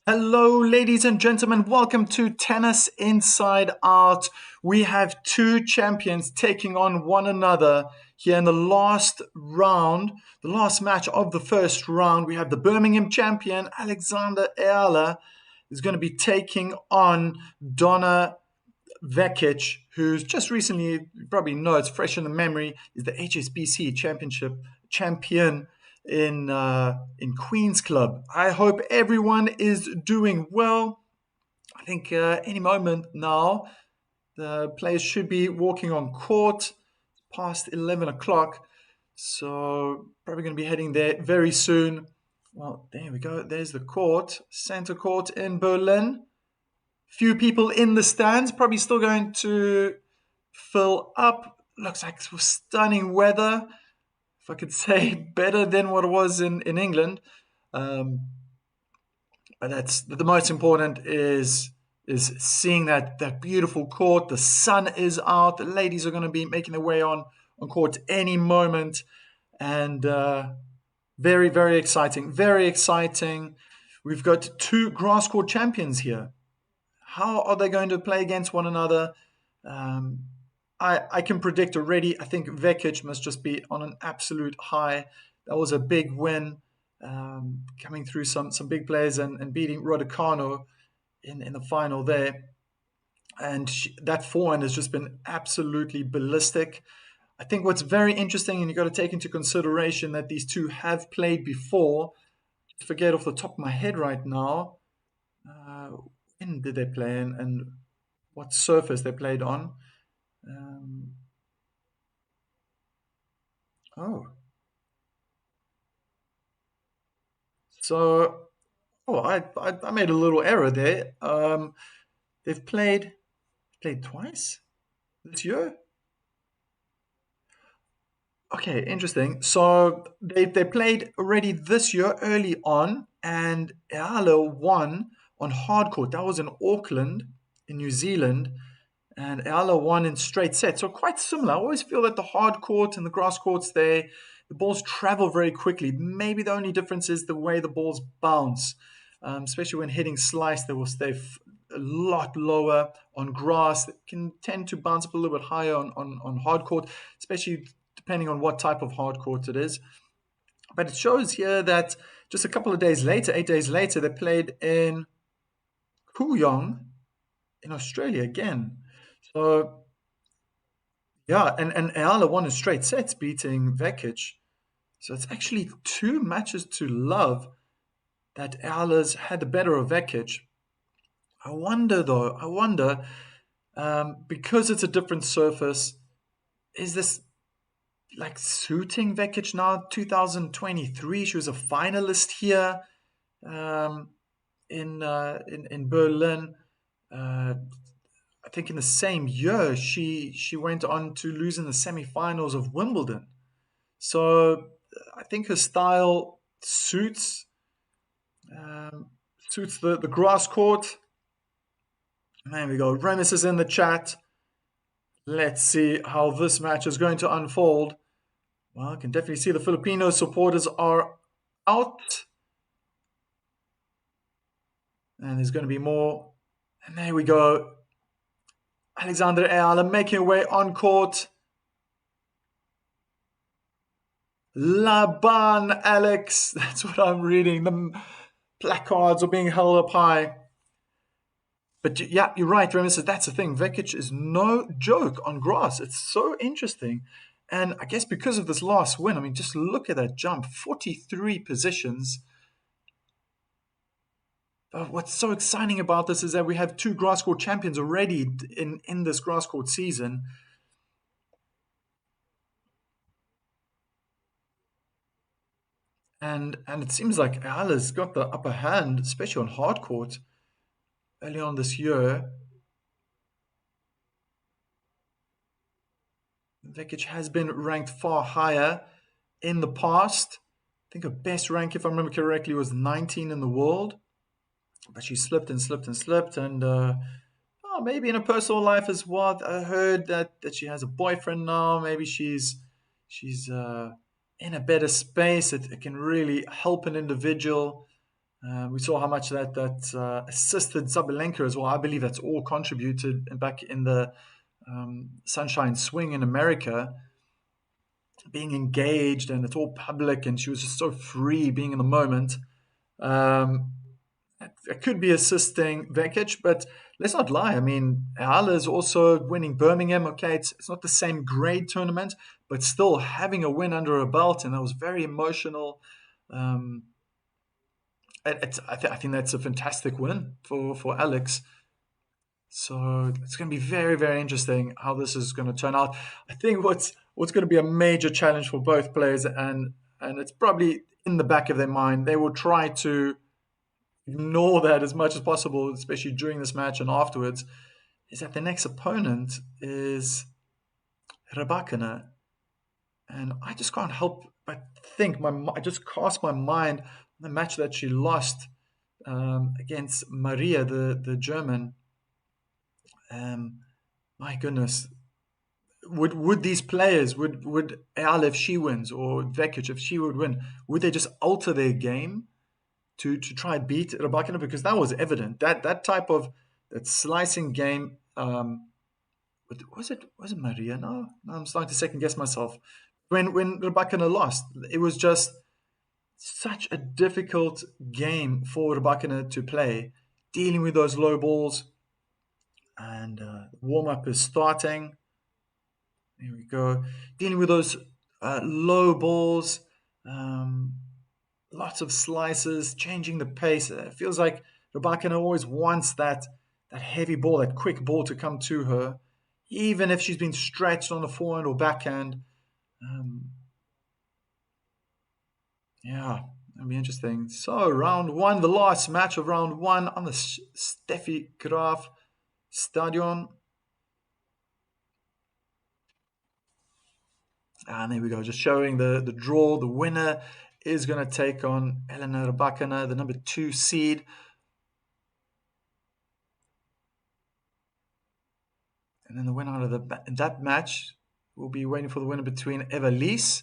Hello, ladies and gentlemen. Welcome to Tennis Inside Out. We have two champions taking on one another here in the last round, the last match of the first round. We have the Birmingham champion, Alexander Eala, is going to be taking on Donna Vekic, who's just recently, you probably know, it's fresh in the memory, is the HSBC Championship champion in Queen's Club. I hope everyone is doing well. I think any moment now, the players should be walking on court past 11 o'clock. So probably going to be heading there very soon. Well, there we go. There's the court, center court in Berlin. Few people in the stands, probably still going to fill up. Looks like stunning weather, if I could say, better than what it was in England. But that's the most important is seeing that beautiful court. The sun is out. The ladies are going to be making their way on court any moment, and very, very exciting. Very exciting. We've got two grass court champions here. How are they going to play against one another? I can predict already. I think Vekic must just be on an absolute high. That was a big win, coming through some big players and beating Raducanu in the final there. And that forehand has just been absolutely ballistic. I think what's very interesting, and you've got to take into consideration that these two have played before. I forget off the top of my head right now. When did they play and what surface they played on? Oh, so I made a little error there. They've played twice this year. Okay, interesting. So they played already this year early on, and Eala won on hard court. That was in Auckland, in New Zealand, and Eala won in straight sets. So quite similar. I always feel that the hard court and the grass courts, the balls travel very quickly. Maybe the only difference is the way the balls bounce, especially when hitting slice. They will stay a lot lower on grass. They can tend to bounce up a little bit higher on hard court, especially depending on what type of hard court it is. But it shows here that just a couple of days later, 8 days later, they played in Kooyong in Australia again. So yeah, and Eala won in straight sets, beating Vekic. So it's actually two matches to love that Eala's had the better of Vekic. I wonder though, because it's a different surface, is this like suiting Vekic now? 2023, she was a finalist here, in Berlin. I think in the same year she went on to lose in the semifinals of Wimbledon. So I think her style suits the grass court. There we go. Remus is in the chat. Let's see how this match is going to unfold. Well, I can definitely see the Filipino supporters are out. And there's going to be more. And there we go. Alexander Eala making way on court. Laban, Alex. That's what I'm reading. The placards are being held up high. But yeah, you're right, Remus. That's the thing. Vekic is no joke on grass. It's so interesting. And I guess because of this last win, I mean, just look at that jump. 43 positions. What's so exciting about this is that we have two grass court champions already in this grass court season. And it seems like Eala's got the upper hand, especially on hard court early on this year. Vekic has been ranked far higher in the past. I think her best rank, if I remember correctly, was 19 in the world. But she slipped and slipped and slipped. And maybe in her personal life as well. I heard that she has a boyfriend now. Maybe she's in a better space. It can really help an individual. We saw how much that assisted Zabalenka as well. I believe that's all contributed back in the Sunshine Swing in America, being engaged and it's all public, and she was just so free being in the moment. Um, it could be assisting Vekic, but let's not lie. I mean, Eala is also winning Birmingham. Okay, it's not the same grade tournament, but still having a win under her belt, and that was very emotional. Um, I think that's a fantastic win for Alex. So it's going to be very, very interesting how this is going to turn out. I think what's going to be a major challenge for both players, and it's probably in the back of their mind, they will try to ignore that as much as possible, especially during this match and afterwards, is that the next opponent is Rabakina. And I just can't help but think, I just cast my mind on the match that she lost against Maria, the German. Um, my goodness, would these players would Eala, if she wins, or Vekic if she would win, would they just alter their game to try and beat Rabakina? Because that was evident, that type of that slicing game. Was it Maria? No, I'm starting to second guess myself. When Rabakina lost, it was just such a difficult game for Rabakina to play, dealing with those low balls. And warm up is starting. Here we go. Dealing with those low balls, um, lots of slices, changing the pace. It feels like Rabakina always wants that heavy ball, that quick ball to come to her, even if she's been stretched on the forehand or backhand. Um, yeah, that'll be interesting. So round one, the last match of round one on the Steffi Graf Stadion. And there we go, just showing the draw. The winner is going to take on Elena Rybakina, the number 2 seed. And then the winner of that match will be waiting for the winner between Eva Lise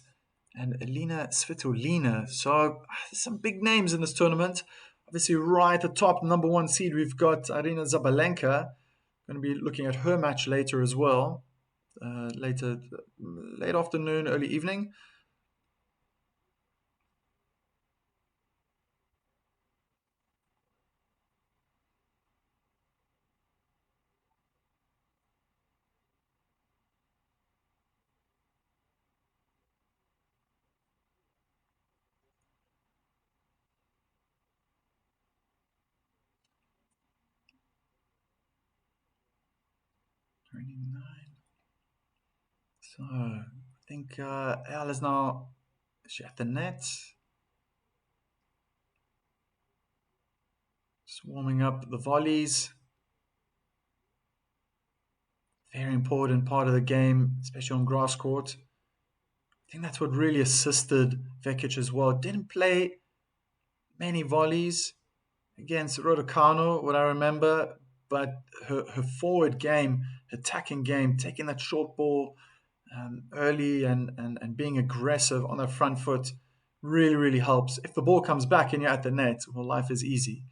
and Elina Svitolina. So some big names in this tournament. Obviously, right at the top, number 1 seed, we've got Arina Zabalenka. Going to be looking at her match later as well. Later, late afternoon, early evening. So I think Al is now, is she at the net? Just warming up the volleys. Very important part of the game, especially on grass court. I think that's what really assisted Vekic as well. Didn't play many volleys against Rodocano, what I remember, but her forward game, attacking game, taking that short ball early and being aggressive on the front foot really, really helps. If the ball comes back and you're at the net, well, life is easy.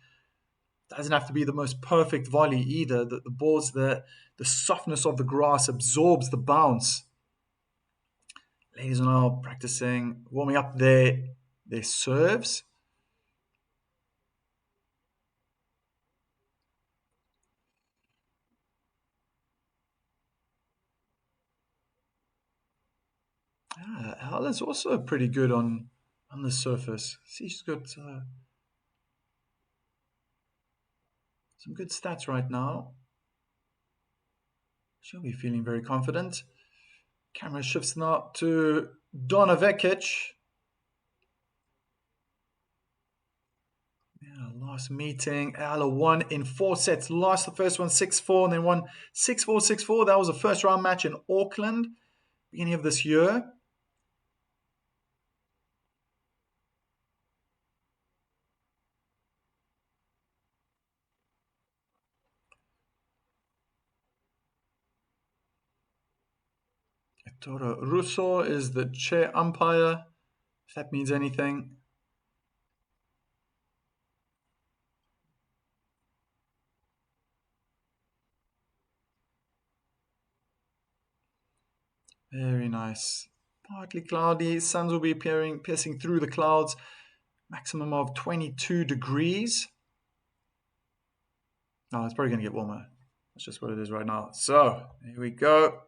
Doesn't have to be the most perfect volley either. The ball's the softness of the grass absorbs the bounce. Ladies are now practicing warming up their serves. Eala's also pretty good on the surface. See, she's got some good stats right now. She'll be feeling very confident. Camera shifts now to Donna Vekic. Yeah, last meeting, Eala won in 4 sets. Lost the first one 6-4 and then won 6-4, 6-4. That was a first round match in Auckland, beginning of this year. Toro Russo is the chair umpire, if that means anything. Very nice. Partly cloudy. Suns will be piercing through the clouds. Maximum of 22 degrees. No, it's probably going to get warmer. That's just what it is right now. So, here we go.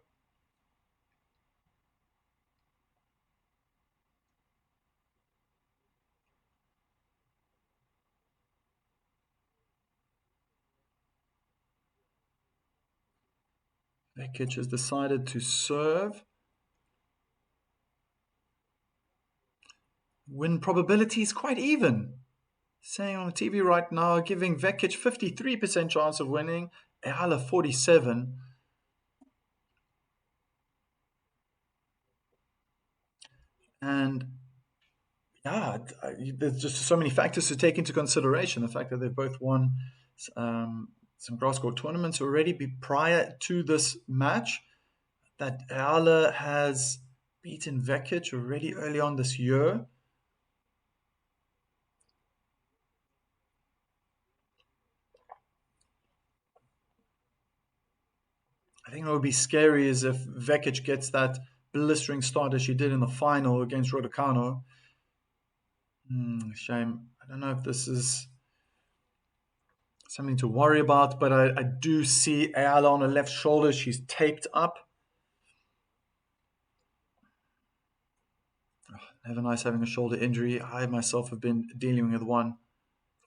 Vekic has decided to serve. Win probability is quite even. Saying on the TV right now, giving Vekic 53% chance of winning, Eala 47. And yeah, there's just so many factors to take into consideration. The fact that they've both won some grass court tournaments already prior to this match, that Eala has beaten Vekic already early on this year. I think what would be scary is if Vekic gets that blistering start as she did in the final against Raducanu. Shame. I don't know if this is something to worry about, but I do see Eala on her left shoulder. She's taped up. Never nice having a shoulder injury. I myself have been dealing with one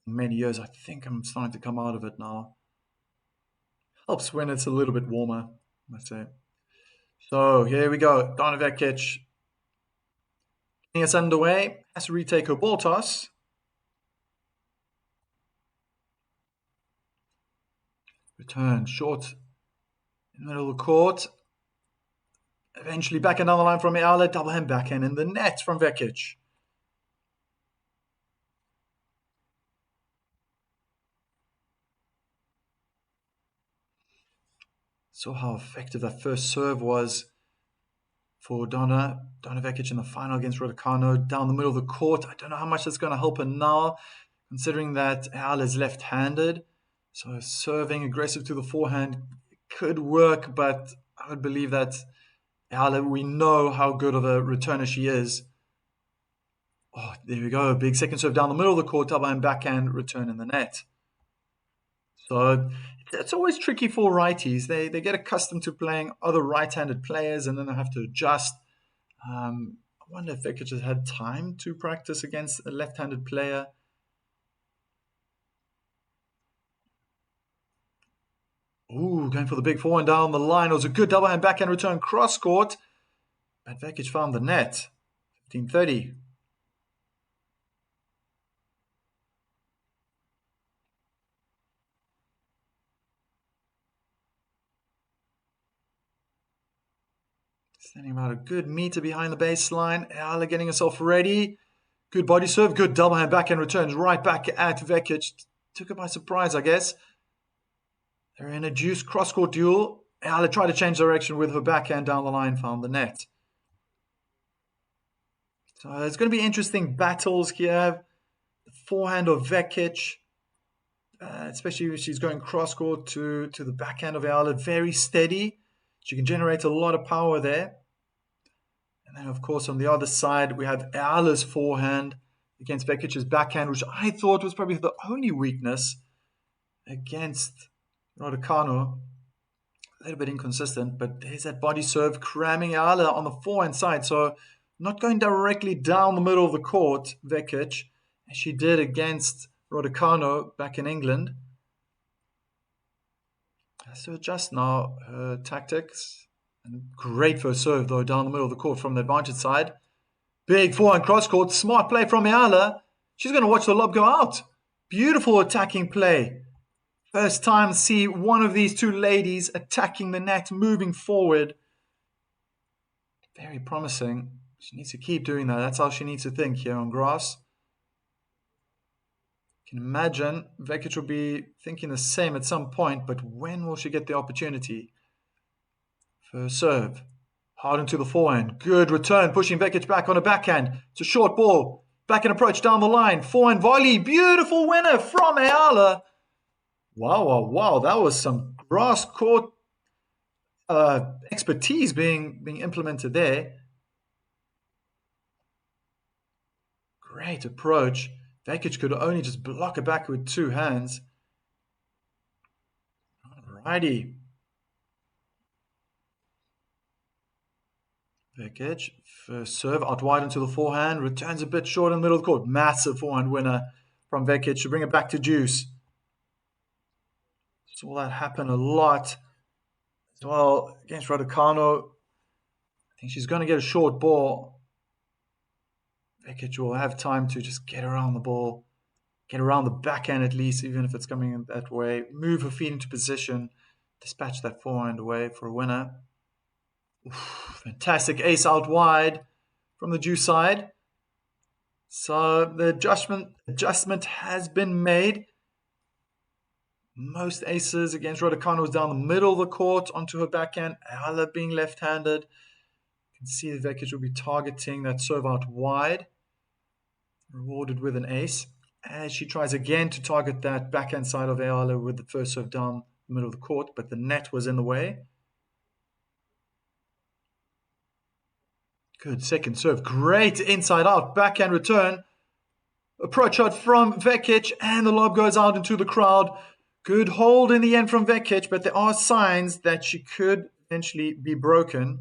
for many years. I think I'm starting to come out of it now. Helps when it's a little bit warmer, I must say. So here we go. Donna Vekic getting us underway. Has to retake her ball toss. Return short in the middle of the court. Eventually back another line from Eala. Double hand backhand in the net from Vekic. Saw how effective that first serve was for Donna Vekic in the final against Raducanu down the middle of the court. I don't know how much that's going to help her now, considering that Eala is left-handed. So serving aggressive to the forehand could work, but I would believe that Eala, we know how good of a returner she is. Oh, there we go. Big second serve down the middle of the court, double hand backhand, return in the net. So it's always tricky for righties. They get accustomed to playing other right-handed players, and then they have to adjust. I wonder if Vekic has had time to practice against a left-handed player. Ooh, going for the big forehand down the line. It was a good double-hand backhand return cross-court, but Vekic found the net. 15-30. Standing about a good meter behind the baseline. Eala getting herself ready. Good body serve. Good double hand backhand returns right back at Vekic. Took her by surprise, I guess. They're in a juice cross-court duel. Eala tried to change direction with her backhand down the line. Found the net. So it's going to be interesting battles here. The forehand of Vekic. Especially if she's going cross-court to the backhand of Eala. Very steady. She can generate a lot of power there. And then, of course, on the other side, we have Eala's forehand against Vekic's backhand, which I thought was probably the only weakness against Raducanu. A little bit inconsistent, but there's that body serve cramming Eala on the forehand side. So not going directly down the middle of the court, Vekic, as she did against Raducanu back in England. Has to adjust now her tactics. And great first serve, though, down the middle of the court from the advantage side. Big forehand cross court. Smart play from Eala. She's going to watch the lob go out. Beautiful attacking play. First time see one of these two ladies attacking the net, moving forward. Very promising. She needs to keep doing that. That's how she needs to think here on grass. You can imagine Vekic will be thinking the same at some point, but when will she get the opportunity? First serve. Hard into the forehand. Good return, pushing Vekic back on a backhand. It's a short ball. Backhand approach down the line. Forehand volley. Beautiful winner from Eala. Wow. That was some grass court expertise being implemented there. Great approach. Vekic could only just block it back with two hands. Alrighty. Vekic, first serve out wide into the forehand, returns a bit short in the middle of the court. Massive forehand winner from Vekic to bring it back to deuce. Saw that happen a lot as well against Raducanu. I think she's going to get a short ball. Vekic will have time to just get around the ball, get around the backhand at least, even if it's coming in that way. Move her feet into position, dispatch that forehand away for a winner. Oof, fantastic ace out wide from the deuce side. So the adjustment has been made. Most aces against Raducanu was down the middle of the court onto her backhand. Eala being left-handed. You can see the Vekic will be targeting that serve out wide. Rewarded with an ace. As she tries again to target that backhand side of Eala with the first serve down the middle of the court, but the net was in the way. Good second serve. Great inside out backhand return. Approach shot from Vekic, and the lob goes out into the crowd. Good hold in the end from Vekic, but there are signs that she could eventually be broken.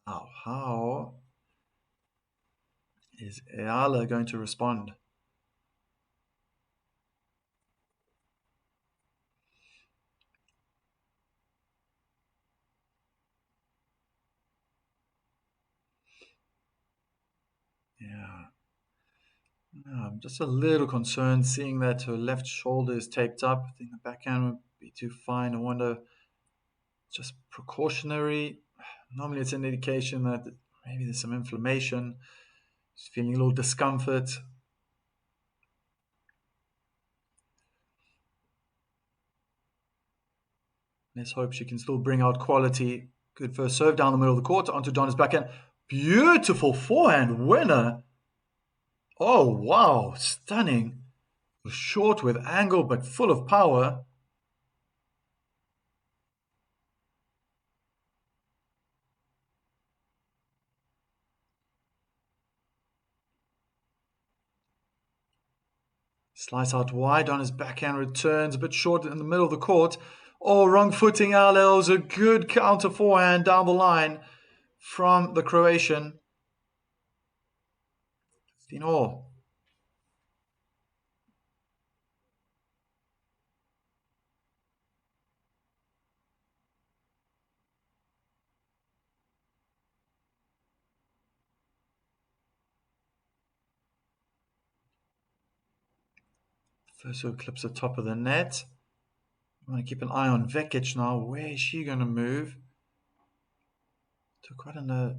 Now, how is Eala going to respond? Yeah. I'm just a little concerned seeing that her left shoulder is taped up. I think the backhand would be too fine. I wonder, just precautionary. Normally it's an indication that maybe there's some inflammation. She's feeling a little discomfort. Let's hope she can still bring out quality. Good first serve down the middle of the court onto Donna's backhand. Beautiful forehand winner. Oh, wow. Stunning. Short with angle, but full of power. Slice out wide on his backhand, returns a bit short in the middle of the court. Oh, wrong footing. Eala was a good counter forehand down the line from the Croatian. 15-all. First serve clips the top of the net. I want to keep an eye on Vekic now. Where is she going to move? Took quite an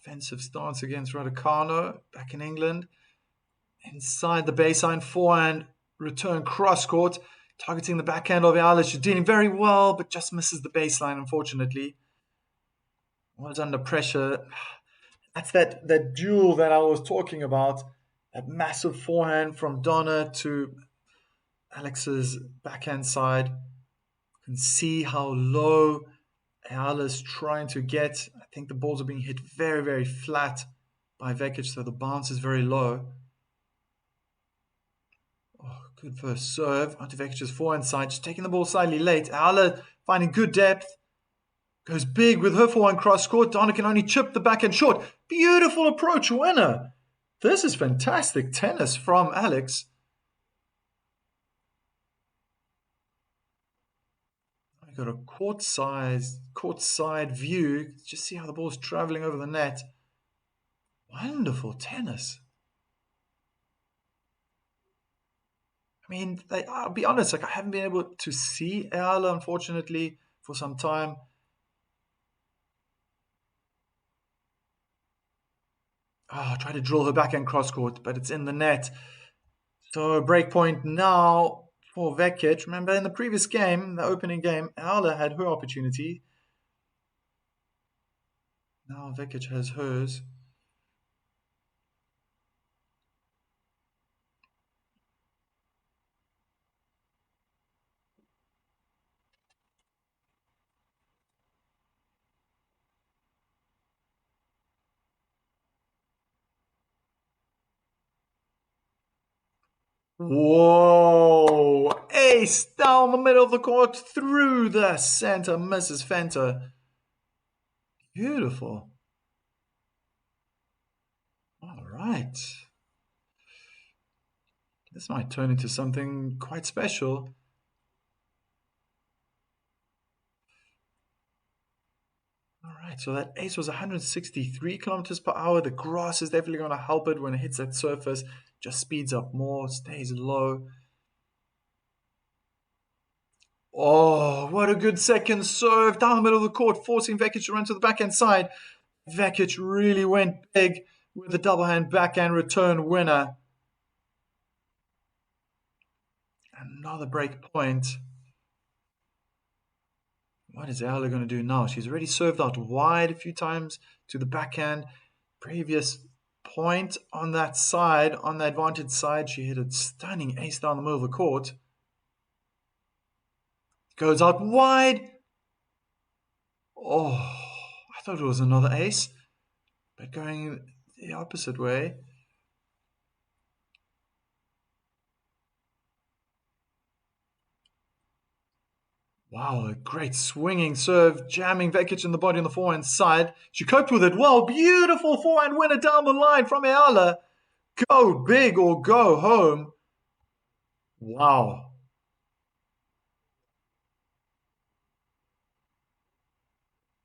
offensive stance against Raducanu back in England. Inside the baseline, forehand, return cross court, targeting the backhand of Eala. She's dealing very well, but just misses the baseline, unfortunately. Was under pressure. That's that duel that I was talking about. That massive forehand from Donna to Alex's backhand side. You can see how low Eala's trying to get. I think the balls are being hit very, very flat by Vekic, so the bounce is very low. Oh, good first serve onto Vekic's forehand side, just taking the ball slightly late. Eala finding good depth. Goes big with her forehand cross court. Donna can only chip the backhand short. Beautiful approach winner. This is fantastic tennis from Alex. I got a court-side view. Just see how the ball's traveling over the net. Wonderful tennis. I mean, I'll be honest, I haven't been able to see Eala, unfortunately, for some time. Oh, try to drill her backhand cross court, but it's in the net. So break point now for Vekic. Remember in the previous game, the opening game, Eala had her opportunity. Now Vekic has hers. Whoa! Ace down the middle of the court through the center, misses Fenter. Beautiful. All right. This might turn into something quite special. All right, so that ace was 163 kilometers per hour. The grass is definitely going to help it when it hits that surface. Just speeds up more, stays low. Oh, what a good second serve down the middle of the court, forcing Vekic to run to the backhand side. Vekic really went big with the double hand backhand return winner. Another break point. What is Eala going to do now? She's already served out wide a few times to the backhand. Previous point on that side, on the advantage side, she hit a stunning ace down the middle of the court. Goes out wide. Oh, I thought it was another ace, but going the opposite way. Wow, a great swinging serve, jamming Vekic in the body on the forehand side. She coped with it well. Beautiful forehand winner down the line from Eala. Go big or go home. Wow.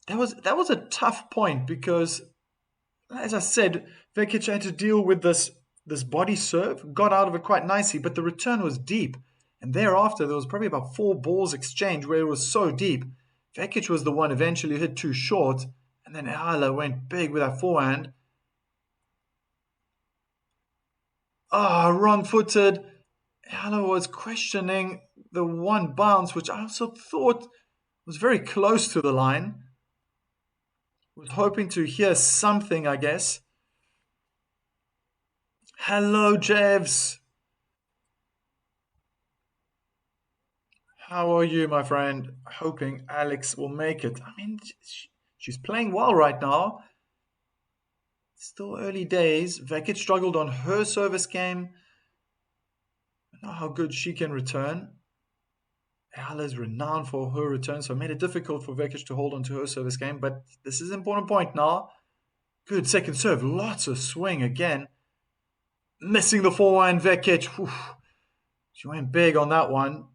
That was a tough point because, as I said, Vekic had to deal with this body serve, got out of it quite nicely, but the return was deep. And thereafter, there was probably about 4 balls exchanged where it was so deep. Vekic was the one eventually hit too short, and then Eala went big with that forehand. Ah, wrong-footed. Eala was questioning the one bounce, which I also thought was very close to the line. Was hoping to hear something, I guess. Hello, Jevs. How are you, my friend? Hoping Alex will make it. I mean, she's playing well right now. Still early days. Vekic struggled on her service game. I don't know how good she can return. Eala is renowned for her return, so it made it difficult for Vekic to hold on to her service game. But this is an important point now. Good second serve. Lots of swing again. Missing the forehand, Vekic. Whew. She went big on that one.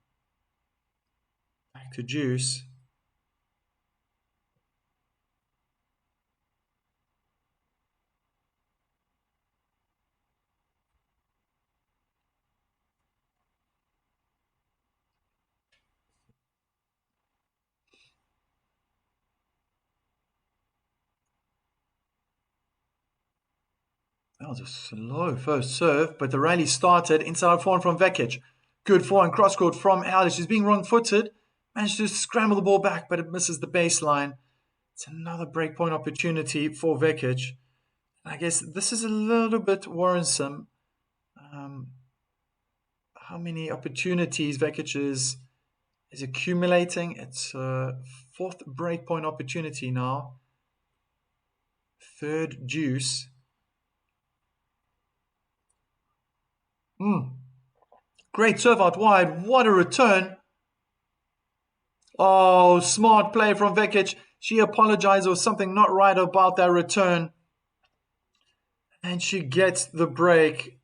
Back to Juice. That was a slow first serve, but the rally started. Inside forehand from Vekic. Good forehand cross court from Eala. She's being wrong-footed. Managed to scramble the ball back, but it misses the baseline. It's another breakpoint opportunity for Vekic. I guess this is a little bit worrisome. How many opportunities Vekic is accumulating? It's a 4th breakpoint opportunity now. 3rd juice. Great serve out wide. What a return. Oh, smart play from Vekic. She apologized. There was something not right about that return. And she gets the break.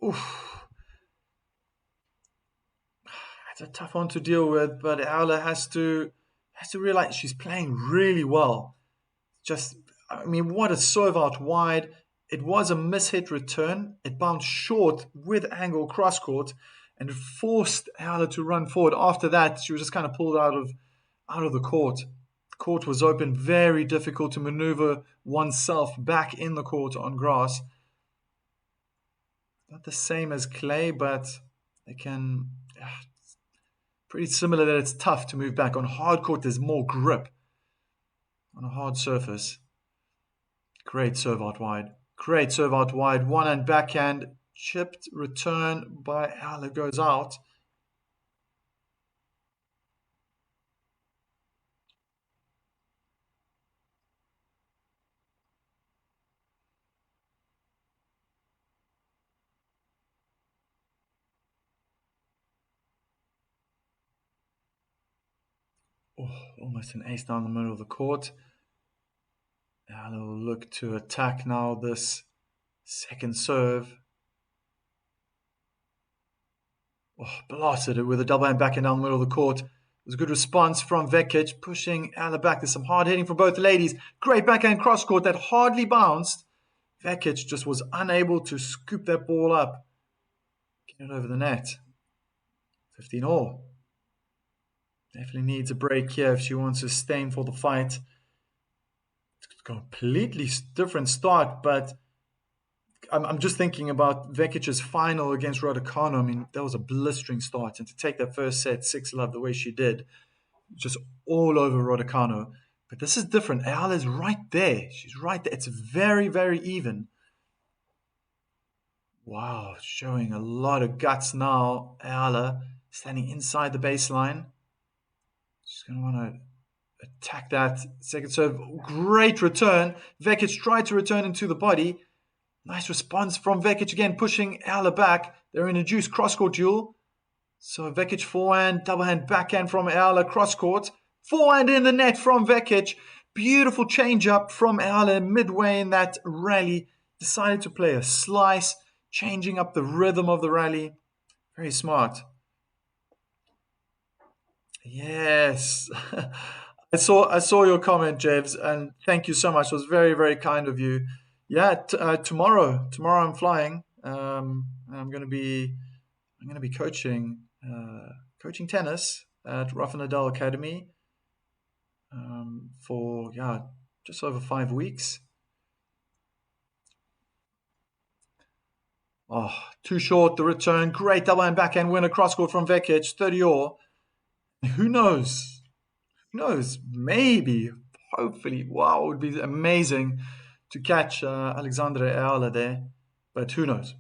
Oof. That's a tough one to deal with, but Eala has to realize she's playing really well. Just, I mean, what a serve out wide. It was a mishit return. It bounced short with angle cross court and forced Eala to run forward. After that, she was just kind of pulled out of the court. court was open, very difficult to maneuver oneself back in the court on grass. Not the same as clay, but they can. Pretty similar that it's tough to move back. On hard court, there's more grip. On a hard surface. Great serve out wide. Great serve out wide. One hand backhand. Chipped return by Eala goes out. Oh, almost an ace down the middle of the court. Eala will look to attack now this second serve. Oh, blasted it with a double hand backhand down the middle of the court. It was a good response from Vekic, pushing Eala back. There's some hard hitting from both ladies. Great backhand cross court that hardly bounced. Vekic just was unable to scoop that ball up. Get it over the net. 15 all. Definitely needs a break here if she wants to stay in for the fight. It's a completely different start, but I'm just thinking about Vekic's final against Raducanu. I mean, that was a blistering start. And to take that first set, 6-love, the way she did, just all over Raducanu. But this is different. Eala's right there. She's right there. It's very, very even. Wow, showing a lot of guts now. Eala standing inside the baseline. She's going to want to attack that second serve. Great return. Vekic tried to return into the body. Nice response from Vekic again, pushing Eala back. They're in a juice cross-court duel. So Vekic forehand, double hand backhand from Eala cross-court. Forehand in the net from Vekic. Beautiful change-up from Eala midway in that rally. Decided to play a slice, changing up the rhythm of the rally. Very smart. Yes. I saw your comment, Jevs, and thank you so much. It was very, very kind of you. Yeah, tomorrow I'm flying. I'm going to be coaching tennis at Rafa Nadal Academy for just over 5 weeks. Oh, too short the return. Great double hand backhand winner cross court from Vekic, 30-all. Who knows? Maybe, hopefully, wow, it would be amazing to catch Alexandre Eala there. But who knows?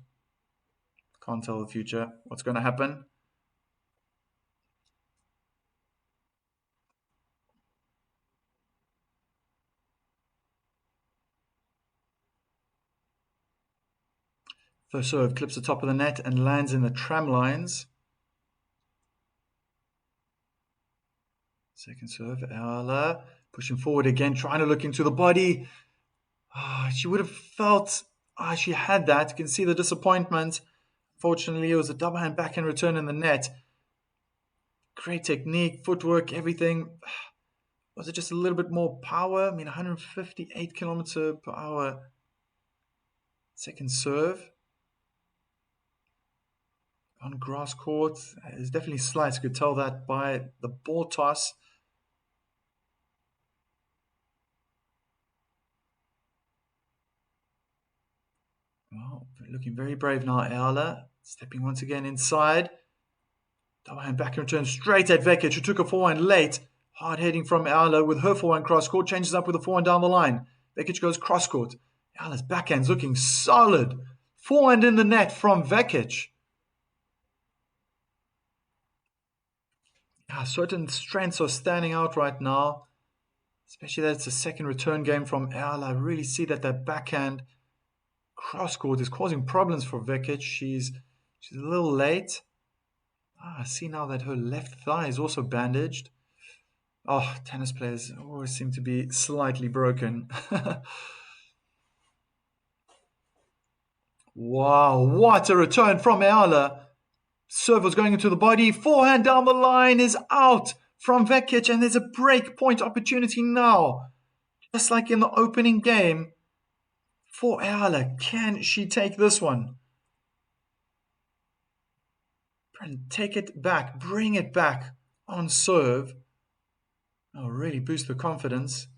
Can't tell the future what's going to happen. First serve clips the top of the net and lands in the tram lines. Second serve, Eala pushing forward again, trying to look into the body. She would have felt she had that. You can see the disappointment. Fortunately, it was a double hand backhand return in the net. Great technique, footwork, everything. Was it just a little bit more power? I mean, 158 kilometers per hour. Second serve. On grass court. It's definitely slice. You could tell that by the ball toss. Well, looking very brave now, Eala. Stepping once again inside. Double hand back and return straight at Vekic, who took a forehand late. Hard heading from Eala with her forehand cross court. Changes up with a forehand down the line. Vekic goes cross court. Eala's backhand's looking solid. Forehand in the net from Vekic. Certain strengths are standing out right now. Especially that it's a second return game from Eala. I really see that backhand cross court is causing problems for Vekic. She's a little late. I see now that her left thigh is also bandaged. Oh, tennis players always seem to be slightly broken. Wow, what a return from Eala. Serve was going into the body. Forehand down the line is out from Vekic, and there's a break point opportunity now. Just like in the opening game for Eala. Can she take this one? Take it back. Bring it back on serve. Oh, really boost her confidence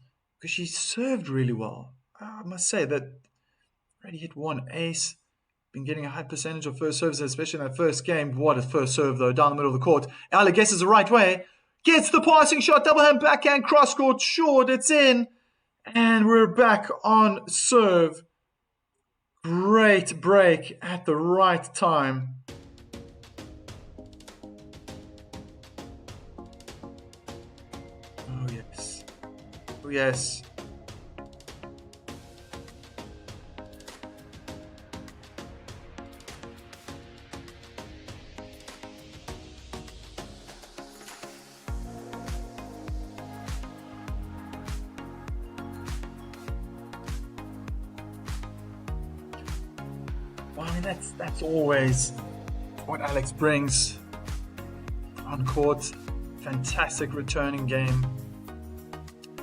because she served really well. I must say that already hit one ace. Been getting a high percentage of first serves, especially in that first game. What a first serve, though, down the middle of the court. Eala guesses the right way. Gets the passing shot, double hand, backhand, cross court, short, it's in. And we're back on serve. Great break at the right time. Oh, yes. Oh, yes. Well, I mean, that's always what Alex brings on court. Fantastic returning game.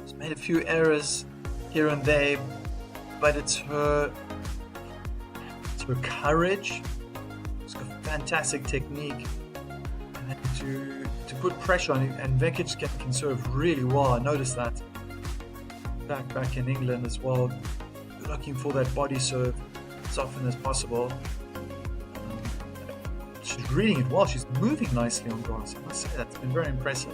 She's made a few errors here and there, but it's her courage. She's got fantastic technique, and to put pressure on it. And Vekic can serve really well. I noticed that back in England as well. Looking for that body serve as often as possible. She's reading it well. She's moving nicely on grass. I must say that's been very impressive.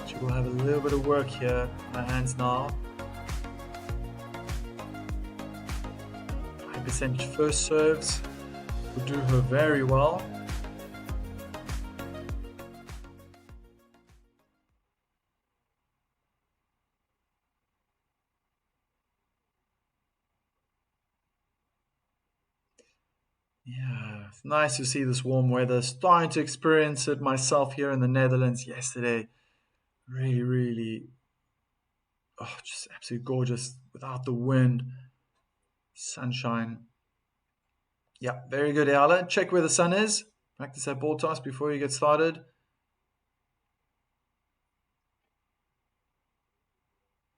She will have a little bit of work here on her hands now. High percentage first serves will do her very well. Yeah, it's nice to see this warm weather. Starting to experience it myself here in the Netherlands yesterday. Really, really, just absolutely gorgeous without the wind, sunshine. Yeah, very good, Eala. Check where the sun is. Practice that ball toss before you get started.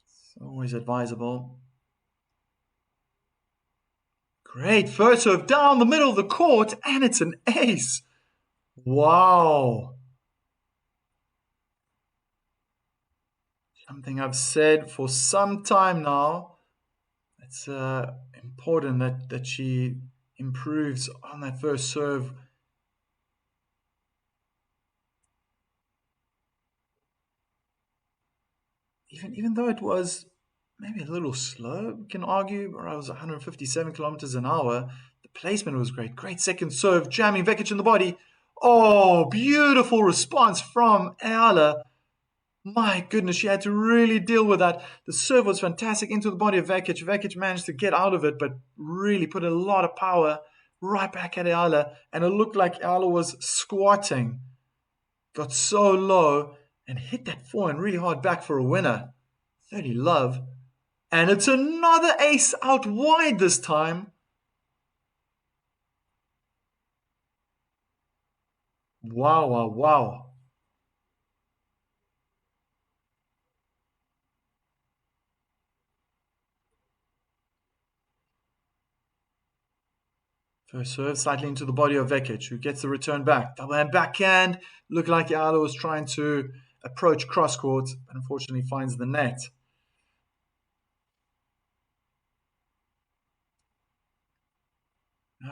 It's always advisable. Great first serve down the middle of the court, and it's an ace. Wow. Something I've said for some time now. It's important that she improves on that first serve. Even though it was maybe a little slow, we can argue, or I was 157 kilometers an hour. The placement was great. Great second serve, jamming Vekic in the body. Oh, beautiful response from Eala. My goodness, she had to really deal with that. The serve was fantastic into the body of Vekic. Vekic managed to get out of it, but really put a lot of power right back at Eala. And it looked like Eala was squatting. Got so low and hit that forehand really hard back for a winner. 30 love. And it's another ace out wide this time. Wow, wow, wow. First serve slightly into the body of Vekic, who gets the return back. Double hand backhand. Looked like Eala was trying to approach cross court, but unfortunately finds the net.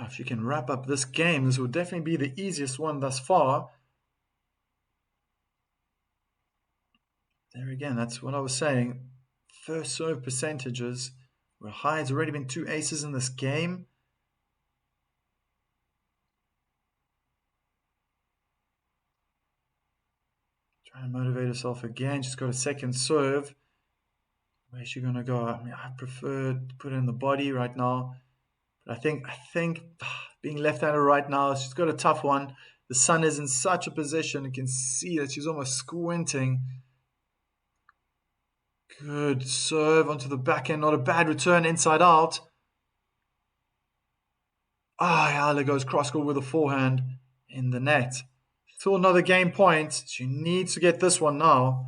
If she can wrap up this game, this will definitely be the easiest one thus far. There again, that's what I was saying. First serve percentages were high. It's already been 2 aces in this game. Trying to motivate herself again. She's got a second serve. Where's she going to go? I mean, I prefer to put it in the body right now. But I think being left-handed right now, she's got a tough one. The sun is in such a position. You can see that she's almost squinting. Good serve onto the backhand. Not a bad return inside out. Eala goes cross-court with a forehand in the net. Still another game point. She needs to get this one now.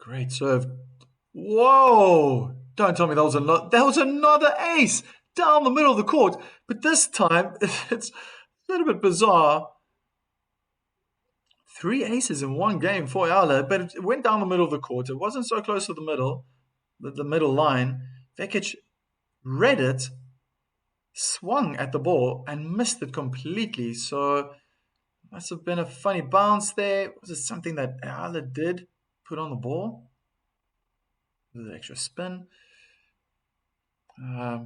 Great serve. Whoa! Don't tell me that was another ace down the middle of the court. But this time, it's a little bit bizarre. 3 aces in one game for Eala, but it went down the middle of the court. It wasn't so close to the middle line. Vekic read it, swung at the ball, and missed it completely. So must have been a funny bounce there. Was it something that Eala did put on the ball? With an extra spin. I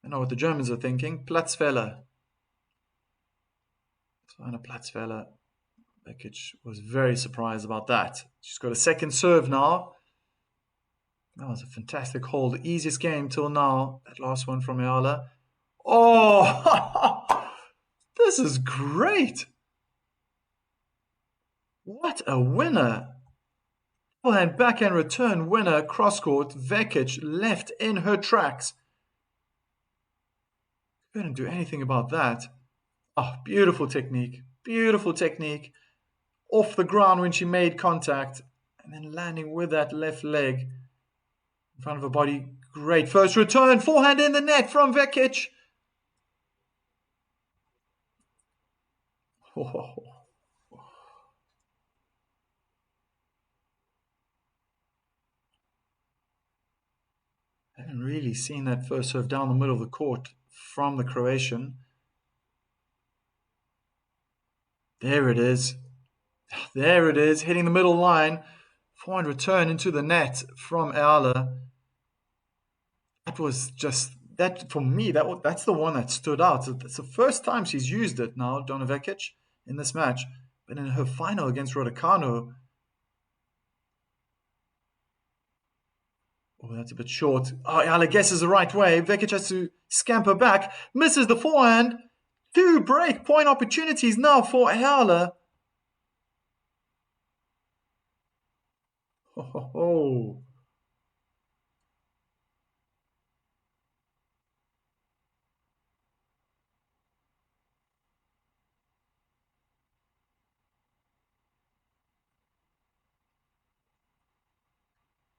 know what the Germans are thinking. Platzfehler. Kleiner Platzfehler. Vekic was very surprised about that. She's got a second serve now. That was a fantastic hold. The easiest game till now. That last one from Eala. Oh, this is great. What a winner. Forehand backhand return winner cross court. Vekic left in her tracks. Couldn't do anything about that. Oh, beautiful technique. Beautiful technique. Off the ground when she made contact. And then landing with that left leg in front of her body. Great first return. Forehand in the net from Vekic. Oh. I haven't really seen that first serve down the middle of the court from the Croatian. There it is. There it is, hitting the middle line. Forehand return into the net from Eala. That was just, that for me, that's the one that stood out. It's the first time she's used it now, Donna Vekic, in this match. But in her final against Raducanu, oh, that's a bit short. Oh, Eala guesses the right way. Vekic has to scamper back. Misses the forehand. 2 break point opportunities now for Eala. Oh.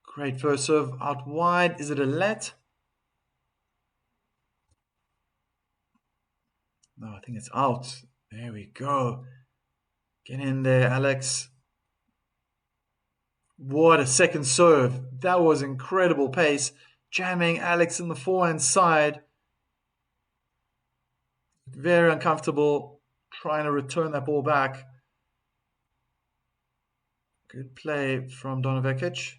Great first serve out wide. Is it a let? No, I think it's out. There we go. Get in there, Alex. What a second serve. That was incredible pace. Jamming Alex in the forehand side. Very uncomfortable. Trying to return that ball back. Good play from Donna Vekic.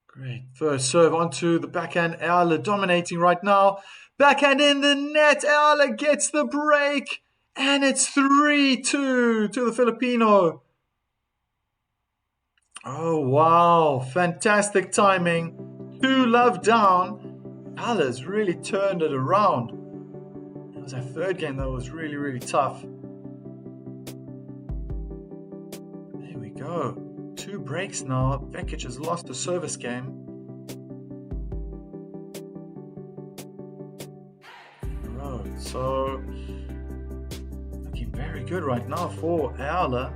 Great. First serve onto the backhand. Eala dominating right now. Backhand in the net. Eala gets the break. And it's 3-2 to the Filipino. Oh, wow. Fantastic timing. 2 love down. Eala's really turned it around. It was her third game that was really, really tough. There we go. 2 breaks now. Vekic has lost the service game. So looking very good right now for Eala.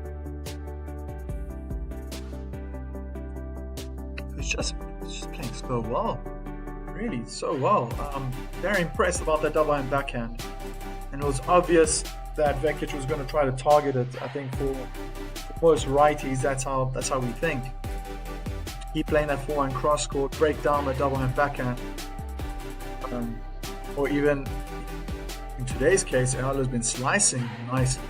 Who's just playing so well. Really, so well. I'm very impressed about that double hand backhand. And it was obvious that Vekic was going to try to target it. I think for most righties, that's how we think. Keep playing that forehand cross court, break down that double hand backhand. Or even in today's case, Eala's been slicing nicely.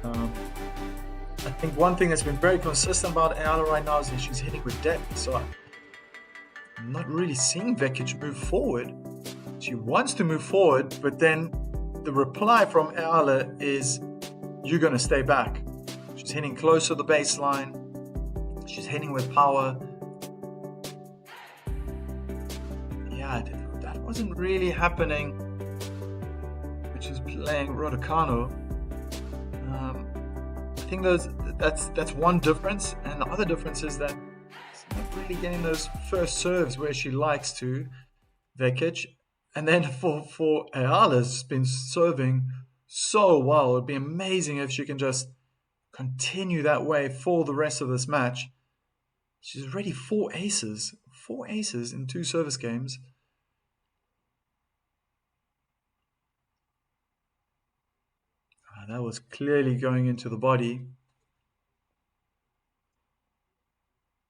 I think one thing that's been very consistent about Eala right now is that she's hitting with depth. So I'm not really seeing Vekic move forward. She wants to move forward, but then the reply from Eala is, you're going to stay back. She's hitting close to the baseline. She's hitting with power. Yeah, that wasn't really happening. Which is playing Raducanu. I think that's one difference, and the other difference is that she's not really getting those first serves where she likes to. Vekic. And then for Eala's been serving so well. It'd be amazing if she can just continue that way for the rest of this match. She's already 4 aces. 4 aces in 2 service games. That was clearly going into the body.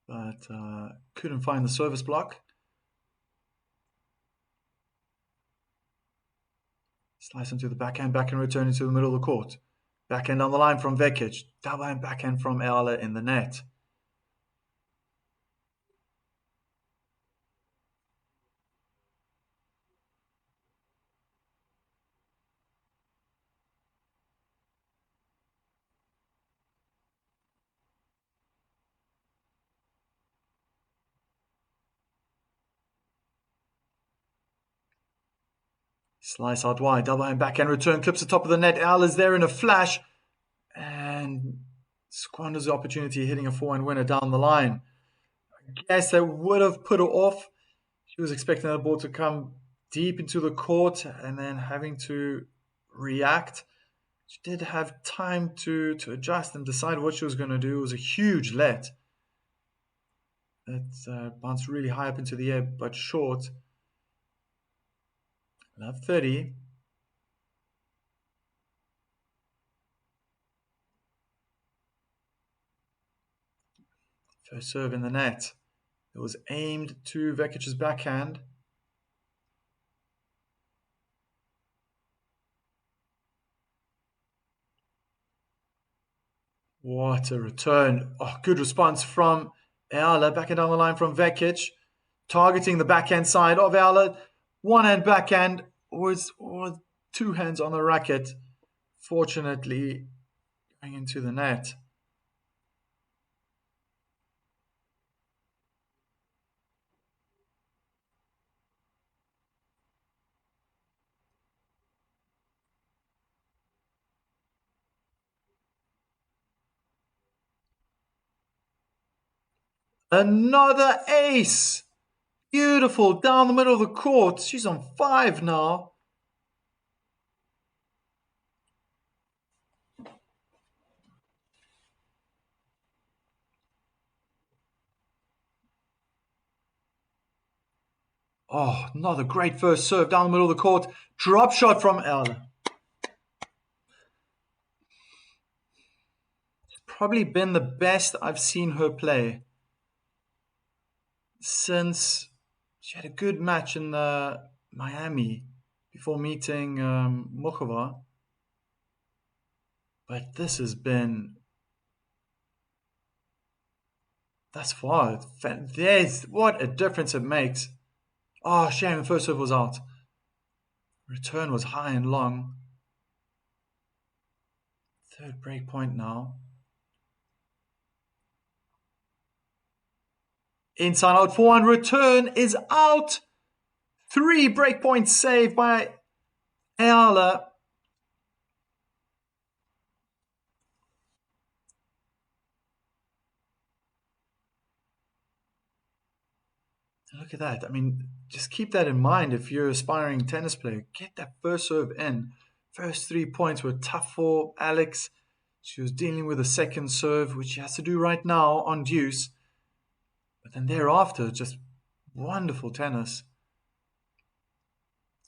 But couldn't find the service block. Slice into the backhand return into the middle of the court. Backhand on the line from Vekic. Double hand backhand from Eala in the net. Slice out wide. Double hand backhand return. Clips the top of the net. Eala's there in a flash. And squanders the opportunity, hitting a forehand winner down the line. I guess that would have put her off. She was expecting the ball to come deep into the court and then having to react. She did have time to adjust and decide what she was going to do. It was a huge let. That bounced really high up into the air, but short. Love 30. First serve in the net. It was aimed to Vekic's backhand. What a return. Oh, good response from Eala. Backhand down the line from Vekic. Targeting the backhand side of Eala. One hand backhand or 2 hands on the racket. Fortunately, going into the net. Another ace. Beautiful. Down the middle of the court. She's on 5 now. Oh, another great first serve down the middle of the court. Drop shot from Eala. It's probably been the best I've seen her play since she had a good match in Miami before meeting Mukhova. But this has been thus far. There's what a difference it makes. Oh, shame the first serve was out. Return was high and long. Third break point now. Inside out forehand return is out. 3 break points saved by Eala. Look at that. I mean, just keep that in mind if you're an aspiring tennis player. Get that first serve in. First 3 points were tough for Alex. She was dealing with a second serve, which she has to do right now on deuce. But then thereafter, just wonderful tennis.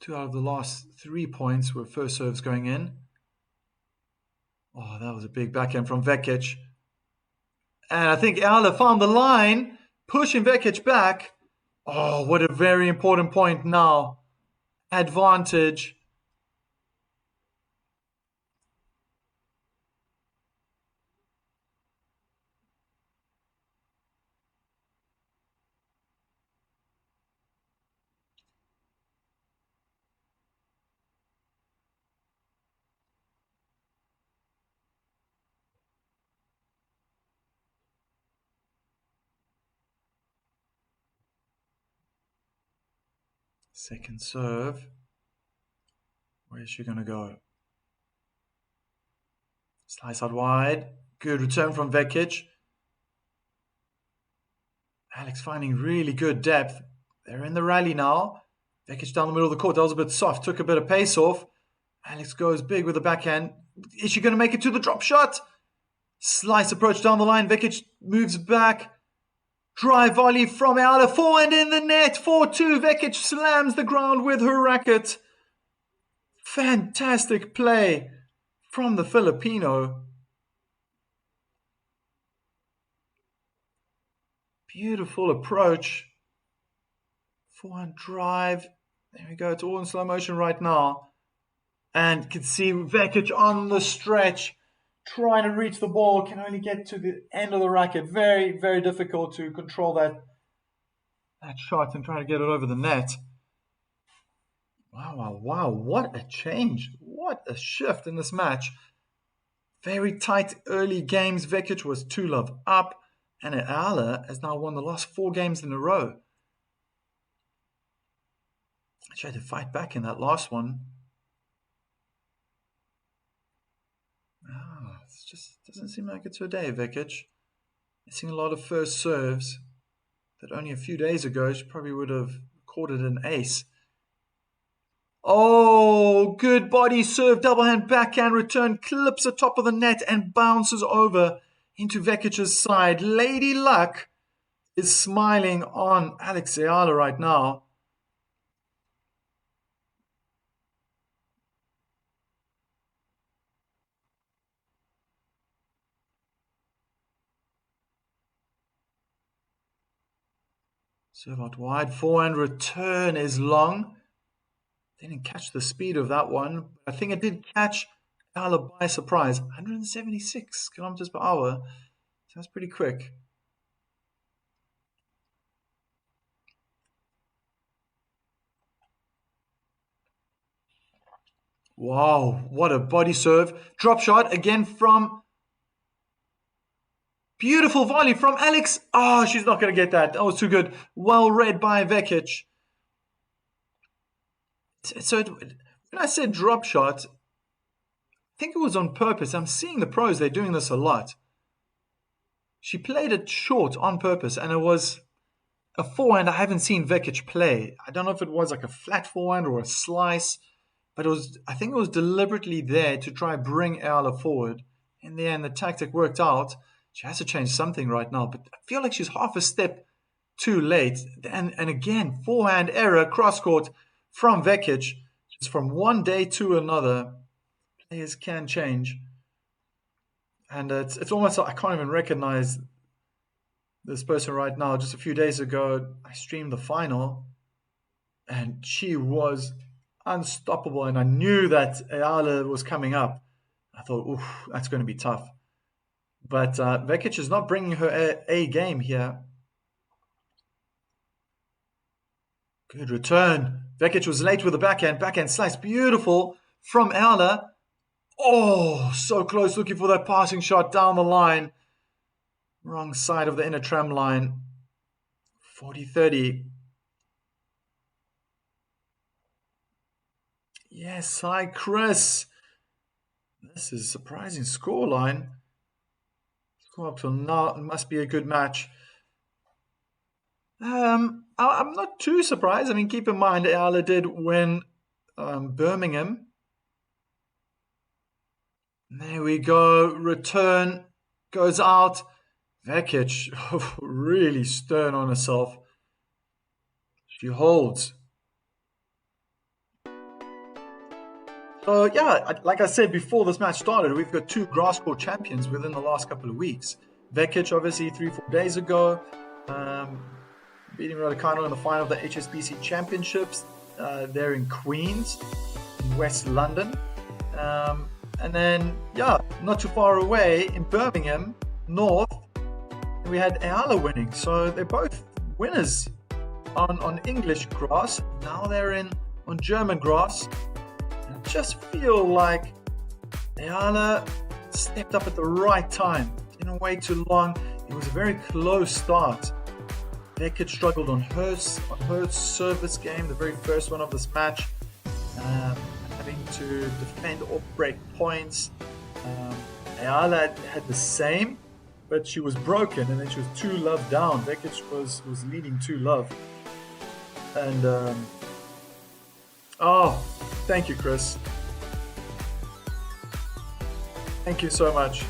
2 out of the last 3 points were first serves going in. Oh, that was a big backhand from Vekic. And I think Eala found the line, pushing Vekic back. Oh, what a very important point now. Advantage. Second serve. Where's she going to go? Slice out wide. Good return from Vekic. Alex finding really good depth. They're in the rally now. Vekic down the middle of the court. That was a bit soft. Took a bit of pace off. Alex goes big with the backhand. Is she going to make it to the drop shot? Slice approach down the line. Vekic moves back. Drive volley from Eala. Forehand in the net. 4-2. Vekic slams the ground with her racket. Fantastic play from the Filipino. Beautiful approach. Forehand drive. There we go. It's all in slow motion right now. And you can see Vekic on the stretch, trying to reach the ball, can only get to the end of the racket. Very, very difficult to control that shot and trying to get it over the net. Wow, wow, wow. What a change. What a shift in this match. Very tight early games. Vekic was 2-love up. And Eala has now won the last 4 games in a row. She had to fight back in that last one. It just doesn't seem like it's her day, Vekic. Missing a lot of first serves that only a few days ago she probably would have recorded an ace. Oh, good body serve, double hand backhand return, clips the top of the net and bounces over into Vekic's side. Lady Luck is smiling on Alex Eala right now. Serve out wide, forehand return is long. Didn't catch the speed of that one. I think it did catch Eala by surprise. 176 kilometers per hour. So that's pretty quick. Wow, what a body serve. Drop shot again from... Beautiful volley from Alex. Oh, she's not going to get that. That was too good. Well read by Vekic. So when I said drop shot, I think it was on purpose. I'm seeing the pros, they're doing this a lot. She played it short on purpose, and it was a forehand I haven't seen Vekic play. I don't know if it was like a flat forehand or a slice, but I think it was deliberately there to try bring Eala forward. In the end, the tactic worked out. She has to change something right now, but I feel like she's half a step too late. And again, forehand error, cross-court from Vekic. It's from one day to another. Players can change. And it's almost like I can't even recognize this person right now. Just a few days ago, I streamed the final, and she was unstoppable. And I knew that Eala was coming up. I thought, oof, that's going to be tough. But Vekic is not bringing her A game here. Good return. Vekic was late with the backhand slice. Beautiful from Eala. Oh, so close, looking for that passing shot down the line. Wrong side of the inner tram line. 40-30. Yes, hi Chris. This is a surprising scoreline. Score up till now, it must be a good match. I'm not too surprised. I mean, keep in mind, Eala did win Birmingham. There we go. Return goes out. Vekic, really stern on herself. She holds. So yeah, like I said before this match started, we've got 2 grass court champions within the last couple of weeks. Vekic, obviously, 3-4 days ago, beating Raducanu in the final of the HSBC Championships. They're in Queens, in West London. And then, yeah, not too far away in Birmingham, North, we had Eala winning. So they're both winners on English grass. Now they're on German grass. I just feel like Eala stepped up at the right time. Didn't wait too long. It was a very close start. Vekic struggled on her service game, the very first one of this match, having to defend or break points. Eala had the same, but she was broken, and then she was 2-love down. Vekic was leading 2-love, and Oh, thank you, Chris. Thank you so much.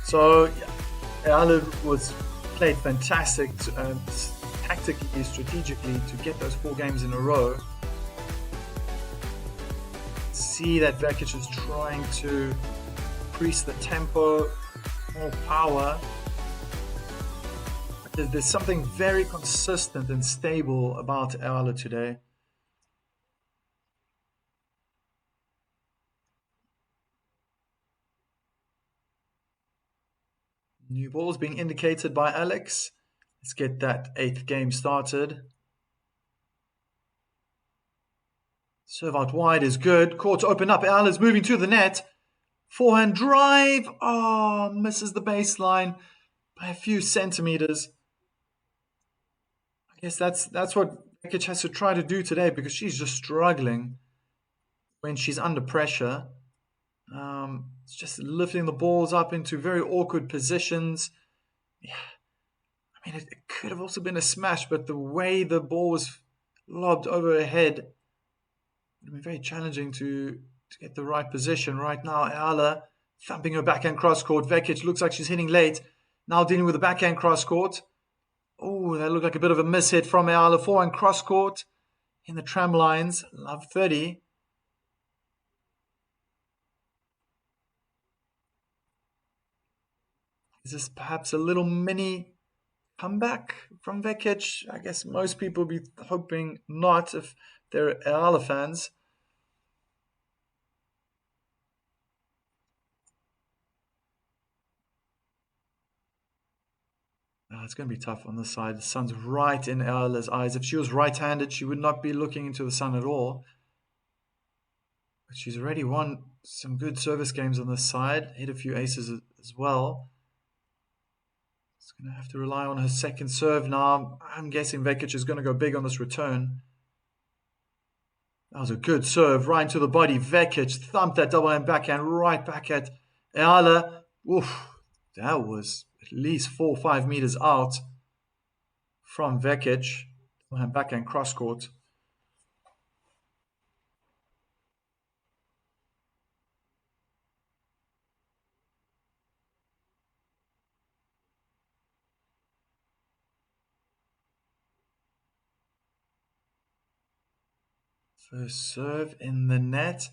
So, Eala was played fantastic tactically, strategically to get those 4 games in a row. See that Vekic is trying to increase the tempo, more power. There's something very consistent and stable about Eala today. New balls being indicated by Alex. Let's get that 8th game started. Serve out wide is good. Court to open up. Eala's moving to the net. Forehand drive. Oh, misses the baseline by a few centimeters. I guess that's what Vekic has to try to do today because she's just struggling when she's under pressure. It's just lifting the balls up into very awkward positions. Yeah. I mean, it could have also been a smash, but the way the ball was lobbed over her head would have been very challenging to get the right position. Right now, Eala thumping her backhand cross court. Vekic looks like she's hitting late. Now dealing with the backhand cross court. Oh, that looked like a bit of a miss hit from Eala. Forehand cross court in the tram lines. Love 30. Is this perhaps a little mini comeback from Vekic? I guess most people be hoping not if they're Eala fans. It's going to be tough on this side. The sun's right in Eala's eyes. If she was right-handed, she would not be looking into the sun at all. But she's already won some good service games on this side. Hit a few aces as well. She's going to have to rely on her second serve now. I'm guessing Vekic is going to go big on this return. That was a good serve, right into the body. Vekic thumped that double hand backhand right back at Eala. Oof, that was at least 4 or 5 meters out from Vekic. Double hand backhand cross court. First serve in the net.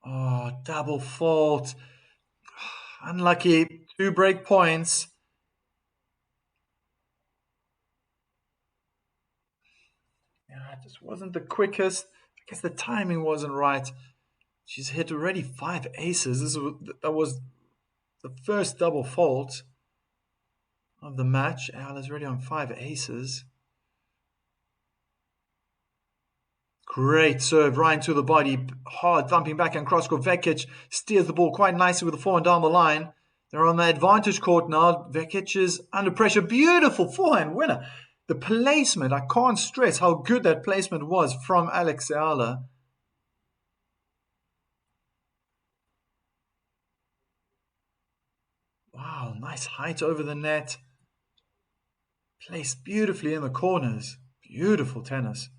Oh, double fault. Unlucky. 2 break points. Yeah, it just wasn't the quickest. I guess the timing wasn't right. She's hit already 5 aces. That was the first double fault of the match. Eala's already on 5 aces. Great serve, right into the body. Hard thumping back and cross court. Vekic steers the ball quite nicely with the forehand down the line. They're on the advantage court now. Vekic is under pressure. Beautiful forehand winner. The placement, I can't stress how good that placement was from Alex Eala. Wow, nice height over the net. Placed beautifully in the corners. Beautiful tennis.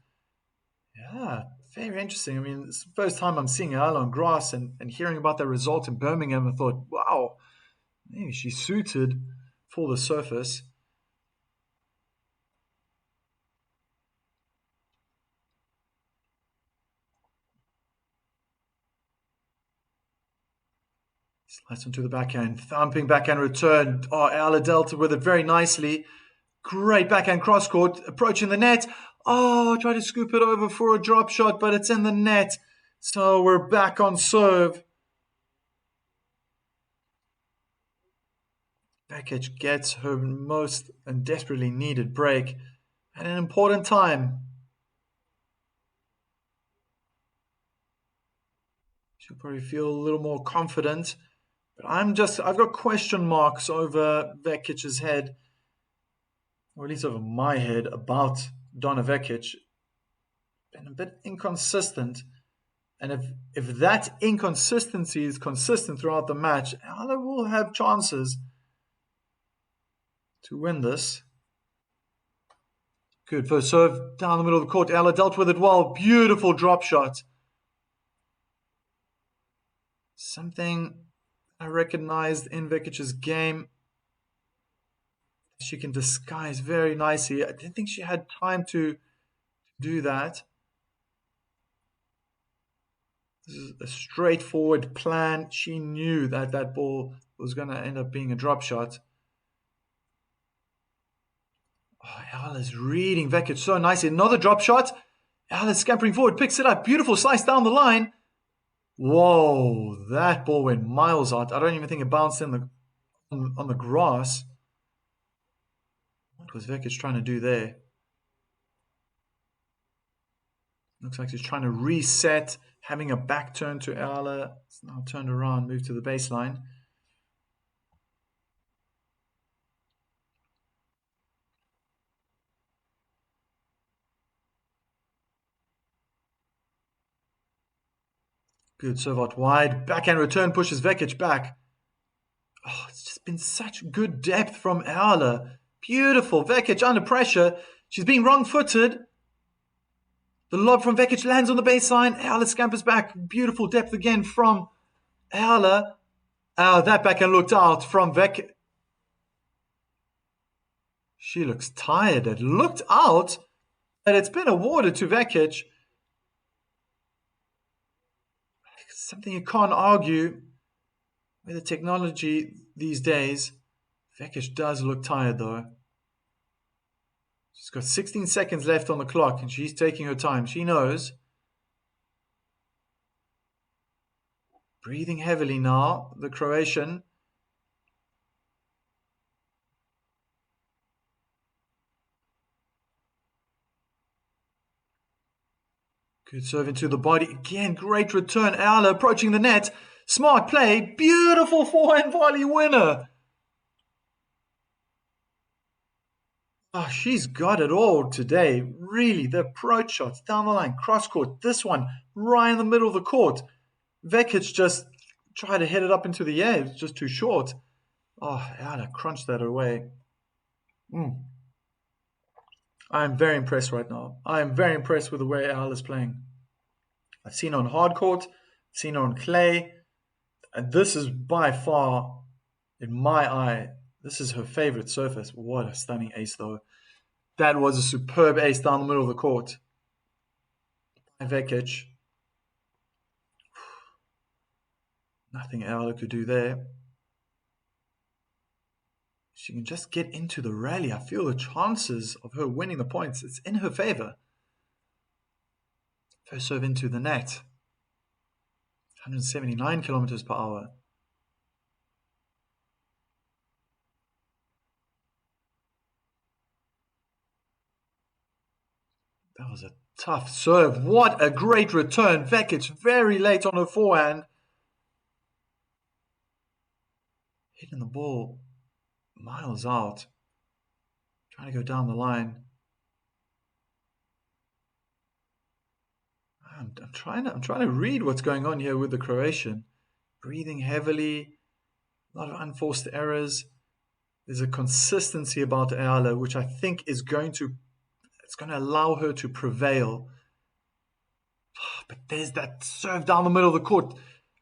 Yeah, very interesting. I mean, it's the first time I'm seeing Eala on grass and hearing about the result in Birmingham. I thought, wow, maybe she's suited for the surface. Slice onto the backhand, thumping backhand return. Oh, Eala dealt with it very nicely. Great backhand cross court, approaching the net. Oh, try to scoop it over for a drop shot, but it's in the net. So we're back on serve. Vekic gets her most and desperately needed break at an important time. She'll probably feel a little more confident. But I've got question marks over Vekic's head, or at least over my head, about Donna Vekic. Been a bit inconsistent. And if that inconsistency is consistent throughout the match, Eala will have chances to win this. Good first serve down the middle of the court. Eala dealt with it well. Beautiful drop shot. Something I recognized in Vekic's game. She can disguise very nicely. I didn't think she had time to do that. This is a straightforward plan. She knew that that ball was going to end up being a drop shot. Oh, Eala's reading Vekic so nicely. Another drop shot. Eala's scampering forward, picks it up. Beautiful slice down the line. Whoa, that ball went miles out. I don't even think it bounced in on the grass. What was Vekic trying to do there? Looks like he's trying to reset, having a back turn to Eala. It's now turned around, moved to the baseline. Good serve out wide. Backhand return pushes Vekic back. Oh, it's just been such good depth from Eala. Beautiful. Vekic under pressure. She's being wrong-footed. The lob from Vekic lands on the baseline. Eala scampers back. Beautiful depth again from Eala. That backhand looked out from Vekic. She looks tired. It looked out, but it's been awarded to Vekic. Something you can't argue with the technology these days. Vekic does look tired though. She's got 16 seconds left on the clock and she's taking her time. She knows. Breathing heavily now, the Croatian. Good serve into the body. Again, great return. Eala approaching the net. Smart play. Beautiful forehand volley winner. Oh, she's got it all today. Really, the approach shots down the line, cross court. This one right in the middle of the court. Vekic just tried to hit it up into the air. It's just too short. Oh, Eala crunched that away. I'm very impressed right now. I am very impressed with the way Eala is playing. I've seen her on hard court, seen her on clay, and this is by far, in my eye, this is her favorite surface. What a stunning ace, though. That was a superb ace down the middle of the court. Vekic. Nothing Eala could do there. She can just get into the rally. I feel the chances of her winning the points, it's in her favor. First serve into the net. 179 kilometers per hour. That was a tough serve. What a great return. Vekic very late on her forehand. Hitting the ball miles out. Trying to go down the line. I'm trying to read what's going on here with the Croatian. Breathing heavily. A lot of unforced errors. There's a consistency about Eala, which I think is going to allow her to prevail. But there's that serve down the middle of the court.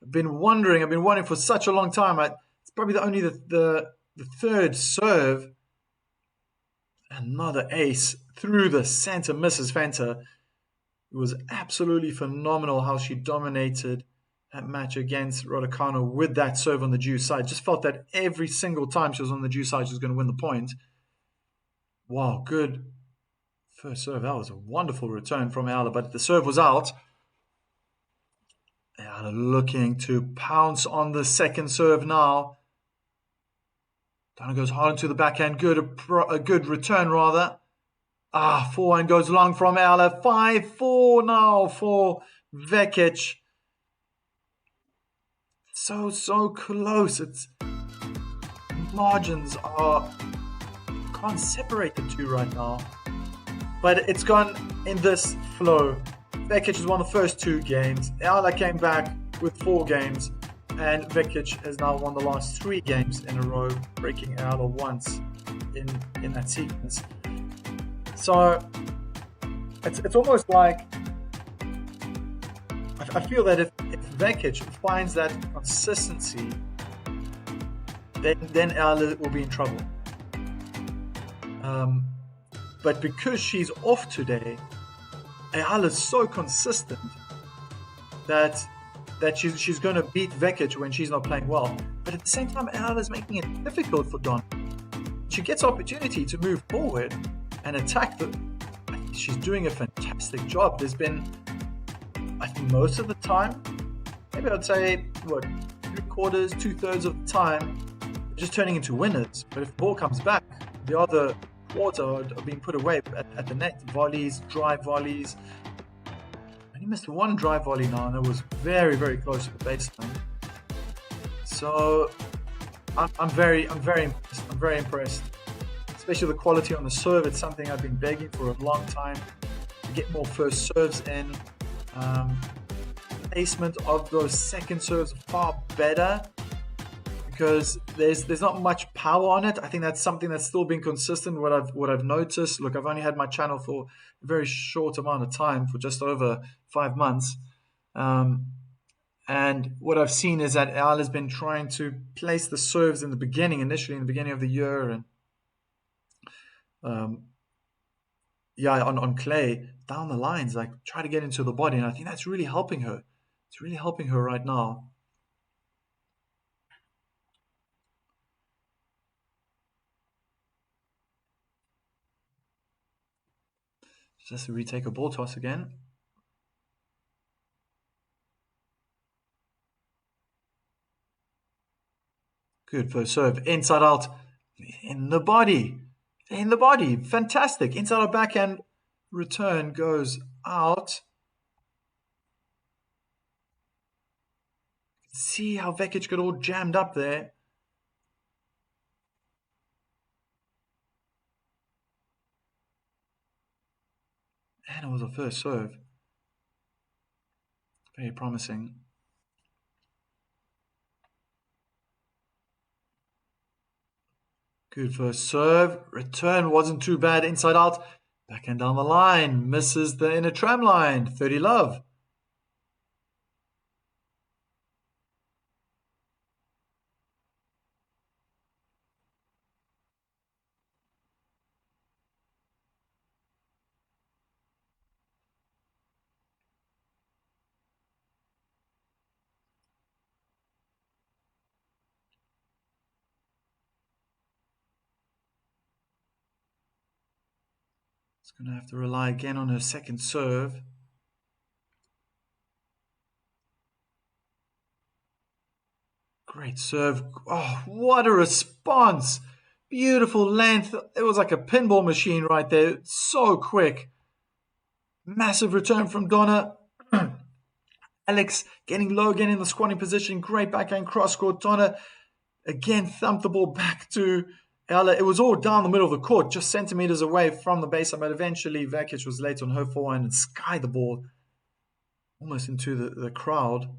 I've been wondering for such a long time. It's probably only the third serve. Another ace through the center, Mrs. Fenter. It was absolutely phenomenal how she dominated that match against Raducanu with that serve on the due side. Just felt that every single time she was on the due side, she was going to win the point. Wow, good first serve. That was a wonderful return from Eala, but the serve was out. Eala looking to pounce on the second serve now. Donna goes hard into the backhand. A good return, rather. Forehand goes long from Eala. 5-4 now for Vekic. So close. It's margins can't separate the two right now. But it's gone in this flow. Vekic has won the first 2 games. Eala came back with 4 games. And Vekic has now won the last 3 games in a row, breaking Eala once in that sequence. So it's almost like I feel that if Vekic finds that consistency, then Eala will be in trouble. But because she's off today, Eala is so consistent that she's going to beat Vekic when she's not playing well. But at the same time, Eala is making it difficult for Donna. She gets opportunity to move forward and attack she's doing a fantastic job. There's been, I think most of the time, maybe I'd say, 3/4, 2/3 of the time, just turning into winners. But if the ball comes back, the other quarter are being put away at the net. Volleys, drive volleys. He missed 1 drive volley now, and it was very, very close to the baseline. So I'm very impressed. I'm very impressed, especially the quality on the serve. It's something I've been begging for a long time to get more first serves in. Placement of those second serves far better because there's not much power on it. I think that's something that's still been consistent. What I've noticed. Look, I've only had my channel for a very short amount of time, for just over 5 months. And what I've seen is that Al has been trying to place the serves initially in the beginning of the year, and on clay down the lines, like try to get into the body, and I think that's really helping her. It's really helping her right now. Just to retake a ball toss again. Good first serve. Inside out. In the body. Fantastic. Inside out backhand. Return goes out. See how Vekic got all jammed up there. And it was a first serve. Very promising. Good first serve. Return wasn't too bad. Inside out. Backhand down the line. Misses the inner tram line. 30 love. It's going to have to rely again on her second serve. Great serve. Oh, what a response. Beautiful length. It was like a pinball machine right there. So quick. Massive return from Donna. Alex getting low again in the squatting position. Great backhand cross court. Donna again thumped the ball back to Eala. It was all down the middle of the court, just centimeters away from the baseline, but eventually Vekic was late on her forehand and skied the ball almost into the crowd.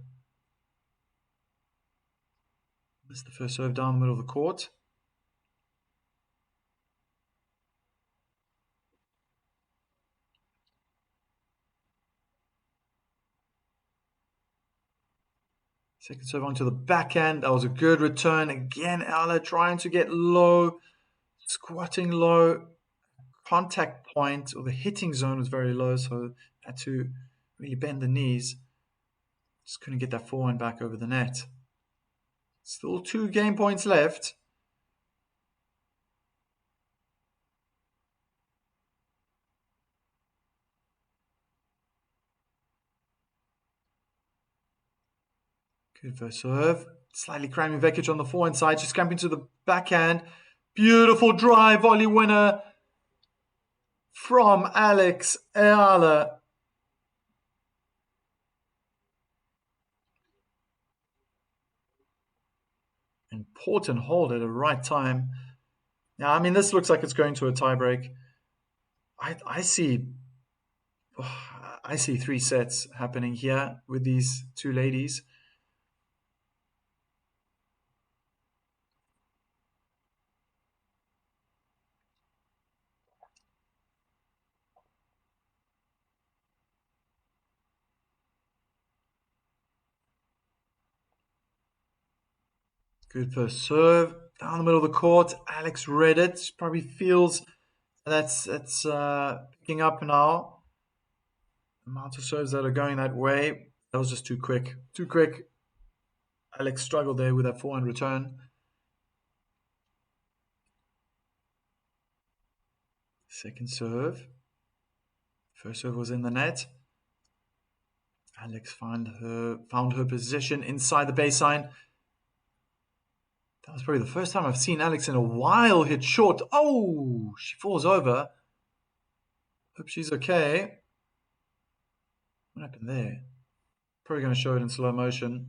Missed the first serve down the middle of the court. Second serve onto the backhand. That was a good return. Again, Eala trying to get low, squatting low. Contact point, or the hitting zone, was very low, so had to really bend the knees. Just couldn't get that forehand back over the net. Still 2 game points left. Good first serve. Slightly cramming Vekic on the forehand side. She's camping to the backhand. Beautiful drive volley winner from Alex Eala. Important hold at the right time. Now, I mean, this looks like it's going to a tiebreak. I see. I see 3 sets happening here with these two ladies. Good first serve. Down the middle of the court. Alex read it. She probably feels that's picking up now. The amount of serves that are going that way. That was just too quick. Too quick. Alex struggled there with that forehand return. Second serve. First serve was in the net. Alex found her position inside the baseline. That was probably the first time I've seen Alex in a while hit short. Oh, she falls over. Hope she's okay. What happened there? Probably going to show it in slow motion.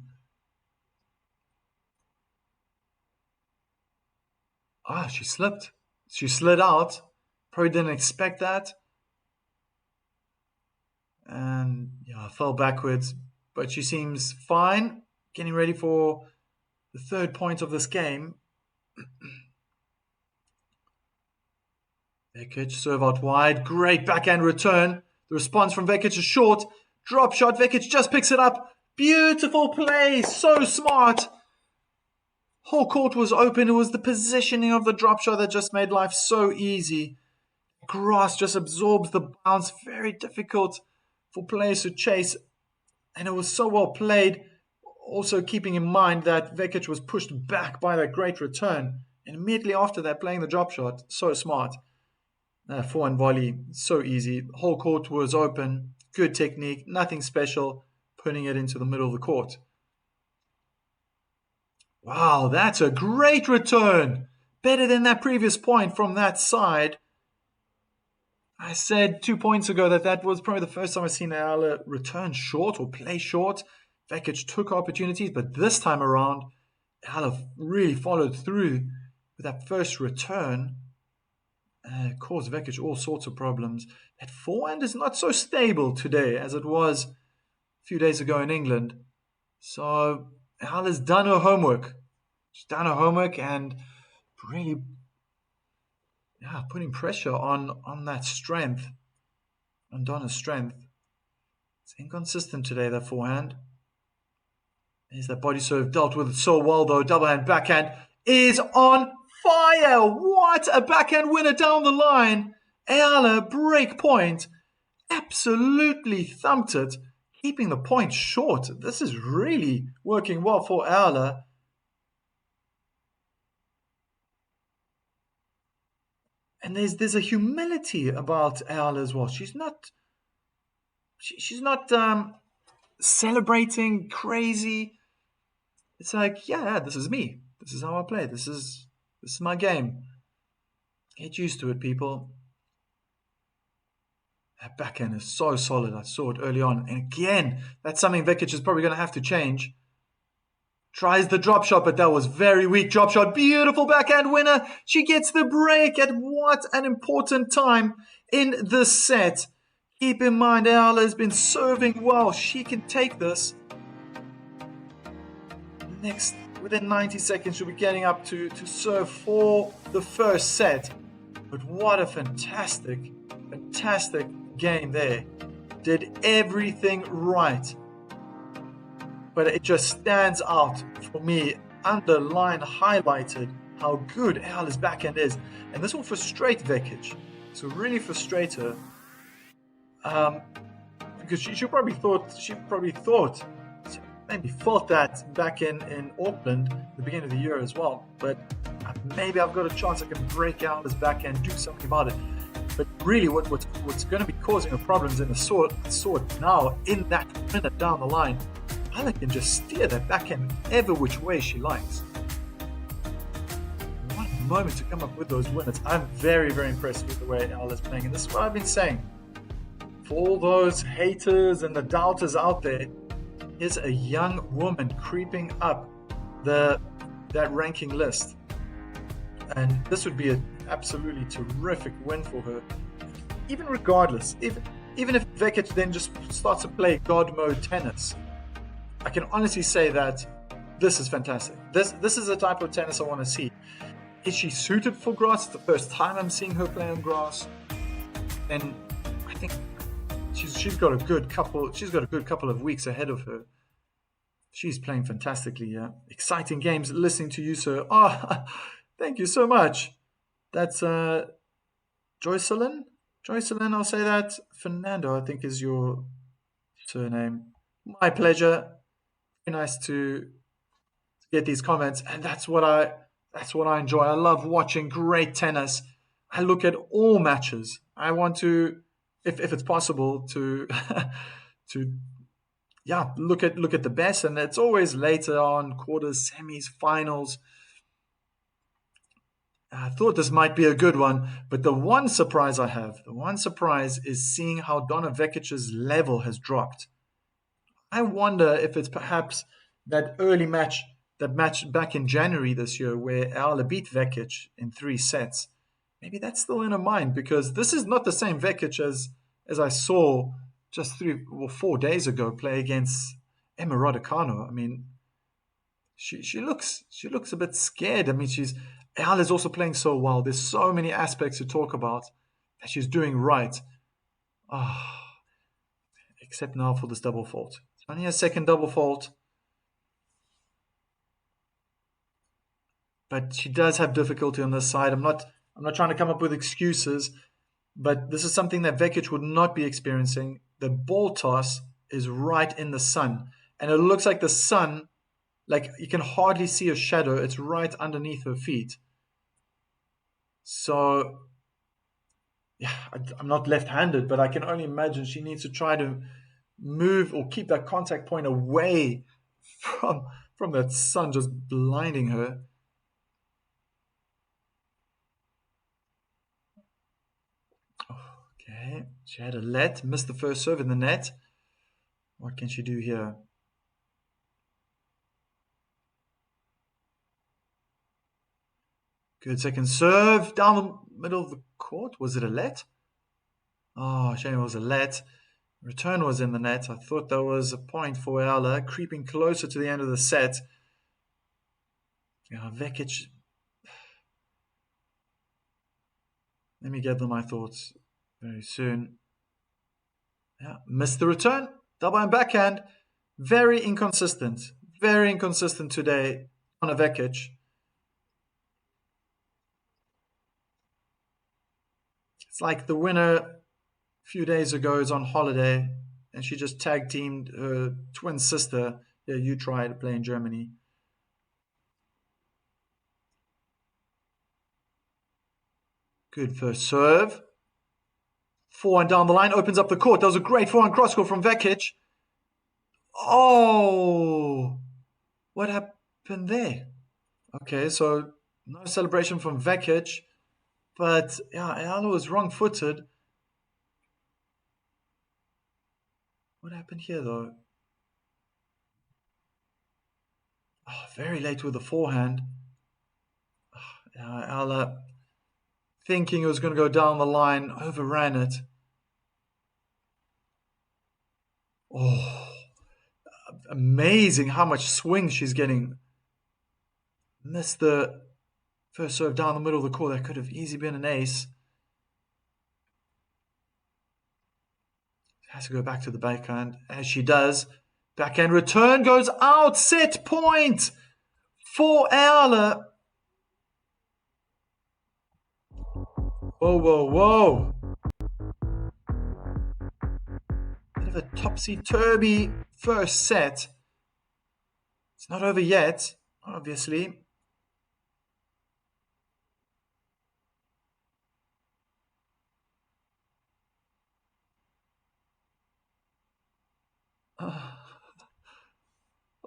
Ah, she slipped. She slid out. Probably didn't expect that. And yeah, fell backwards. But she seems fine. Getting ready for the third point of this game. Vekic, serve out wide. Great backhand return. The response from Vekic is short. Drop shot. Vekic just picks it up. Beautiful play. So smart. Whole court was open. It was the positioning of the drop shot that just made life so easy. Grass just absorbs the bounce. Very difficult for players to chase. And it was so well played. Also keeping in mind that Vekic was pushed back by that great return. And immediately after that, playing the drop shot. So smart. Forehand volley. So easy. Whole court was open. Good technique. Nothing special. Putting it into the middle of the court. Wow, that's a great return. Better than that previous point from that side. I said 2 points ago that was probably the first time I've seen Eala return short or play short. Vekic took opportunities, but this time around, Eala really followed through with that first return. Caused Vekic all sorts of problems. That forehand is not so stable today as it was a few days ago in England. So Eala's done her homework. She's done her homework and really putting pressure on that strength, on Donna's strength. It's inconsistent today, that forehand. There's that body serve, dealt with it so well though. Double hand backhand is on fire. What a backhand winner down the line. Eala, break point. Absolutely thumped it, keeping the point short. This is really working well for Eala. And there's a humility about Eala as well. She's not celebrating crazy. It's like, yeah, this is me. This is how I play. This is my game. Get used to it, people. That backhand is so solid. I saw it early on. And again, that's something Vekic is probably going to have to change. Tries the drop shot, but that was very weak. Drop shot, beautiful backhand winner. She gets the break at what an important time in the set. Keep in mind, Eala has been serving well. She can take this. Next, within 90 seconds, she'll be getting up to serve for the first set. But what a fantastic game there. Did everything right. But it just stands out for me, underlined, highlighted how good Eala's backhand is. And this will frustrate Vekic. This will really frustrate her. Because she probably maybe felt that back in Auckland at the beginning of the year as well. But maybe I've got a chance I can break out this backhand, do something about it. But really what's going to be causing her problems, and I saw it now in that minute down the line, Eala can just steer that backhand ever which way she likes. What a moment to come up with those winners. I'm very, very impressed with the way Eala's playing. And this is what I've been saying. For all those haters and the doubters out there, here's a young woman creeping up that ranking list. And this would be an absolutely terrific win for her. Even regardless, even if Vekic then just starts to play God mode tennis, I can honestly say that this is fantastic. This is the type of tennis I want to see. Is she suited for grass? It's the first time I'm seeing her play on grass, and I think she's got a good couple of weeks ahead of her. She's playing fantastically. Yeah, exciting games. Listening to you, sir. Oh, thank you so much. That's Joycelyn. Joycelyn, I'll say that. Fernando, I think, is your surname. My pleasure. Very nice to get these comments, and that's what I enjoy. I love watching great tennis. I look at all matches. I want to, if it's possible, to to look at the best, and it's always later on, quarters, semis, finals. I thought this might be a good one, but the one surprise is seeing how Donna Vekic's level has dropped. I wonder if it's perhaps that match back in January this year where Eala beat Vekic in 3 sets. Maybe that's still in her mind, because this is not the same Vekic as I saw just 3 or 4 days ago play against Emma Raducanu. I mean, she looks a bit scared. I mean, Eala's also playing so well. There's so many aspects to talk about that she's doing right. Oh, except now for this double fault. It's only a second double fault. But she does have difficulty on this side. I'm not trying to come up with excuses, but this is something that Vekic would not be experiencing. The ball toss is right in the sun, and it looks like the sun, like you can hardly see a shadow. It's right underneath her feet. So, yeah, I'm not left-handed, but I can only imagine she needs to try to move or keep that contact point away from that sun just blinding her. Okay, she had a let, missed the first serve in the net. What can she do here? Good second serve down the middle of the court. Was it a let? Oh, shame it was a let. Return was in the net. I thought there was a point for Eala, creeping closer to the end of the set. Yeah, Vekic. Let me gather my thoughts very soon. Yeah, missed the return. Double and backhand. Very inconsistent. Very inconsistent today on a Vekic. It's like the winner a few days ago is on holiday and she just tag teamed her twin sister. Yeah, you try to play in Germany. Good first serve. Forehand down the line, opens up the court. That was a great forehand cross court from Vekic. Oh, what happened there? Okay, so no celebration from Vekic, but yeah, Eala was wrong-footed. What happened here, though? Oh, very late with the forehand. Oh, Eala, thinking it was going to go down the line, overran it. Oh, amazing how much swing she's getting. Missed the first serve down the middle of the court. That could have easily been an ace. Has to go back to the backhand, as she does. Backhand return goes out. Set point for Eala. Whoa, whoa, whoa. Bit of a topsy-turvy first set. It's not over yet, obviously.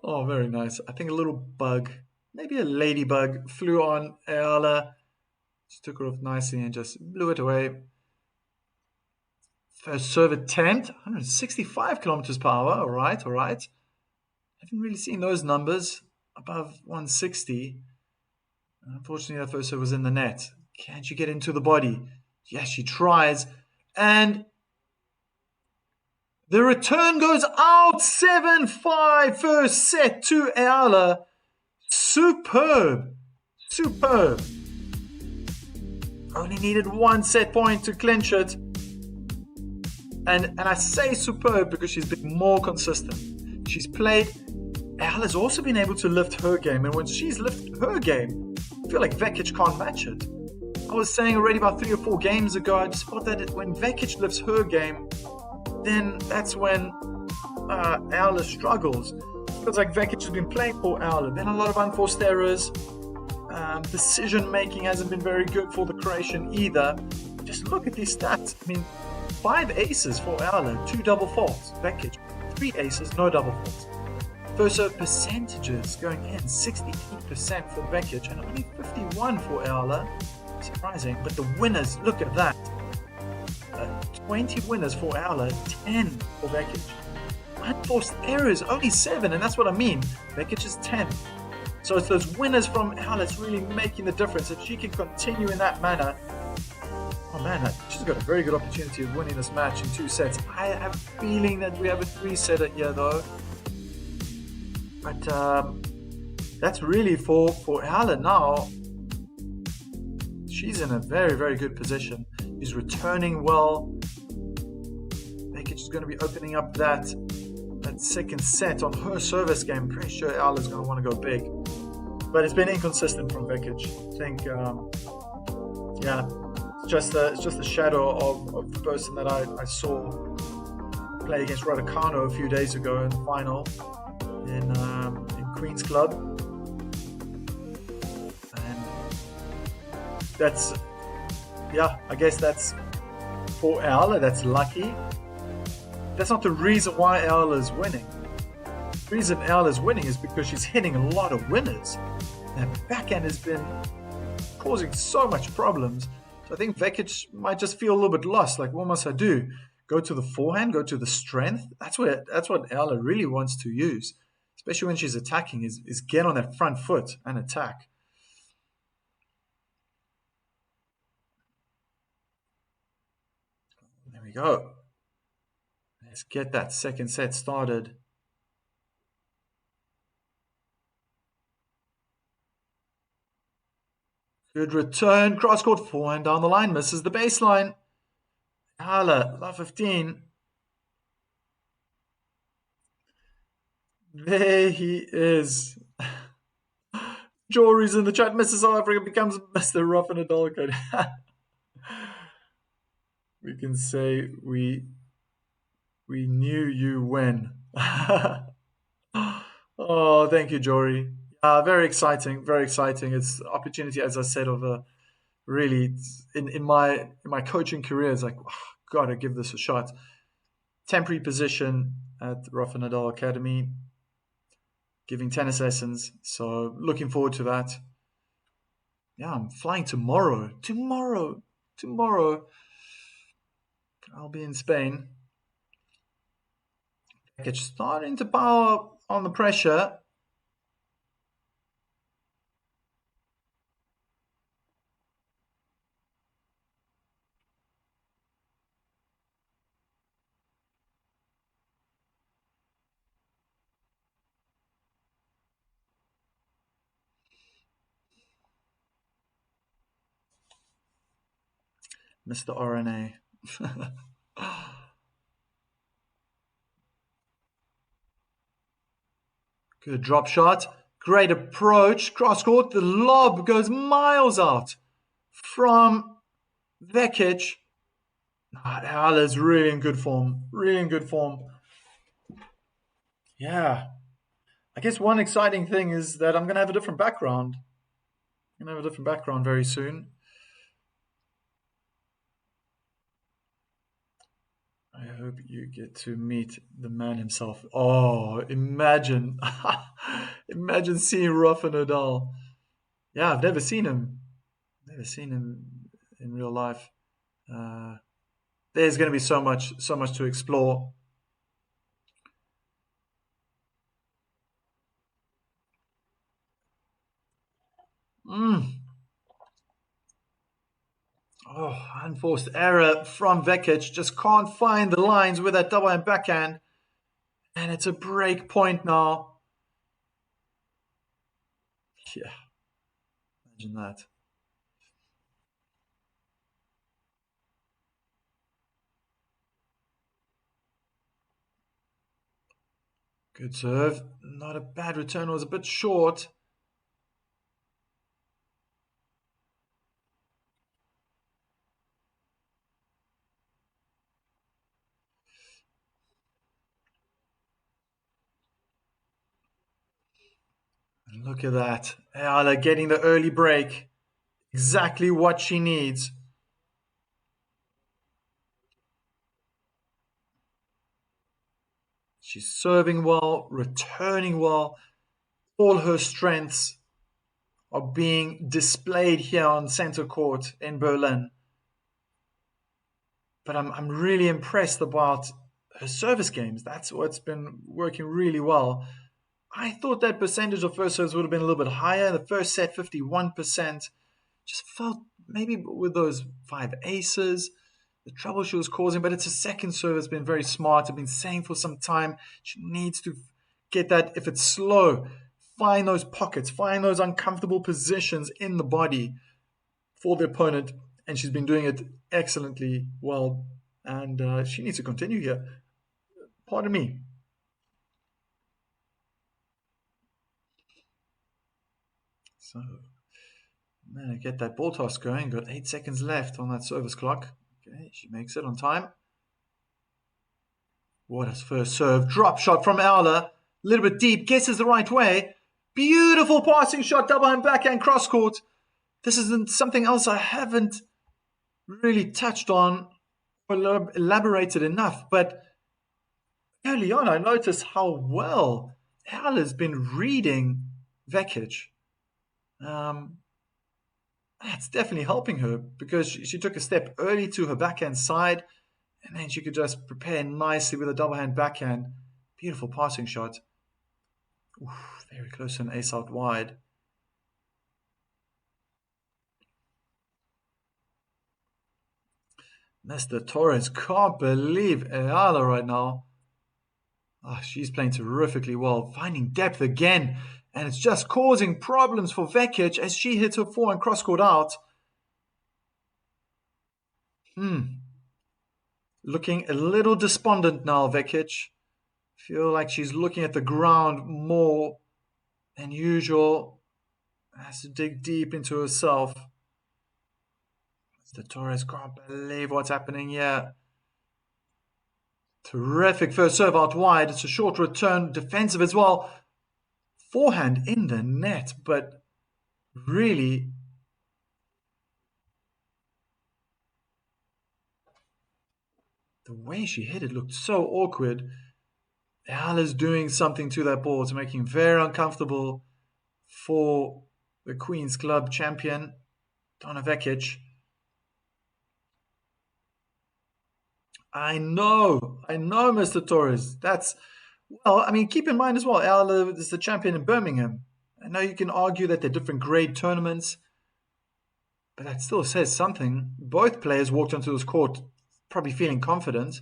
Oh, very nice. I think a little bug, maybe a ladybug, flew on Eala. She took her off nicely and just blew it away. First serve attempt, 165 kilometers per hour. All right, all right. Haven't really seen those numbers above 160. Unfortunately, that first serve was in the net. Can she get into the body? Yes, she tries. And The return goes out 7-5. First set to Eala. Superb. Superb. Only needed one set point to clinch it. And I say superb because she's been more consistent. She's played. Eala's also been able to lift her game. And when she's lifted her game, I feel like Vekic can't match it. I was saying already about 3 or 4 games ago, I just thought that when Vekic lifts her game, then that's when Eala struggles. Feels like Vekic has been playing for Eala. Then a lot of unforced errors. Decision making hasn't been very good for the Croatian either. Just look at these stats. I mean, 5 aces for Eala, 2 double faults. Vekic, 3 aces, no double faults. First serve percentages going in, 68% for Vekic and only 51 for Eala. Surprising, but the winners, look at that. 20 winners for Eala, 10 for Vekic. Unforced errors, only 7, and that's what I mean. Vekic is 10. So it's those winners from Eala that's really making the difference. If she can continue in that manner, oh man, she's got a very good opportunity of winning this match in 2 sets. I have a feeling that we have a 3-setter here though. But that's really for Eala now. She's in a very, very good position. She's returning well. Vekic is going to be opening up that second set on her service game. I'm pretty sure Eala is going to want to go big. But it's been inconsistent from Vekic. I think, it's just a shadow of the person that I saw play against Raducanu a few days ago in the final in Queen's Club. And that's, I guess that's for Eala, that's lucky. That's not the reason why Eala is winning. The reason Eala is winning is because she's hitting a lot of winners. And her backhand has been causing so much problems. So I think Vekic might just feel a little bit lost. Like, what must I do? Go to the forehand, go to the strength? That's what Eala really wants to use, especially when she's attacking, is get on that front foot and attack. There we go. Let's get that second set started. Good return, cross-court forehand down the line, misses the baseline. Eala, love 15. There he is. Jory's in the chat. Mr. South Africa becomes Mr. Rough and Adulthood. We can say we knew you when. Oh, thank you, Jory. Very exciting, very exciting. It's an opportunity, as I said, of a really in my coaching career. It's like, gotta give this a shot. Temporary position at Rafa Nadal Academy, giving tennis lessons. So looking forward to that. Yeah, I'm flying tomorrow. Tomorrow. I'll be in Spain. Vekic starting to power on the pressure. Mr. RNA. Good drop shot. Great approach. Cross court. The lob goes miles out from Vekic. Eala's really in good form. Really in good form. Yeah. I guess one exciting thing is that I'm going to have a different background. I'm going to have a different background very soon. I hope you get to meet the man himself. Oh, imagine. Imagine seeing Rafa Nadal. Yeah, I've never seen him. Never seen him in real life. There's going to be so much to explore. Oh, unforced error from Vekic. Just can't find the lines with that double hand backhand. And it's a break point now. Yeah, imagine that. Good serve. Not a bad return. It was a bit short. And look at that. Eala getting the early break. Exactly what she needs. She's serving well, returning well. All her strengths are being displayed here on center court in Berlin. But I'm really impressed about her service games. That's what's been working really well. I thought that percentage of first serves would have been a little bit higher. The first set, 51%. Just felt maybe with those five aces, the trouble she was causing, but it's a second serve that's been very smart. I've been saying for some time she needs to get that, if it's slow, find those pockets, find those uncomfortable positions in the body for the opponent, and she's been doing it excellently well, and she needs to continue here. Pardon me. So, man, get that ball toss going. Got 8 seconds left on that service clock. Okay, she makes it on time. What a first serve. Drop shot from Eala. A little bit deep. Guesses the right way. Beautiful passing shot. Double hand backhand cross court. This is something else I haven't really touched on or elaborated enough. But early on, I noticed how well Eala's been reading Vekic. That's definitely helping her because she took a step early to her backhand side, and then she could just prepare nicely with a double hand backhand. Beautiful passing shot. Oof, very close to an ace out wide. Mr. Torres can't believe Eala right now. Oh, she's playing terrifically well, finding depth again, and it's just causing problems for Vekic as she hits her forehand cross court out. Looking a little despondent now, Vekic. Feel like she's looking at the ground more than usual. Has to dig deep into herself. The Torres can't believe what's happening here. Terrific first serve out wide. It's a short return, defensive as well. Forehand in the net, but really the way she hit it looked so awkward. Eala's doing something to that ball to make him very uncomfortable for the Queen's Club champion, Donna Vekic. I know, Mr. Torres. Well, I mean, keep in mind as well, Eala is the champion in Birmingham. I know you can argue that they're different grade tournaments, but that still says something. Both players walked onto this court probably feeling confident.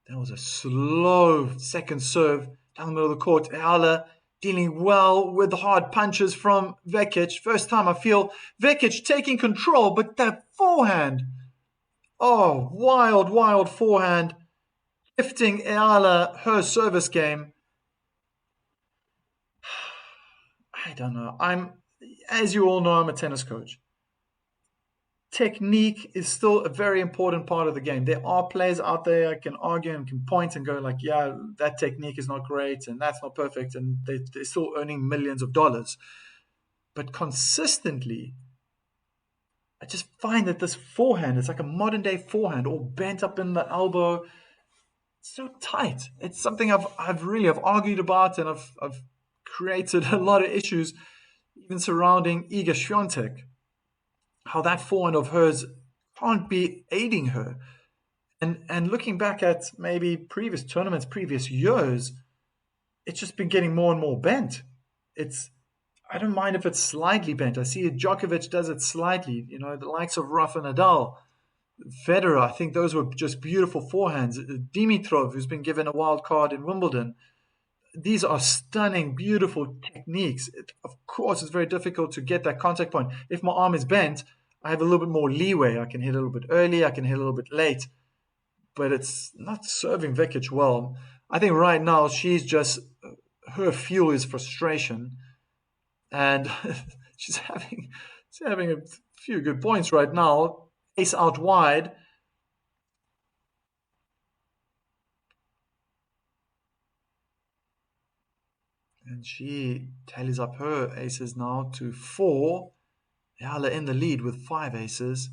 That was a slow second serve down the middle of the court. Eala dealing well with the hard punches from Vekic. First time I feel Vekic taking control, but that forehand. Oh, wild forehand. Gifting Eala her service game. I don't know. As you all know, I'm a tennis coach. Technique is still a very important part of the game. There are players out there I can argue and can point and go like, yeah, that technique is not great and that's not perfect, and they're still earning millions of dollars. But consistently, I just find that this forehand is like a modern day forehand, all bent up in the elbow. It's so tight. It's something I've really argued about, and I've created a lot of issues, even surrounding Iga Swiatek. How that forehand of hers can't be aiding her. And looking back at maybe previous tournaments, previous years, it's just been getting more and more bent. It's I don't mind if it's slightly bent. I see Djokovic does it slightly. The likes of Rafa Nadal, Federer. I think those were just beautiful forehands. Dimitrov, who's been given a wild card in Wimbledon. These are stunning, beautiful techniques. Of course, it's very difficult to get that contact point. If my arm is bent, I have a little bit more leeway. I can hit a little bit early, I can hit a little bit late, but it's not serving Vekic well. I think right now her fuel is frustration, and she's having a few good points right now. Ace out wide. And she tallies up her aces now to 4. Eala in the lead with 5 aces.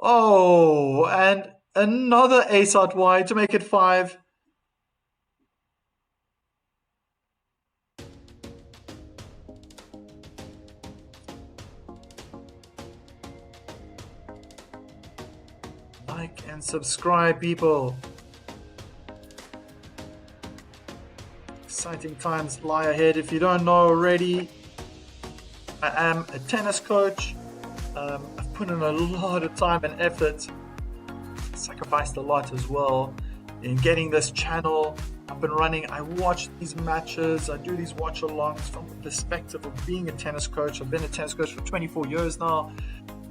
Oh, and another ace out wide to make it 5. Like and subscribe, people. Exciting times lie ahead. If you don't know already, I am a tennis coach. I've put in a lot of time and effort, sacrificed a lot as well in getting this channel up and running. I watch these matches, I do these watch-alongs from the perspective of being a tennis coach. I've been a tennis coach for 24 years now,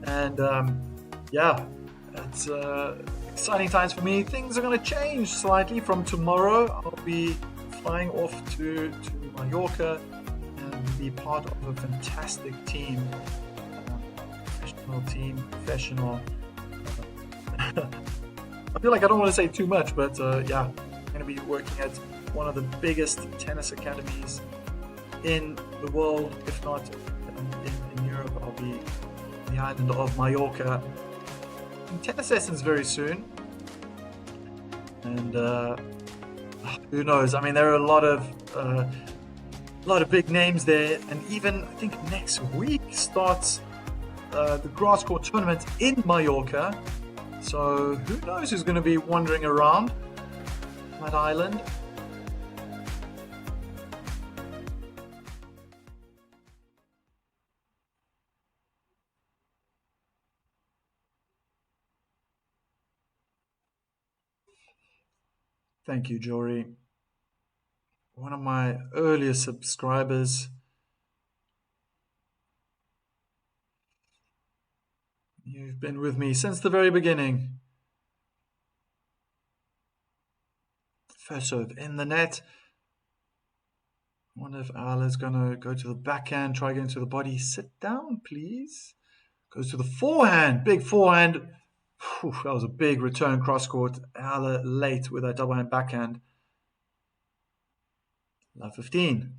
and it's exciting times for me. Things are going to change slightly from tomorrow. I'll be flying off to Mallorca and be part of a fantastic team, professional. I feel like I don't want to say too much, but I'm going to be working at one of the biggest tennis academies in the world, if not in Europe. I'll be on the island of Mallorca in tennis lessons very soon, and who knows? I mean, there are a lot of big names there, and even I think next week starts the grass court tournament in Mallorca. So who knows who's going to be wandering around that island? Thank you, Jory. One of my earliest subscribers. You've been with me since the very beginning. First serve in the net. I wonder if Eala's going to go to the backhand, try getting to the body. Sit down, please. Goes to the forehand. Big forehand. Whew, that was a big return cross court. Eala late with that double hand backhand. Love 15.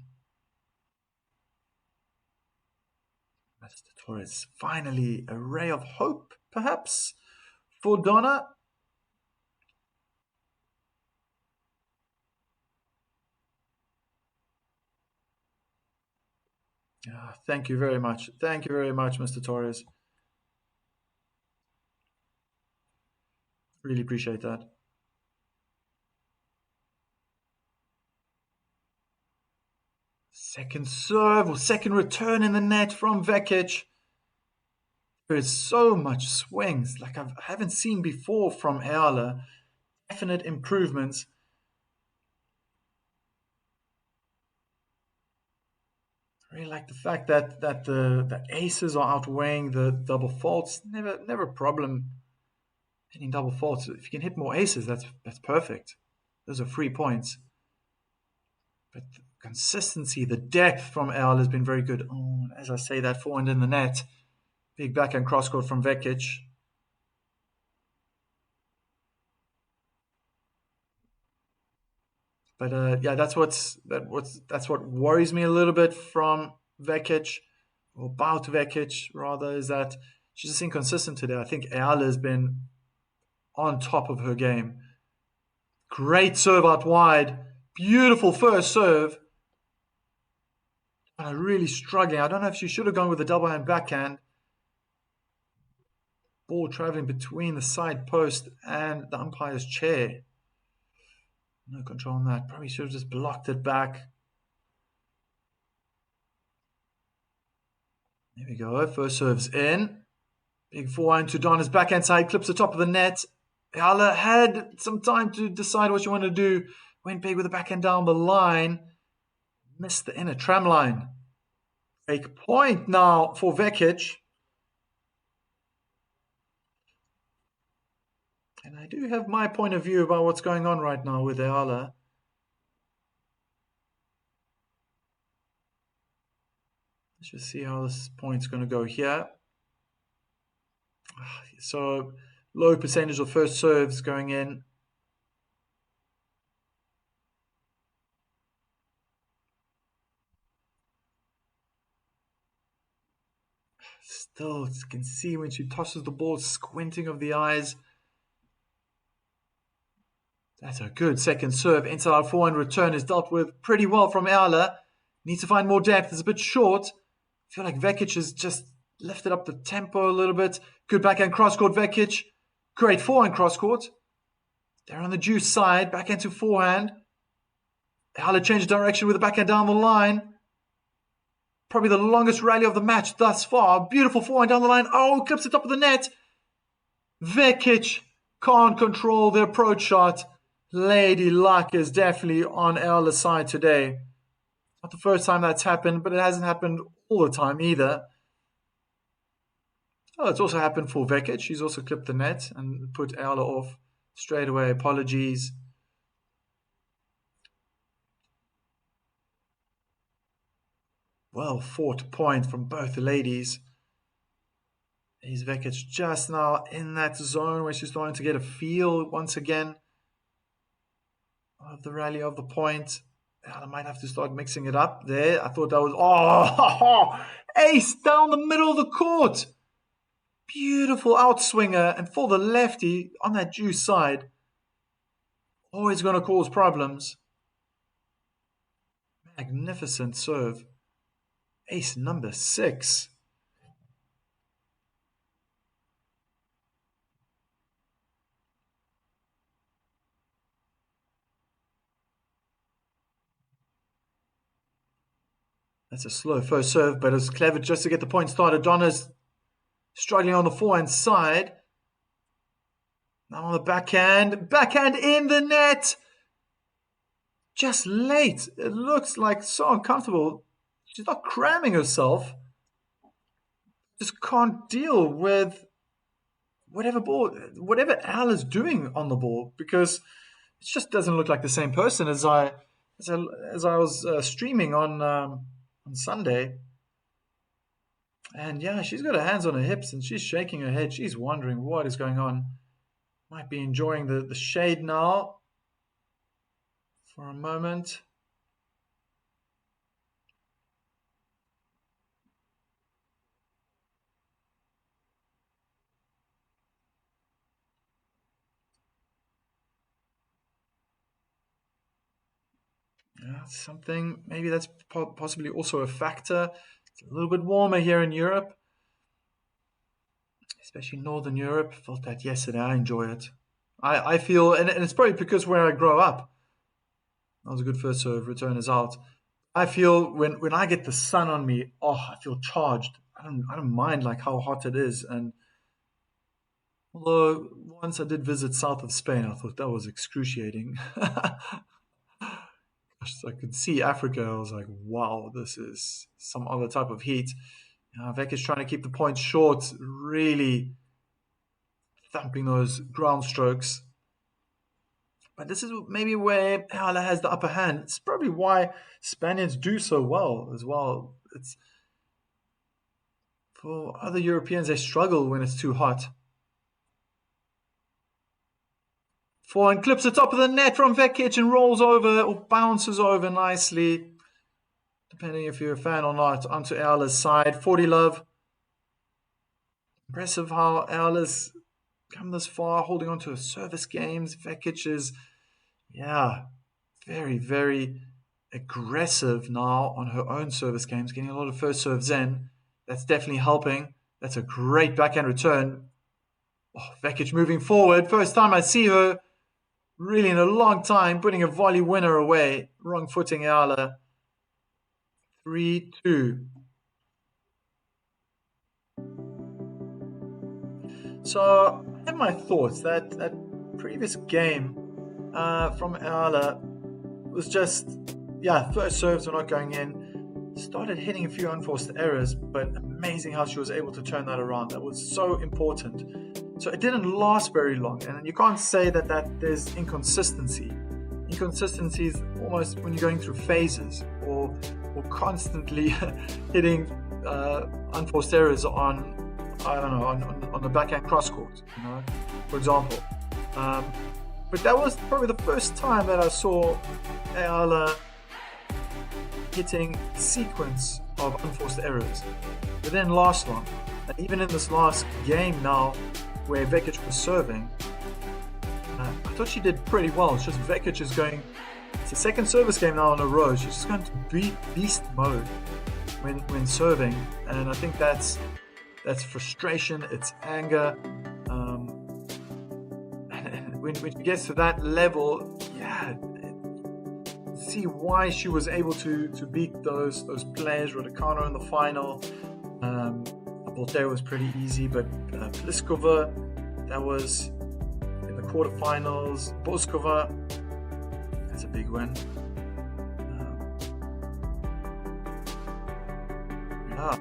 Mr. Torres. Finally, a ray of hope, perhaps, for Donna. Thank you very much. Thank you very much, Mr. Torres. Really appreciate that. Second serve or second return in the net from Vekic. There is so much swings like I haven't seen before from Eala. Definite improvements. I really like the fact that the aces are outweighing the double faults. Never a problem hitting double faults. If you can hit more aces, that's perfect. Those are 3 points. But the consistency, the depth from Eala has been very good. Oh, as I say, that forehand in the net. Big backhand cross court from Vekic. But that's what worries me a little bit from Vekic, or about Vekic rather, is that she's just inconsistent today. I think Eala has been on top of her game. Great serve out wide. Beautiful first serve. Really struggling. I don't know if she should have gone with a double hand backhand. Ball traveling between the side post and the umpire's chair. No control on that. Probably should have just blocked it back. There we go. First serve's in. Big forehand to Donna's backhand side. Clips the top of the net. Eala had some time to decide what she wanted to do. Went big with the backhand down the line. Missed the inner tram line. Break point now for Vekic. And I do have my point of view about what's going on right now with Eala. Let's just see how this point's going to go here. So low percentage of first serves going in. Still, you can see when she tosses the ball, squinting of the eyes. That's a good second serve. Inside forehand return is dealt with pretty well from Eala. Needs to find more depth. It's a bit short. I feel like Vekic has just lifted up the tempo a little bit. Good backhand cross-court, Vekic. Great forehand cross-court. They're on the juice side. Backhand to forehand. Eala changed direction with the backhand down the line. Probably the longest rally of the match thus far. Beautiful forehand down the line. Oh, clips the top of the net. Vekic can't control the approach shot. Lady Luck is definitely on Eala's side today. Not the first time that's happened, but it hasn't happened all the time either. Oh, it's also happened for Vekic. She's also clipped the net and put Eala off straight away. Apologies. Well fought point from both the ladies. Is Vekic just now in that zone where she's starting to get a feel once again of the rally of the point. I might have to start mixing it up there. I thought that was... Oh! Ace down the middle of the court! Beautiful outswinger. And for the lefty on that juice side, always going to cause problems. Magnificent serve. Ace number 6. That's a slow first serve, but it's clever just to get the point started. Donna's struggling on the forehand side. Now on the backhand. Backhand in the net. Just late. It looks like so uncomfortable. She's not cramming herself. Just can't deal with whatever Eala's doing on the ball, because it just doesn't look like the same person as I was streaming on Sunday. And yeah, she's got her hands on her hips and she's shaking her head. She's wondering what is going on. Might be enjoying the shade now for a moment. Yeah, something, maybe that's possibly also a factor. It's a little bit warmer here in Europe, especially Northern Europe. Felt that yesterday. I enjoy it. I feel, and it's probably because where I grow up, that was a good first serve. Return is out. I feel when I get the sun on me, I feel charged. I don't mind like how hot it is. And although once I did visit south of Spain, I thought that was excruciating. I could see Africa. I was like, wow, this is some other type of heat. Vec is trying to keep the points short, really thumping those ground strokes. But this is maybe where Eala has the upper hand. It's probably why Spaniards do so well as well. It's for other Europeans, they struggle when it's too hot. Forehand clips the top of the net from Vekic and rolls over or bounces over nicely, depending if you're a fan or not, onto Eala's side. 40 love. Impressive how Eala's come this far, holding on to her service games. Vekic is, very, very aggressive now on her own service games, getting a lot of first serves in. That's definitely helping. That's a great backhand return. Vekic moving forward. First time I see her really in a long time putting a volley winner away. Wrong footing, Eala. 3-2. So I have my thoughts. That previous game from Eala was just, yeah, first serves were not going in. Started hitting a few unforced errors, but amazing how she was able to turn that around. That was so important. So it didn't last very long, and you can't say that there's inconsistency. Inconsistency is almost when you're going through phases or constantly hitting unforced errors on, I don't know, on the backhand cross court, for example. But that was probably the first time that I saw Eala hitting a sequence of unforced errors. It didn't last long. And even in this last game now, where Vekic was serving, I thought she did pretty well. It's just Vekic is going. It's the second service game now in a row. She's just going to beast mode when serving, and I think that's frustration. It's anger. And when she gets to that level, yeah, see why she was able to beat those players. Raducanu in the final. Voltaire was pretty easy, but Pliskova, that was in the quarterfinals. Boskova, that's a big win. Yeah.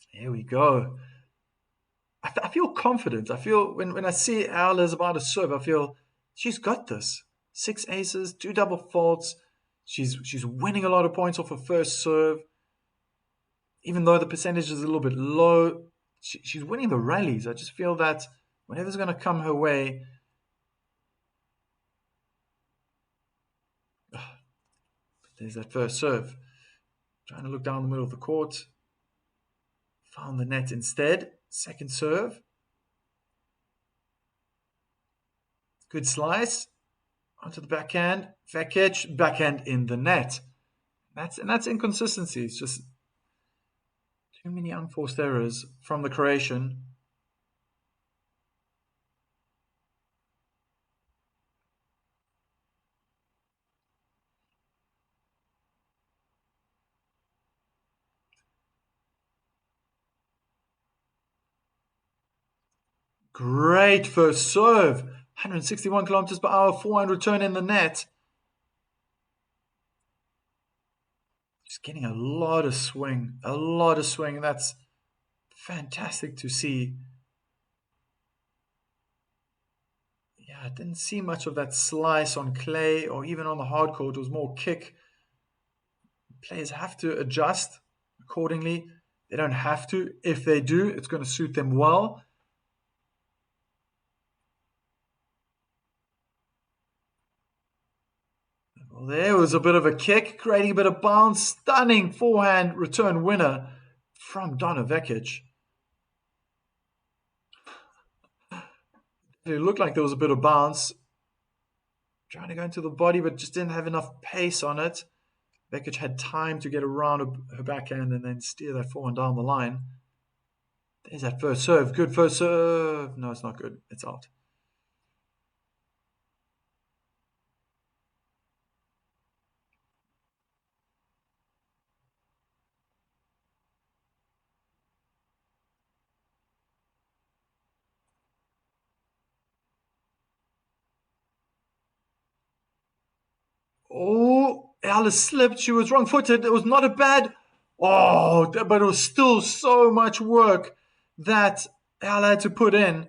Here we go. I feel confident. I feel when I see Eala is about to serve, I feel she's got this. 6 aces, 2 double faults. She's winning a lot of points off her first serve. Even though the percentage is a little bit low, she's winning the rallies. I just feel that whatever's going to come her way, there's that first serve. Trying to look down the middle of the court. Found the net instead. Second serve. Good slice. Onto the backhand. Vekic, backhand in the net. That's inconsistency. It's just too many unforced errors from the Croatian. Great first serve. 161 kilometers per hour, forehand return in the net. Just getting a lot of swing. That's fantastic to see. Yeah, I didn't see much of that slice on clay or even on the hard court. It was more kick. Players have to adjust accordingly. They don't have to. If they do, it's going to suit them well. Well, there was a bit of a kick, creating a bit of bounce. Stunning forehand return winner from Donna Vekic. It looked like there was a bit of bounce. Trying to go into the body, but just didn't have enough pace on it. Vekic had time to get around her backhand and then steer that forehand down the line. There's that first serve. Good first serve. No, it's not good. It's out. Oh, Alice slipped. She was wrong-footed. It was not a bad... Oh, but it was still so much work that Eala had to put in.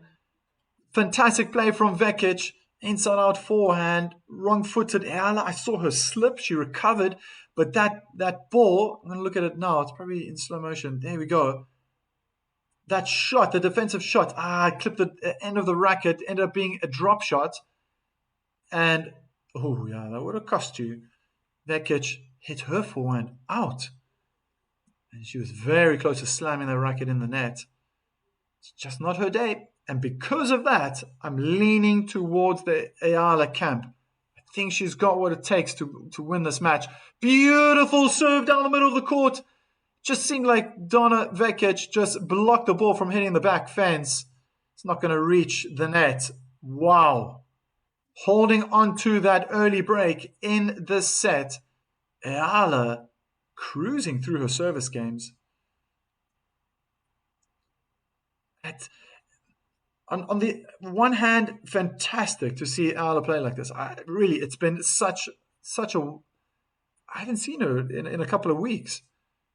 Fantastic play from Vekic. Inside-out forehand. Wrong-footed Eala. I saw her slip. She recovered. But that ball, I'm going to look at it now. It's probably in slow motion. There we go. That shot, the defensive shot. I clipped the end of the racket. Ended up being a drop shot. And, oh, yeah, that would have cost you. Vekic hit her forehand out. And she was very close to slamming the racket in the net. It's just not her day. And because of that, I'm leaning towards the Eala camp. I think she's got what it takes to win this match. Beautiful serve down the middle of the court. Just seemed like Donna Vekic just blocked the ball from hitting the back fence. It's not going to reach the net. Wow. Holding on to that early break in this set. Eala cruising through her service games. At, on the one hand, fantastic to see Eala play like this. Really, it's been such a. I haven't seen her in a couple of weeks,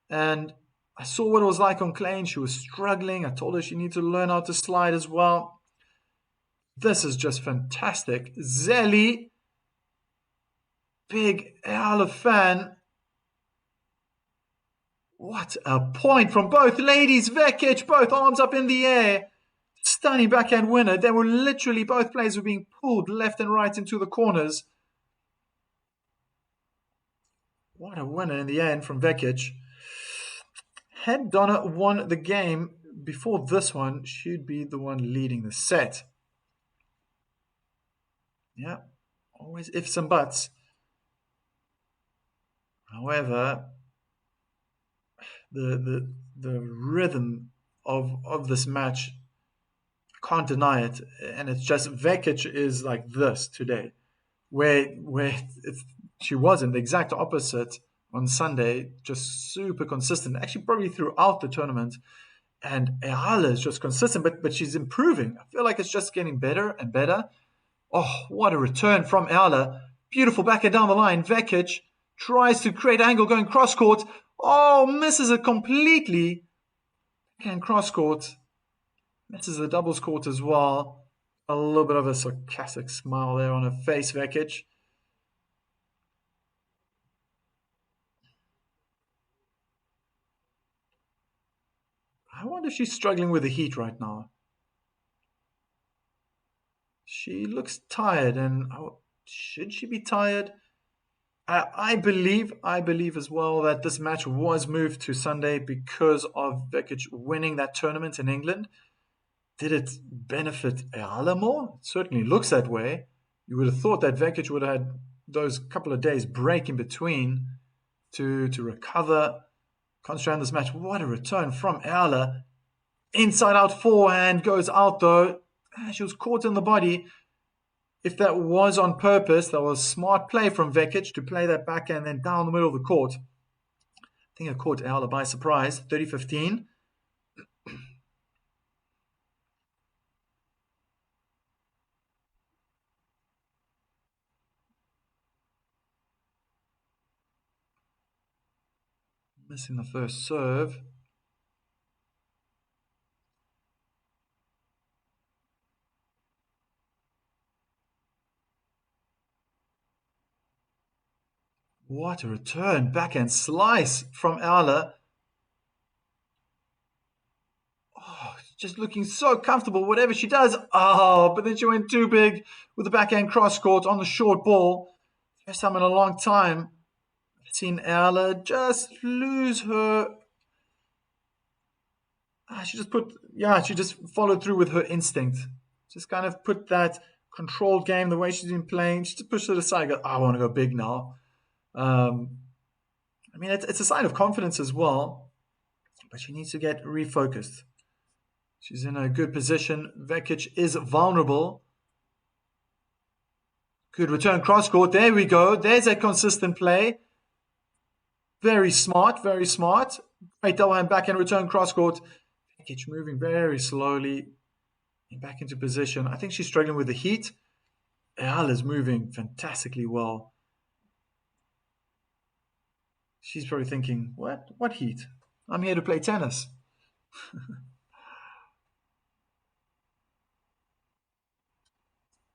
and I saw what it was like on clay, and she was struggling. I told her she needs to learn how to slide as well. This is just fantastic. Zelly, big Eala fan. What a point from both ladies. Vekic, both arms up in the air. Stunning backhand winner. They were literally, both players were being pulled left and right into the corners. What a winner in the end from Vekic. Had Donna won the game before this one, she'd be the one leading the set. Yeah, always ifs and buts. However, the rhythm of this match, I can't deny it, and it's just Vekic is like this today, where she wasn't, the exact opposite on Sunday, just super consistent, actually probably throughout the tournament. And Eala is just consistent, but she's improving. I feel like it's just getting better and better. Oh, what a return from Eala. Beautiful backhand down the line. Vekic tries to create angle going cross court. Oh, misses it completely. Backhand cross court. Misses the doubles court as well. A little bit of a sarcastic smile there on her face, Vekic. I wonder if she's struggling with the heat right now. She looks tired, and should she be tired? I believe as well that this match was moved to Sunday because of Vekic winning that tournament in England. Did it benefit Eala more? It certainly looks that way. You would have thought that Vekic would have had those couple of days break in between to recover, concentrate on this match. What a return from Eala. Inside out forehand goes out though. She was caught in the body. If that was on purpose, that was smart play from Vekic to play that backhand then down the middle of the court. I think it caught Eala by surprise. 30-15. Missing the first serve. What a return. Backhand slice from Eala. Oh, just looking so comfortable, whatever she does. Oh, but then she went too big with the backhand cross court on the short ball. First time in a long time I've seen Eala just lose her. She just followed through with her instinct. Just kind of put that controlled game the way she's been playing. She just pushed it aside. Go, I want to go big now. I mean, it's a sign of confidence as well, but she needs to get refocused. She's in a good position. Vekic is vulnerable. Good return cross court. There we go. There's a consistent play. Very smart, very smart. Great double hand backhand return cross court. Vekic moving very slowly back into position. I think she's struggling with the heat. Eala's moving fantastically well. She's probably thinking, what heat? I'm here to play tennis.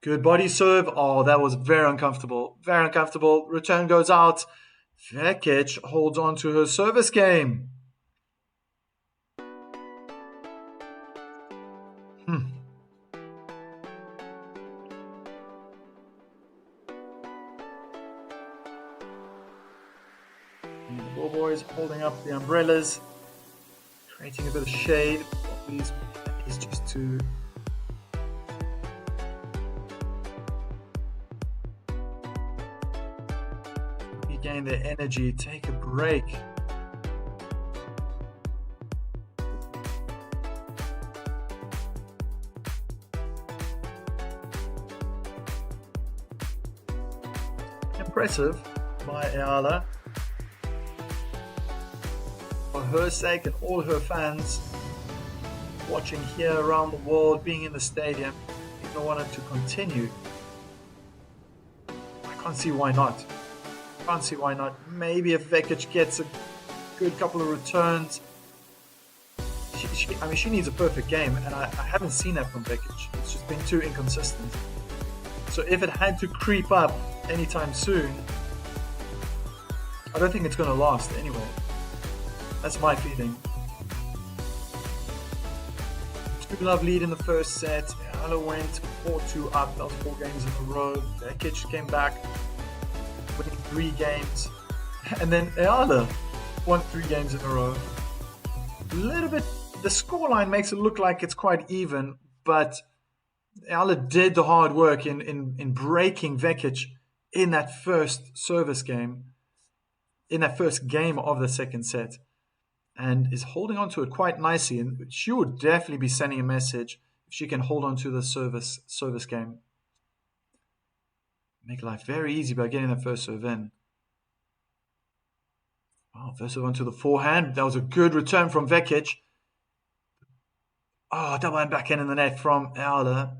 Good body serve. Oh, that was very uncomfortable. Very uncomfortable. Return goes out. Vekic holds on to her service game. The ball boys holding up the umbrellas, creating a bit of shade for these players just to regain their energy, take a break. Impressive by Eala. her sake and all her fans watching here around the world, being in the stadium, if they wanted to continue, I can't see why not. Can't see why not. Maybe if Vekic gets a good couple of returns. She needs a perfect game, and I haven't seen that from Vekic. It's just been too inconsistent. So if it had to creep up anytime soon, I don't think it's going to last anyway. That's my feeling. 2-love lead in the first set. Eala went 4-2 up. That was 4 games in a row. Vekic came back, winning 3 games. And then Eala won 3 games in a row. A little bit, the scoreline makes it look like it's quite even, but Eala did the hard work in breaking Vekic in that first service game, in that first game of the second set, and is holding on to it quite nicely. And she would definitely be sending a message if she can hold on to the service game. Make life very easy by getting that first serve in. Oh, first serve onto the forehand. That was a good return from Vekic. Oh, double hand backhand in the net from Eala.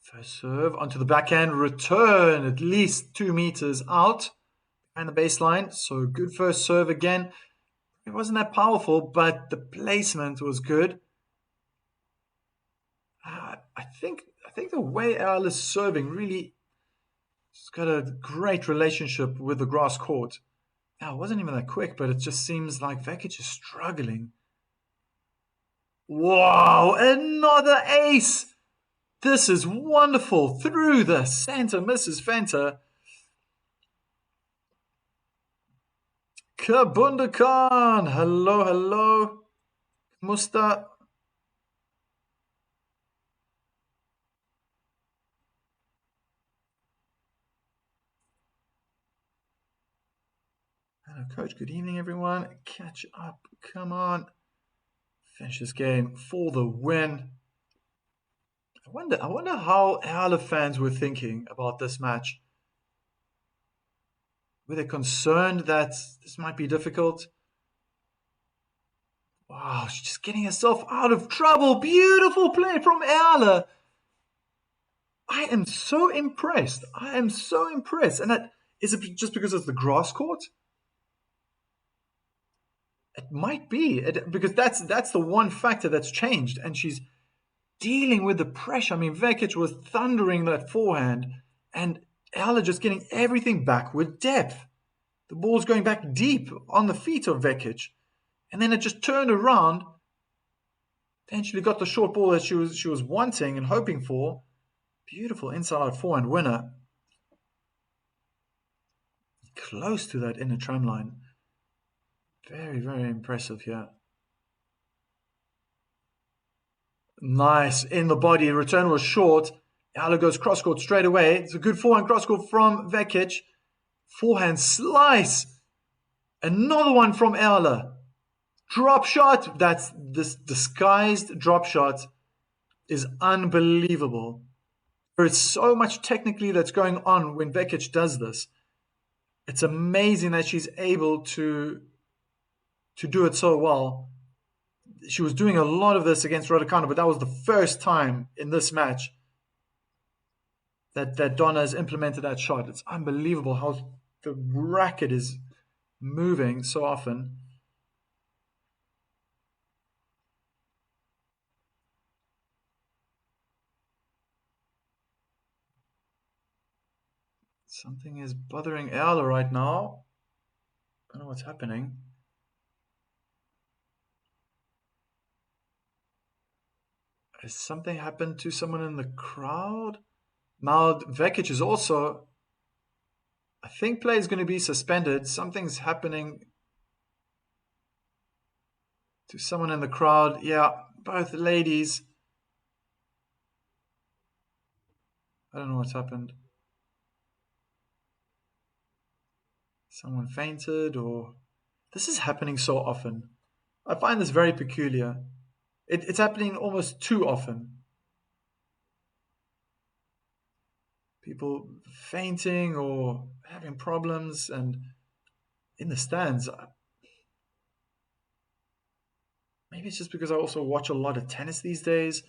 First serve onto the backhand, return at least 2 meters out behind the baseline. So good first serve again. It wasn't that powerful, but the placement was good. I think the way Eala is serving really, she's got a great relationship with the grass court. Now, it wasn't even that quick, but it just seems like Vekic is struggling. Wow, another ace! This is wonderful. Through the center, Mrs. Fenter. Kabunda Khan. Hello, hello. Musta. Hello, coach. Good evening, everyone. Catch up. Come on. Finish this game for the win. I wonder how Eala fans were thinking about this match. Were they concerned that this might be difficult? Wow, she's just getting herself out of trouble. Beautiful play from Eala. I am so impressed. I am so impressed. And that is it just because it's the grass court? It might be because that's the one factor that's changed, and she's dealing with the pressure. I mean, Vekic was thundering that forehand, and Eala just getting everything back with depth. The ball's going back deep on the feet of Vekic, and then it just turned around. Eventually got the short ball that she was wanting and hoping for. Beautiful inside-out forehand winner. Close to that inner tram line. Very, very impressive here. Nice. In the body. Return was short. Eala goes cross-court straight away. It's a good forehand cross-court from Vekic. Forehand slice. Another one from Eala. Drop shot. That's this disguised drop shot is unbelievable. There's so much technically that's going on when Vekic does this. It's amazing that she's able to do it so well. She was doing a lot of this against Raducanu, but that was the first time in this match that Donna has implemented that shot. It's unbelievable how the racket is moving so often. Something is bothering Eala right now. I don't know what's happening. Has something happened to someone in the crowd? Now Vekic is also, I think, play is going to be suspended. Something's happening to someone in the crowd. Yeah, both ladies. I don't know what's happened. Someone fainted, or this is happening so often. I find this very peculiar. It's happening almost too often. People fainting or having problems, and in the stands. Maybe it's just because I also watch a lot of tennis these days.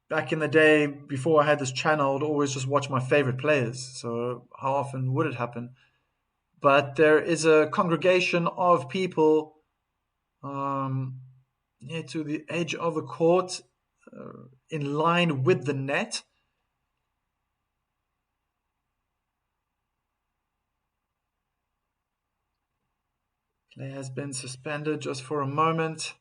Back in the day, before I had this channel, I'd always just watch my favorite players. So how often would it happen? But there is a congregation of people um, near to the edge of the court, in line with the net. Play has been suspended just for a moment.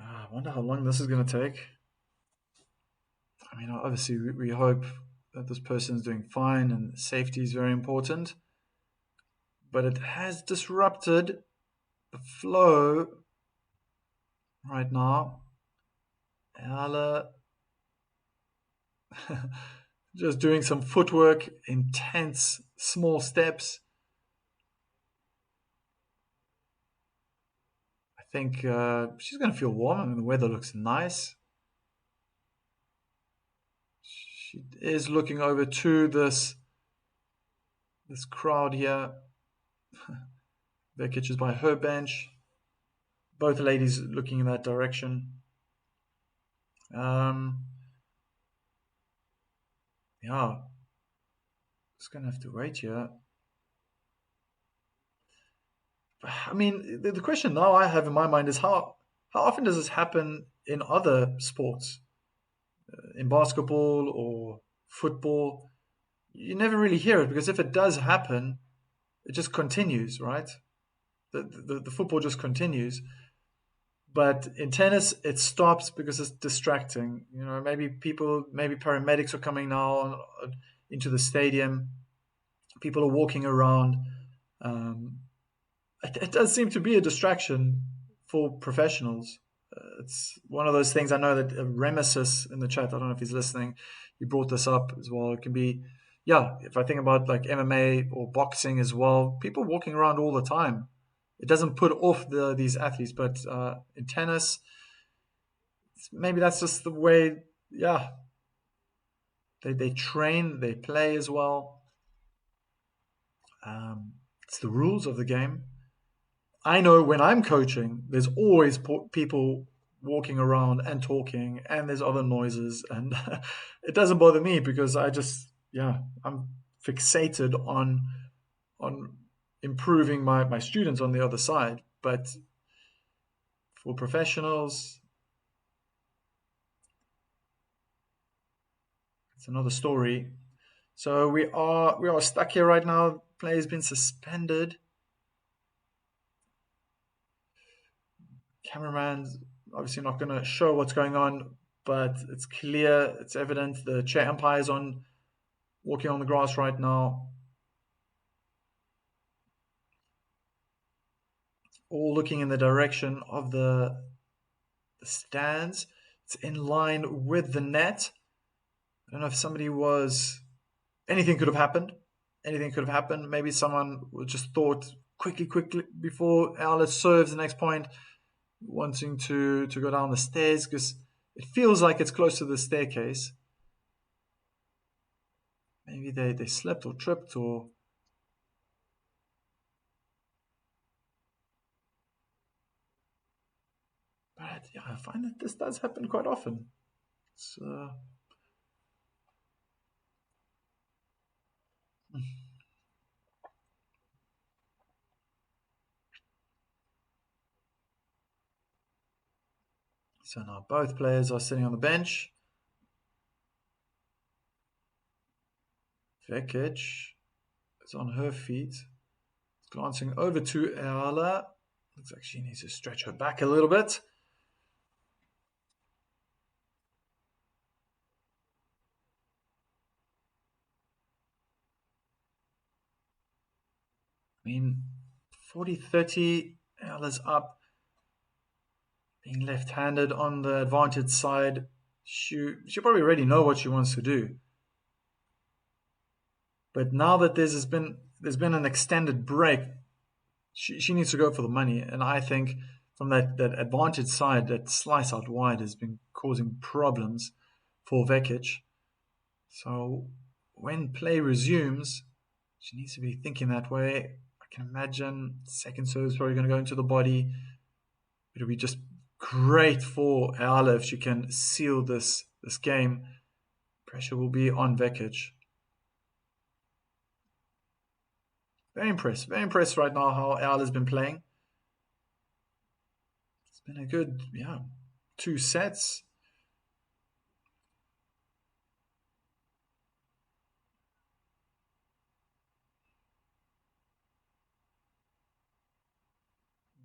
I wonder how long this is going to take. I mean, obviously, we hope that this person is doing fine and safety is very important. But it has disrupted the flow right now. Eala just doing some footwork, intense small steps. I think she's going to feel warm. I mean, the weather looks nice. She is looking over to this crowd here. Vekic is by her bench. Both ladies looking in that direction. Yeah, just gonna have to wait here. I mean, the question now I have in my mind is how often does this happen in other sports, in basketball or football? You never really hear it because if it does happen, it just continues, right? The football just continues. But in tennis, it stops because it's distracting. You know, maybe paramedics are coming now into the stadium. People are walking around. Um, it does seem to be a distraction for professionals. It's one of those things. I know that Remesis in the chat, I don't know if he's listening, he brought this up as well. It can be, yeah, if I think about like MMA or boxing as well, people walking around all the time. It doesn't put off these athletes, but in tennis, maybe that's just the way, yeah, they train, they play as well. It's the rules of the game. I know when I'm coaching, there's always people walking around and talking, and there's other noises, and it doesn't bother me because yeah, I'm fixated on improving my students on the other side. But for professionals, it's another story. So we are stuck here right now. Player's been suspended. Cameraman's obviously not going to show what's going on, but it's clear, it's evident. The chair umpire is walking on the grass right now, all looking in the direction of the stands. It's in line with the net. I don't know if somebody was. Anything could have happened. Anything could have happened. Maybe someone just thought quickly before Alice serves the next point, wanting to go down the stairs because it feels like it's close to the staircase. Maybe they slipped or tripped or. But yeah, I find that this does happen quite often. So now both players are sitting on the bench. Vekic is on her feet, glancing over to Eala. Looks like she needs to stretch her back a little bit. I mean, 40-30, Eala's up, being left-handed on the advantage side. She probably already know what she wants to do. But now that there's been an extended break, she needs to go for the money. And I think from that advantage side, that slice out wide has been causing problems for Vekic. So when play resumes, she needs to be thinking that way. I can imagine second serve is probably going to go into the body. It'll be just great for Eala if she can seal this game. Pressure will be on Vekic. Very impressed right now how Eala's been playing. It's been a good, 2 sets.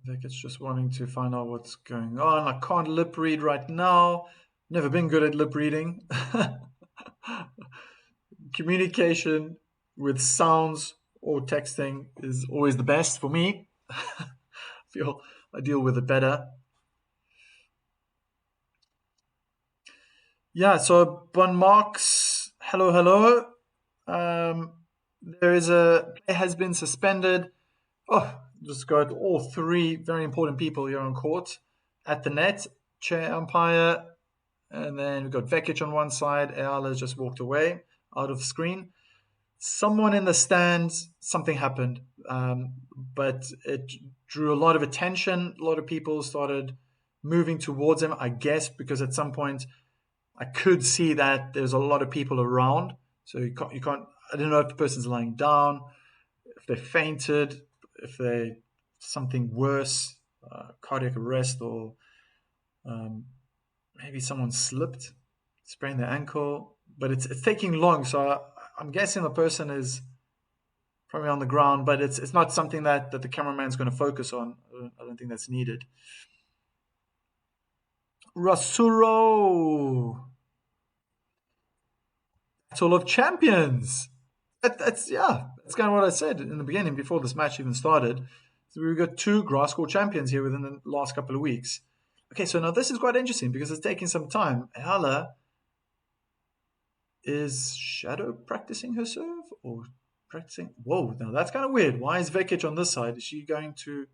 Vekic just wanting to find out what's going on. I can't lip read right now. Never been good at lip reading. Communication with sounds or texting is always the best for me. I feel I deal with it better. Yeah, so Bon Marks, hello. There is a play has been suspended. Oh, just got all 3 very important people here on court at the net, chair umpire, and then we've got Vekic on one side. Eala just walked away out of screen. Someone in the stands, something happened, but it drew a lot of attention. A lot of people started moving towards him, I guess, because at some point I could see that there's a lot of people around. So you can't. I don't know if the person's lying down, if they fainted, if they something worse, cardiac arrest, or maybe someone slipped, sprained their ankle. But it's taking long, so I'm guessing the person is probably on the ground. But it's not something that the cameraman's going to focus on. I don't think that's needed. Rasuro, Battle of Champions. That's kind of what I said in the beginning before this match even started. So we've got 2 grass court champions here within the last couple of weeks. Okay, so now this is quite interesting because it's taking some time. Eala is shadow practicing her serve or practicing? Whoa, now that's kind of weird. Why is Vekic on this side? Is she going to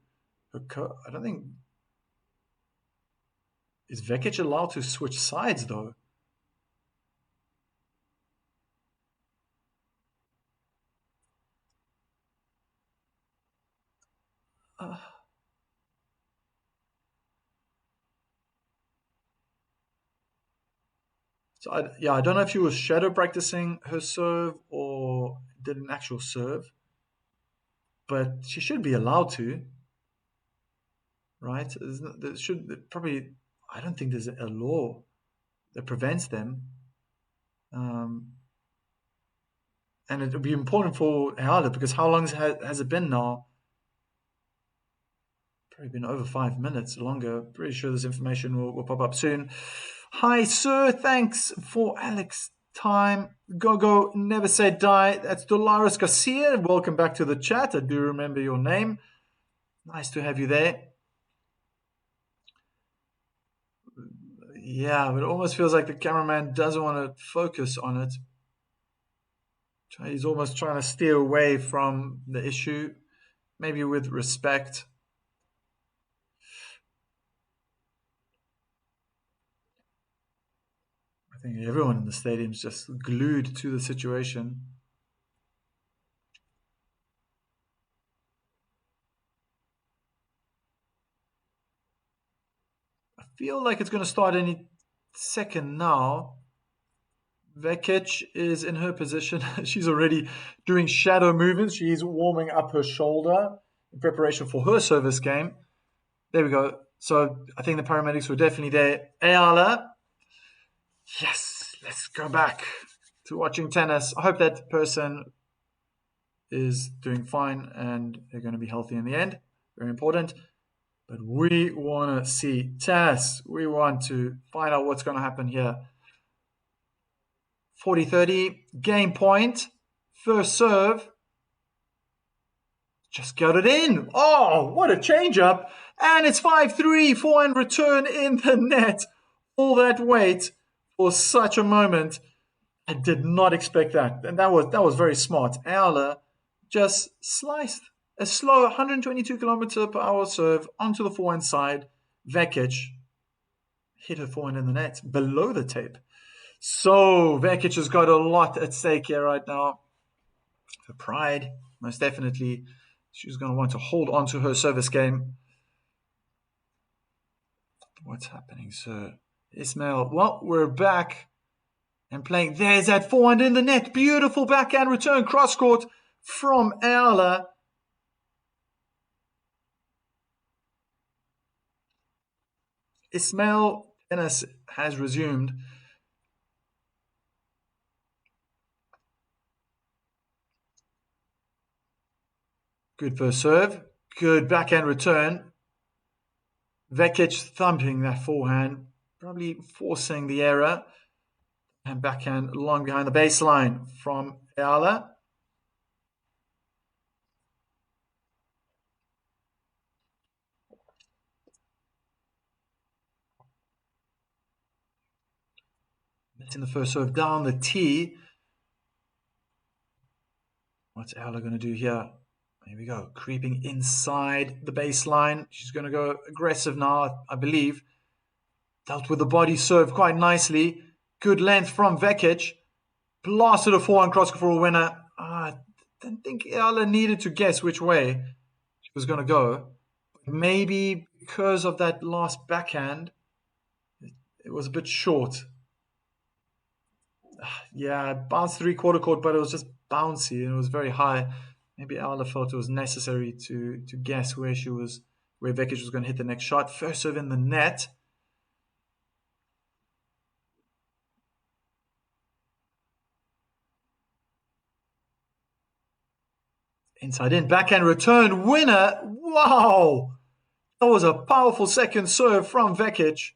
I don't think. Is Vekic allowed to switch sides though? Uh, So I don't know if she was shadow practicing her serve or did an actual serve, but she should be allowed to, right? There should probably. I don't think there's a law that prevents them, um, and it would be important for Eala because how long has it been now? Probably been over 5 minutes, longer. Pretty sure this information will pop up soon. Hi, sir. Thanks for Alex time. Go, never say die. That's Dolores Garcia. Welcome back to the chat. I do remember your name. Nice to have you there. Yeah, but it almost feels like the cameraman doesn't want to focus on it. He's almost trying to steer away from the issue, maybe with respect. I think everyone in the stadium's just glued to the situation. I feel like it's going to start any second now. Vekic is in her position. She's already doing shadow movements. She's warming up her shoulder in preparation for her service game. There we go. So I think the paramedics were definitely there. Eala. Yes, let's go back to watching tennis. I hope that person is doing fine and they're going to be healthy in the end. Very important. But we want to see tennis. We want to find out what's going to happen here. 40-30, game point, first serve. Just got it in. Oh, what a change up. And it's 5-3, forehand return in the net. All that weight for such a moment. I did not expect that. And that was very smart. Eala just sliced a slow 122 kilometer per hour serve onto the forehand side. Vekic hit her forehand in the net below the tape. So Vekic has got a lot at stake here right now. Her pride, most definitely. She's going to want to hold on to her service game. What's happening, sir? Ismail, well, we're back and playing. There's that forehand in the net. Beautiful backhand return cross court from Eala. Ismail tennis has resumed. Good first serve. Good backhand return. Vekic thumping that forehand, probably forcing the error. And backhand long behind the baseline from Eala. Missing the first serve down the tee. What's Eala going to do here? Here we go. Creeping inside the baseline. She's going to go aggressive now, I believe. Dealt with the body serve quite nicely. Good length from Vekic. Blasted a forehand cross for a winner. I didn't think Eala needed to guess which way she was going to go. Maybe because of that last backhand, it was a bit short. Yeah, it bounced three-quarter court, but it was just bouncy and it was very high. Maybe Eala felt it was necessary to guess where Vekic was going to hit the next shot. First serve in the net. Inside in, backhand return, winner. Wow! That was a powerful second serve from Vekic.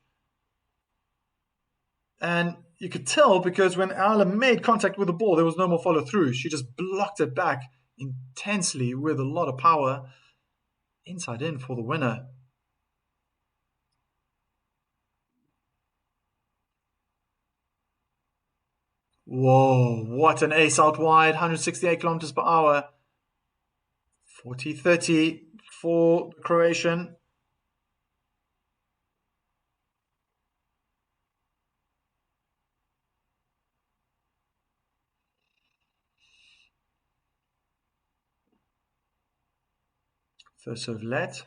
And you could tell because when Eala made contact with the ball, there was no more follow through. She just blocked it back intensely with a lot of power. Inside in for the winner. Whoa, what an ace out wide, 168 kilometers per hour. 40-30 for the Croatian. First serve let.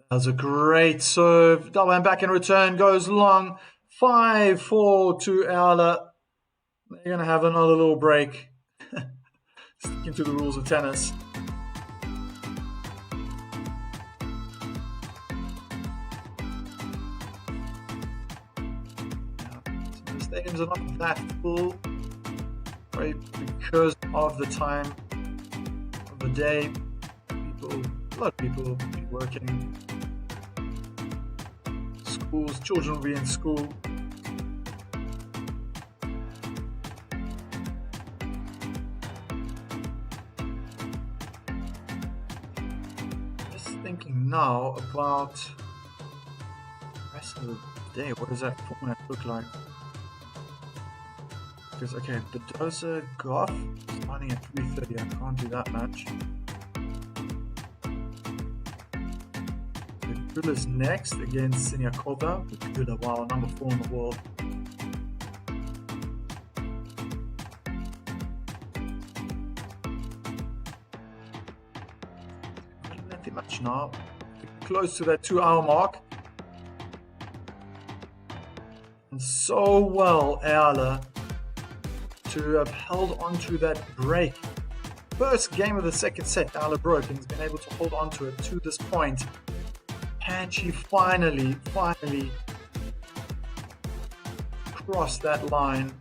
That was a great serve. Double hand back in return goes long. 5-4 to Eala. They're going to have another little break. Sticking to the rules of tennis. The stadiums are not that full, right? Because of the time of the day. A lot of people will be working. Schools, children will be in school. Just thinking now about the rest of the day. What does that format look like? Because, okay, the Dosa Goff starting at 3:30. I can't do that match. Gula's next against Siniakova. Gula, wow, number 4 in the world. Quite a lengthy match now. Close to that 2-hour mark. And so well, Eala, to have held on to that break. First game of the second set, Eala broke and has been able to hold on to it to this point. Can she finally cross that line?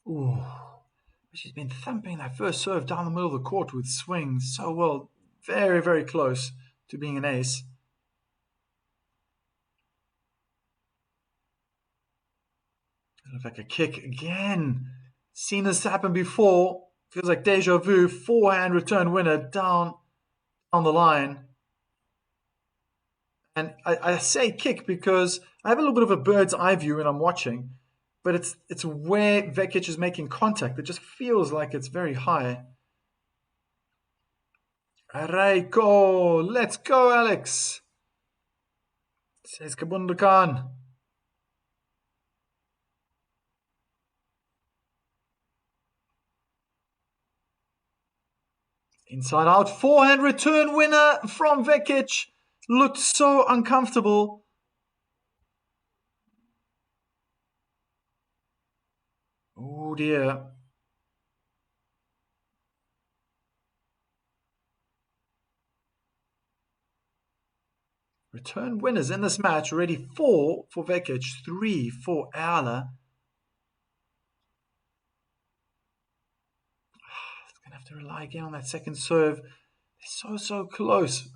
Ooh. She's been thumping that first serve down the middle of the court with swings so well. Very, very close to being an ace. Looks like a kick again. Seen this happen before. Feels like deja vu. Forehand return winner down the line. And I say kick because I have a little bit of a bird's eye view when I'm watching, but it's where Vekic is making contact. It just feels like it's very high. Reiko, let's go, Alex, says Kabunda Khan. Inside out, forehand return winner from Vekic. Looked so uncomfortable. Oh dear. Return winners in this match already 4 for Vekic, 3 for Eala. He's going to have to rely again on that second serve. They're so close.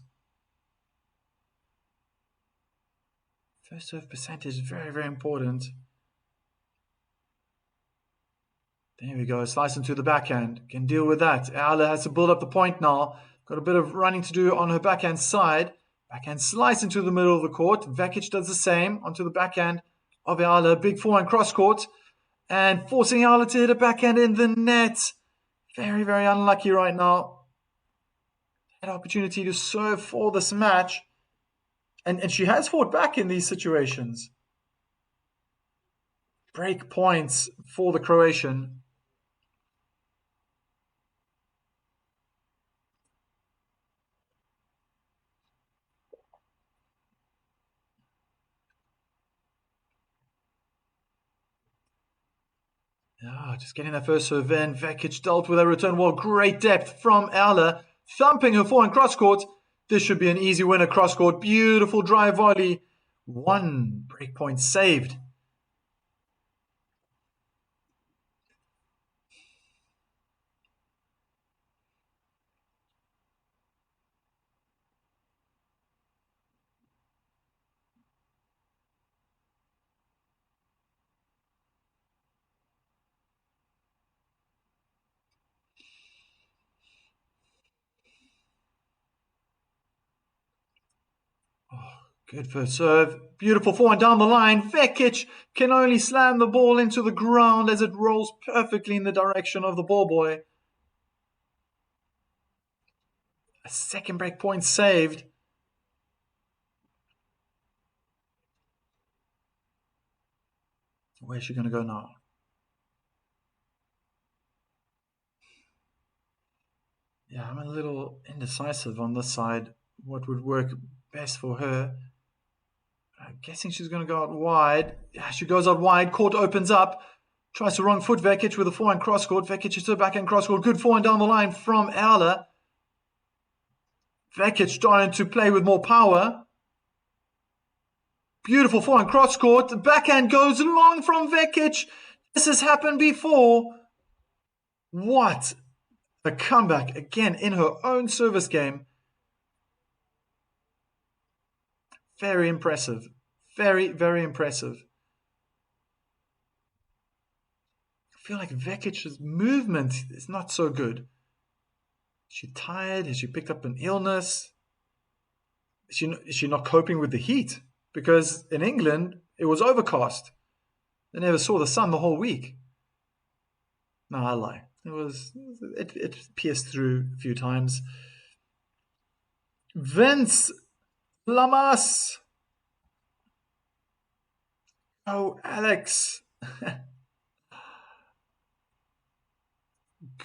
First serve percentage is very, very important. There we go. Slice into the backhand. Can deal with that. Eala has to build up the point now. Got a bit of running to do on her backhand side. Backhand slice into the middle of the court. Vekic does the same onto the backhand of Eala. Big forehand cross court. And forcing Eala to hit a backhand in the net. Very, very unlucky right now. Had opportunity to serve for this match. And she has fought back in these situations. Break points for the Croatian. Yeah, just getting that first serve in. Vekic dealt with a return wall. Great depth from Eala. Thumping her forehand cross court. This should be an easy winner cross court. Beautiful drive volley. 1 breakpoint saved. Good first serve. Beautiful forehand down the line. Vekic can only slam the ball into the ground as it rolls perfectly in the direction of the ball boy. A second break point saved. Where's she going to go now? Yeah, I'm a little indecisive on this side. What would work best for her? I'm guessing she's going to go out wide. Yeah, she goes out wide. Court opens up. Tries to wrong foot Vekic with a forehand cross court. Vekic is to backhand cross court. Good forehand down the line from Eala. Vekic starting to play with more power. Beautiful forehand cross court. The backhand goes long from Vekic. This has happened before. What a comeback again in her own service game. Very impressive. Very, very impressive. I feel like Vekic's movement is not so good. Is she tired? Has she picked up an illness? Is she not coping with the heat? Because in England, it was overcast. They never saw the sun the whole week. No, I lie. It pierced through a few times. Vince Lamas. Oh, Alex.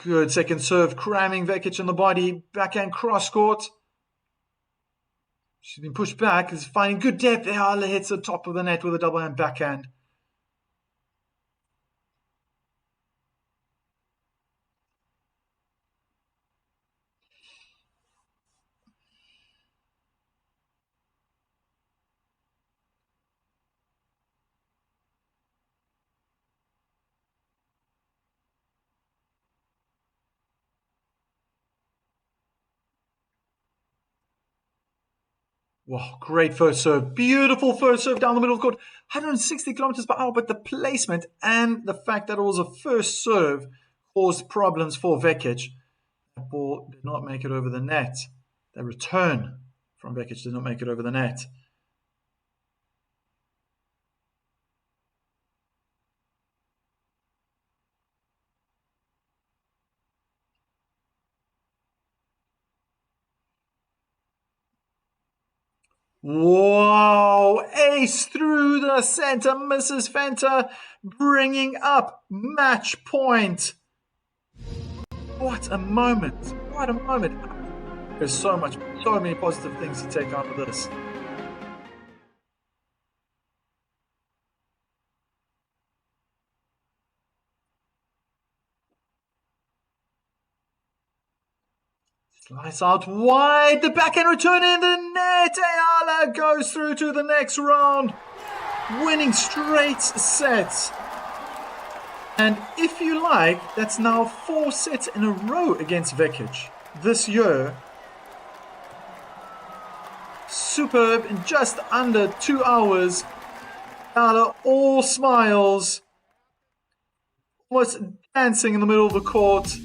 Good second serve, cramming Vekic in the body. Backhand cross court. She's been pushed back. Is finding good depth. Eala hits the top of the net with a double hand backhand. Wow, great first serve. Beautiful first serve down the middle of the court. 160 kilometers per hour, but the placement and the fact that it was a first serve caused problems for Vekic. The ball did not make it over the net. The return from Vekic did not make it over the net. Wow, ace through the center, Mrs. Fenta bringing up match point. What a moment, what a moment. There's so many positive things to take out of this. Slice out wide, the backhand return in the net. Eala goes through to the next round, winning straight sets. And if you like, that's now 4 sets in a row against Vekic this year. Superb in just under 2 hours. Eala all smiles, almost dancing in the middle of the court.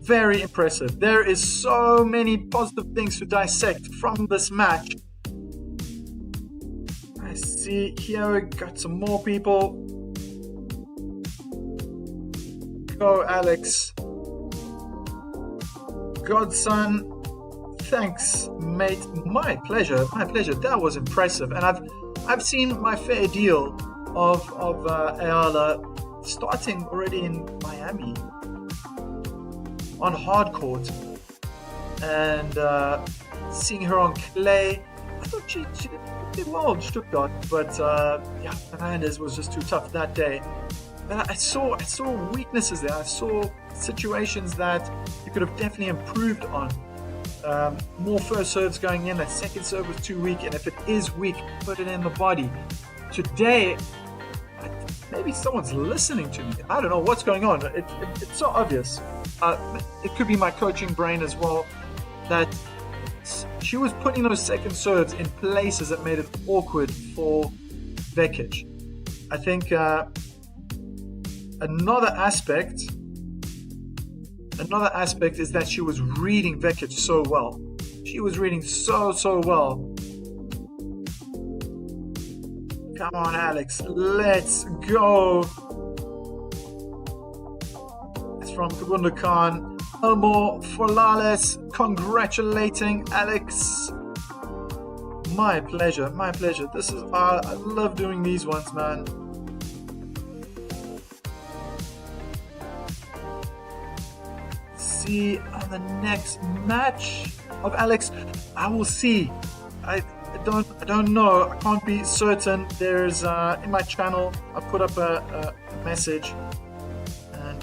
Very impressive. There is so many positive things to dissect from this match. I see here we got some more people. Go Alex. Godson. Thanks, mate. My pleasure. My pleasure. That was impressive. And I've seen my fair deal of Eala starting already in Miami on hard court, and seeing her on clay. I thought she did well in Stuttgart, but Fernandez was just too tough that day. And I saw weaknesses there. I saw situations that you could have definitely improved on. More first serves going in. That second serve was too weak, and if it is weak, put it in the body. Today, maybe someone's listening to me. I don't know what's going on. It's so obvious. It could be my coaching brain as well, that she was putting those second serves in places that made it awkward for Vekic. I think another aspect is that she was reading Vekic so well. She was reading so well. Come on, Alex, let's go. It's from Kabunda Khan. Elmore Folales congratulating Alex. My pleasure, my pleasure. This is I love doing these ones, man. See on the next match of Alex. I will see. I don't know. I can't be certain. There's in my channel I put up a message, and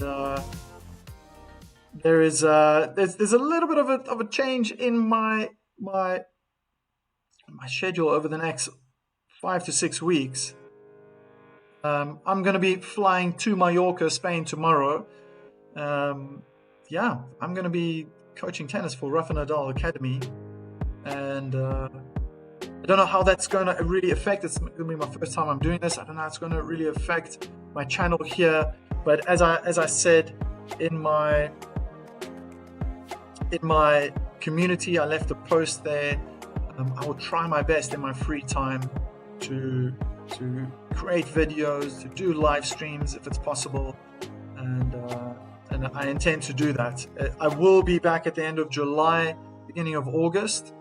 there's a little bit of a change in my schedule over the next 5 to 6 weeks. I'm going to be flying to Mallorca, Spain tomorrow. I'm going to be coaching tennis for Rafa Nadal Academy, and I don't know how that's going to really affect. It's going to be my first time I'm doing this. I don't know how it's going to really affect my channel here. But as I said in my community, I left a post there. I will try my best in my free time to create videos, to do live streams if it's possible, and I intend to do that. I will be back at the end of July, beginning of August,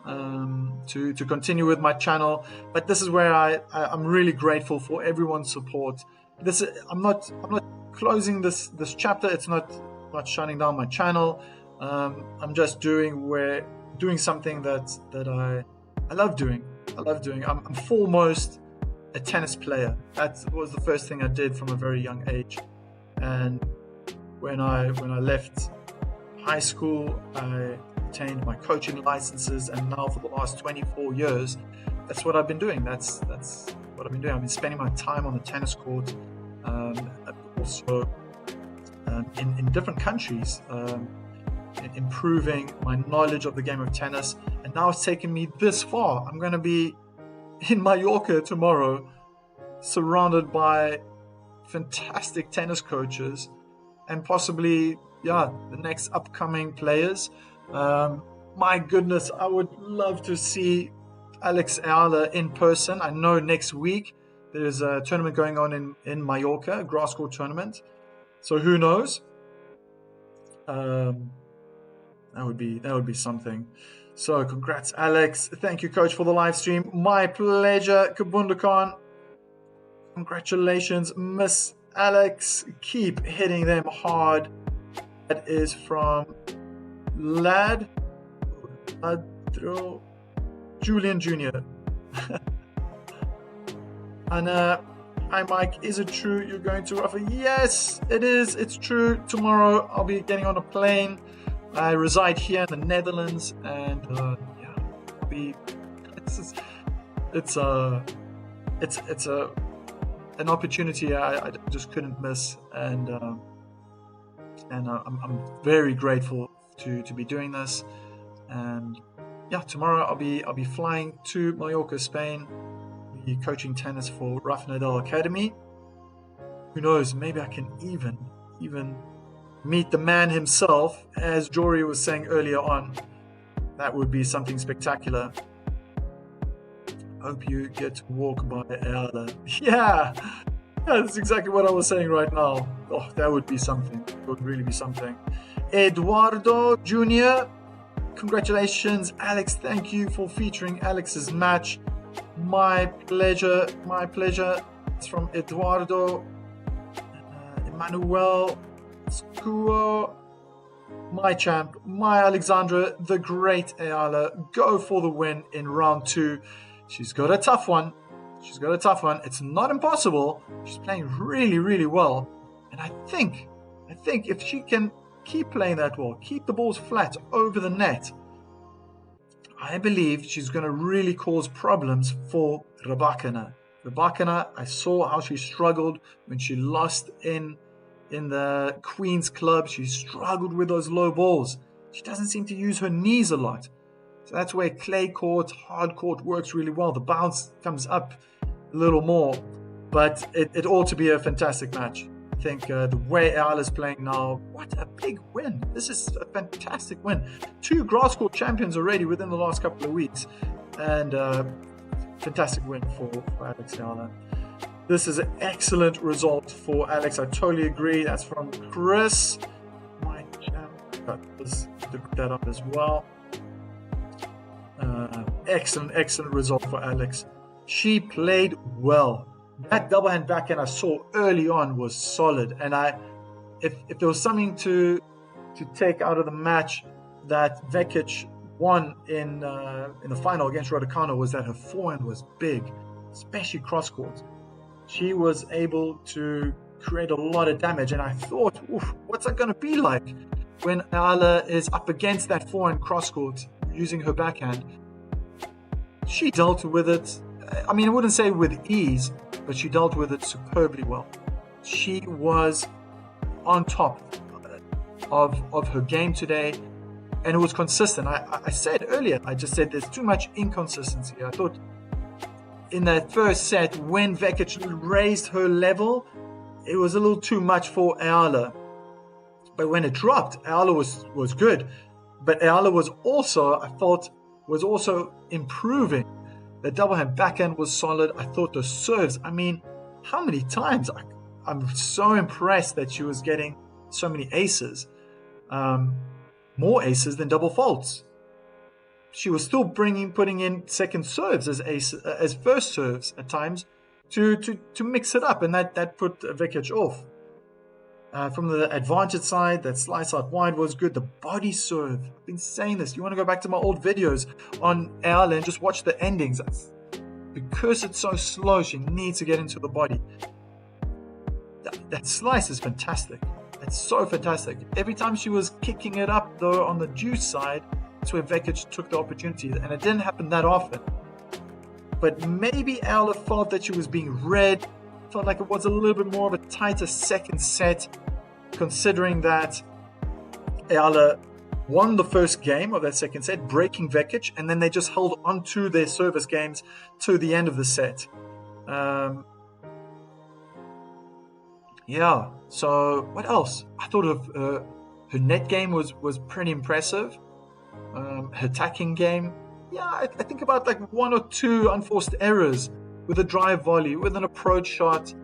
to continue with my channel. But this is where I'm really grateful for everyone's support. I'm not closing this chapter. It's not shutting down my channel. I'm just doing something that I love doing. I'm foremost a tennis player. That was the first thing I did from a very young age. And when I left high school, I obtained my coaching licenses, and now for the last 24 years, that's what I've been doing. That's what I've been doing. I've been spending my time on the tennis court, also in different countries. improving my knowledge of the game of tennis, and now it's taken me this far. I'm going to be in Mallorca tomorrow, surrounded by fantastic tennis coaches and possibly the next upcoming players. My goodness, I would love to see Alex Eala in person. I know next week there's a tournament going on in Mallorca, a grass court tournament, so who knows. That would be something. So congrats, Alex. Thank you, coach, for the live stream. My pleasure. Kabunda Khan, congratulations, Miss Alex. Keep hitting them hard. That is from Julian Jr. Anna, hi Mike, is it true you're going to Rafa? Yes, it is. It's true. Tomorrow I'll be getting on a plane. I reside here in the Netherlands, and it's an opportunity I just couldn't miss, and I'm very grateful to be doing this. And tomorrow I'll be flying to Mallorca, Spain, be coaching tennis for Rafa Nadal Academy. Who knows? Maybe I can even meet the man himself, as Jory was saying earlier on. That would be something spectacular. Hope you get to walk by Eala. Yeah, that's exactly what I was saying right now. Oh, that would be something. It would really be something. Eduardo Jr., congratulations. Alex, thank you for featuring Alex's match. My pleasure. It's from Eduardo. Emmanuel Skuo, my champ, my Alexandra, the great Eala, go for the win in round 2. She's got a tough one. It's not impossible. She's playing really, really well. And I think if she can keep playing that well, keep the balls flat over the net, I believe she's going to really cause problems for Rybakina. I saw how she struggled when she lost in the Queen's Club. She struggled with those low balls. She doesn't seem to use her knees a lot. So that's where clay court, hard court works really well. The bounce comes up a little more. But it ought to be a fantastic match. I think the way Eala's playing now, what a big win. This is a fantastic win. 2 grass court champions already within the last couple of weeks. And fantastic win for Alex Eala. This is an excellent result for Alex. I totally agree. That's from Chris. My champ. Let's look that up as well. Excellent result for Alex. She played well. That double hand backhand I saw early on was solid. And if there was something to take out of the match that Vekic won in the final against Raducanu, was that her forehand was big, especially cross court. She was able to create a lot of damage, and I thought, what's that going to be like when Eala is up against that forehand cross court using her backhand? She dealt with it, I mean, I wouldn't say with ease, but she dealt with it superbly well. She was on top of her game today, and it was consistent. I said earlier, I just said there's too much inconsistency. I thought in that first set, when Vekic raised her level, it was a little too much for Eala. But when it dropped, Eala was good. But Eala was also, I felt, was also improving. The double hand backhand was solid. I thought the serves, I mean, how many times? I'm so impressed that she was getting so many aces. More aces than double faults. She was still putting in second serves as first serves at times to mix it up, and that put Vekic off. From the advantage side, that slice out wide was good. The body serve, I've been saying this. You want to go back to my old videos on Eala and just watch the endings. Because it's so slow, she needs to get into the body. That slice is fantastic. It's so fantastic. Every time she was kicking it up, though, on the juice side, that's where Vekic took the opportunity. And it didn't happen that often. But maybe Eala felt that she was being read. Felt like it was a little bit more of a tighter second set, considering that Eala won the first game of that second set, breaking Vekic, and then they just held on to their service games to the end of the set. Yeah, so what else? I thought of her net game was pretty impressive. Her attacking game, yeah, I think about like 1 or 2 unforced errors with a drive volley, with an approach shot.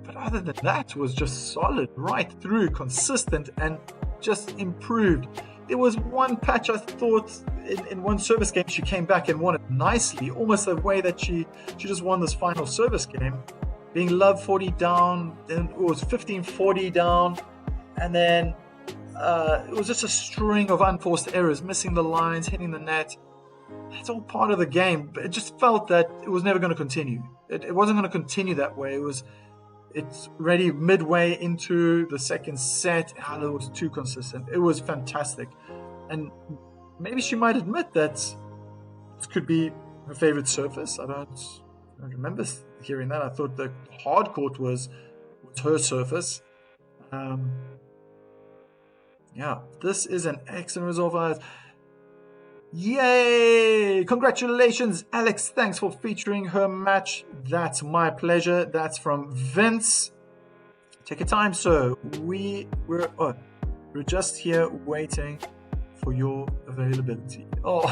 But other than that, was just solid right through, consistent, and just improved. There was one patch I thought in one service game she came back and won it nicely, almost the way that she just won this final service game, being love 40 down, then it was 15-40 down, and then it was just a string of unforced errors, missing the lines, hitting the net. That's all part of the game, but it just felt that it was never going to continue. It wasn't going to continue that way. It's already midway into the second set. Eala was too consistent. It was fantastic. And maybe she might admit that this could be her favorite surface. I don't remember hearing that. I thought the hard court was her surface. Yeah, this is an excellent result. Yay! Congratulations, Alex. Thanks for featuring her match. That's my pleasure. That's from Vince. Take your time, sir. We're just here waiting for your availability. Oh,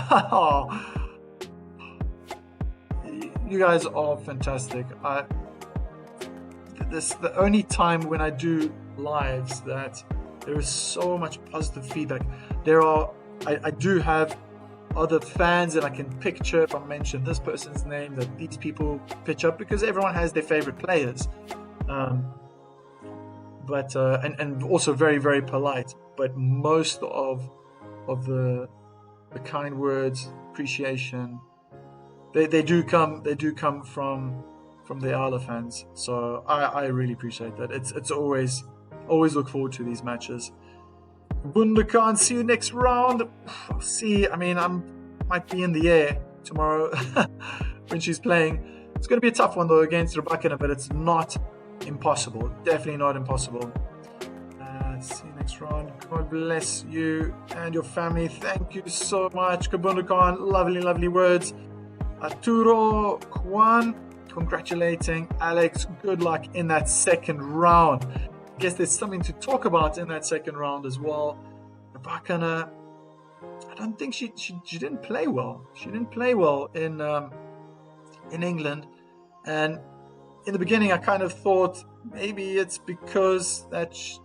you guys are fantastic. This is the only time when I do lives that there is so much positive feedback. I do have other fans that I can picture if I mention this person's name, that these people pitch up, because everyone has their favorite players. But also very, very polite. But most of the kind words, appreciation, they do come from the Eala fans. So I really appreciate that. It's always look forward to these matches. VANDA, can't see you next round. I'll see. I mean, might be in the air tomorrow when she's playing. It's going to be a tough one though against Vekic, but it's not impossible. Definitely not impossible. See you next round. God bless you and your family. Thank you so much, VANDA Khan. Lovely, lovely words. Arturo Juan, congratulating Alex. Good luck in that second round. I guess there's something to talk about in that second round as well. Vekic, I don't think she didn't play well. She didn't play well in England, and in the beginning I kind of thought maybe it's because that she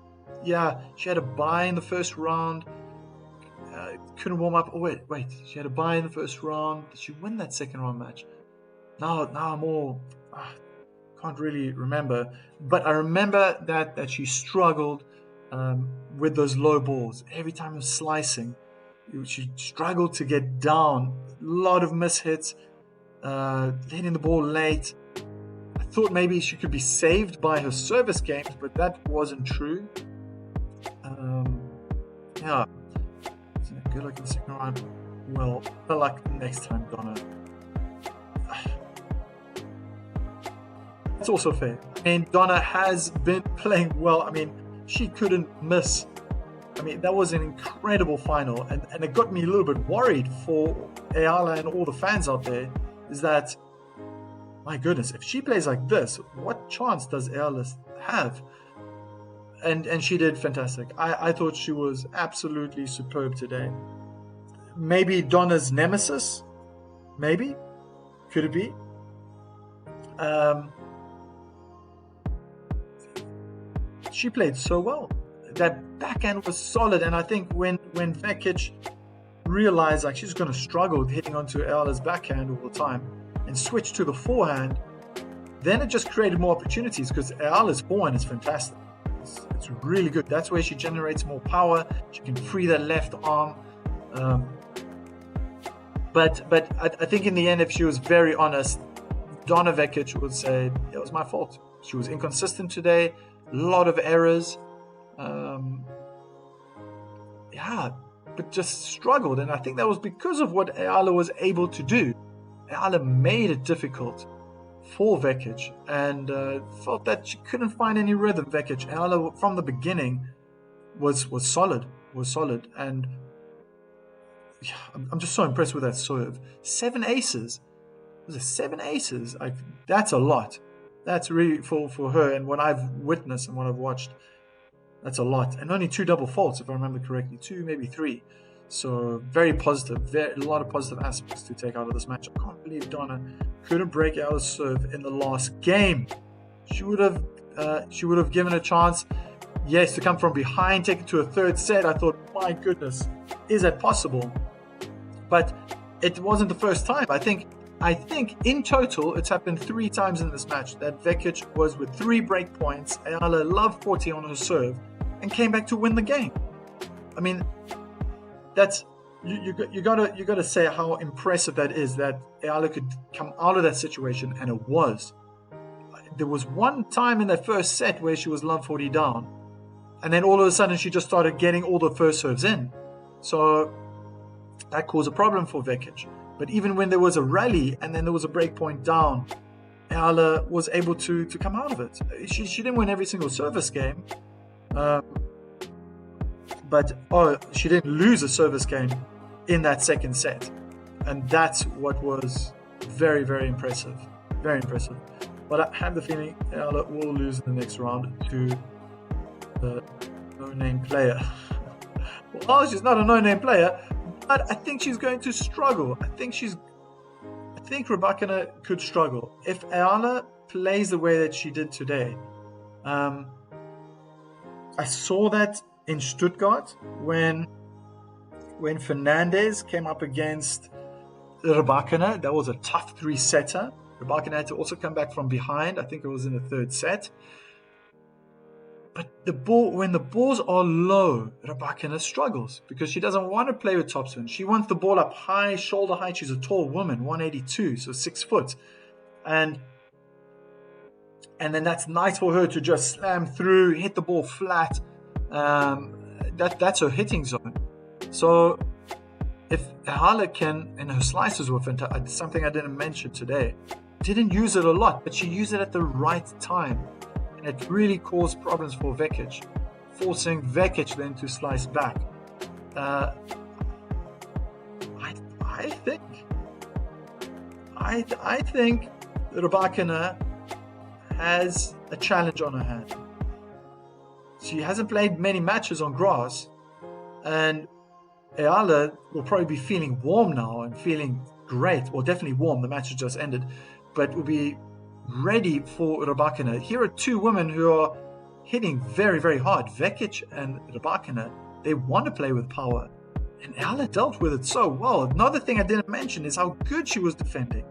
had a bye in the first round. Couldn't warm up. Oh wait, she had a bye in the first round. Did she win that second round match? Now I'm all. Can't really remember, but I remember that she struggled with those low balls. Every time it was slicing, she struggled to get down. A lot of mishits, hitting the ball late. I thought maybe she could be saved by her service games, but that wasn't true. Good luck in the second round. Well, good luck next time, Donna. It's also fair. I mean, Donna has been playing well. I mean, she couldn't miss. I mean, that was an incredible final, and it got me a little bit worried for Eala and all the fans out there. Is that, my goodness, if she plays like this, what chance does Eala have? And she did fantastic. I thought she was absolutely superb today. Maybe Donna's nemesis? Maybe? Could it be? She played so well. That backhand was solid, and I think when Vekic realized like she's going to struggle with hitting onto Eala's backhand all the time and switched to the forehand, then it just created more opportunities, because Eala's forehand is fantastic. It's really good. That's where she generates more power. She can free that left arm. But I think in the end, if she was very honest, Donna Vekic would say it was my fault. She was inconsistent today. A lot of errors. But just struggled. And I think that was because of what Eala was able to do. Eala made it difficult for Vekic, and felt that she couldn't find any rhythm. Vekic, Eala from the beginning was solid, and yeah, I'm just so impressed with that serve. 7 aces. Was it 7 aces? That's a lot. That's really for her, and what I've witnessed and what I've watched, that's a lot. And only 2 double faults, if I remember correctly. 2, maybe 3. So very positive. A lot of positive aspects to take out of this match. I can't believe Donna couldn't break Eala's serve in the last game. She would have given a chance, yes, to come from behind, take it to a third set. I thought, my goodness, is that possible? But it wasn't the first time. I think in total it's happened 3 times in this match that Vekic was with 3 break points. Eala loved 40 on her serve and came back to win the game. I mean, that's you gotta say how impressive that is, that Eala could come out of that situation, and it was. There was one time in that first set where she was love 40 down, and then all of a sudden she just started getting all the first serves in. So that caused a problem for Vekic. But even when there was a rally and then there was a break point down, Eala was able to come out of it. She didn't win every single service game, but she didn't lose a service game in that second set, and that's what was very, very impressive. Very impressive. But I have the feeling Eala will lose in the next round to the no-name player. Well, she's not a no-name player, but I think she's going to struggle. I think Rybakina could struggle if Eala plays the way that she did today. I saw that in Stuttgart when Fernandez came up against Rybakina. That was a tough 3-setter. Rybakina had to also come back from behind. I think it was in the third set. But when the balls are low, Rybakina struggles because she doesn't want to play with topspin. She wants the ball up high, shoulder height. She's a tall woman, 182, so 6 foot. And then that's nice for her to just slam through, hit the ball flat. That's her hitting zone. So if Eala can, and her slices were fantastic, something I didn't mention today, didn't use it a lot, but she used it at the right time. And it really caused problems for Vekic, forcing Vekic then to slice back. I think Rybakina has a challenge on her hand. She hasn't played many matches on grass, and Eala will probably be feeling warm now and feeling great. Well, definitely warm. The match has just ended, but will be ready for Rybakina. Here are 2 women who are hitting very, very hard. Vekic and Rybakina, they want to play with power, and Eala dealt with it so well. Another thing I didn't mention is how good she was defending.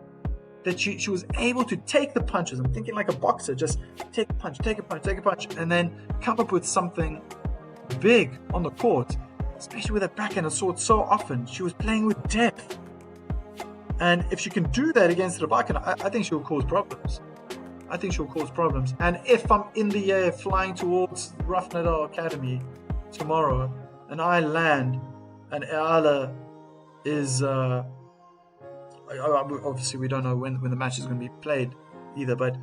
That she was able to take the punches. I'm thinking like a boxer, just take a punch, and then come up with something big on the court, especially with her backhand assault so often. She was playing with depth. And if she can do that against Rybakina, I think she'll cause problems. And if I'm in the air flying towards Rough Nadal Academy tomorrow, and I land, and Eala is... obviously, we don't know when the match is going to be played either, but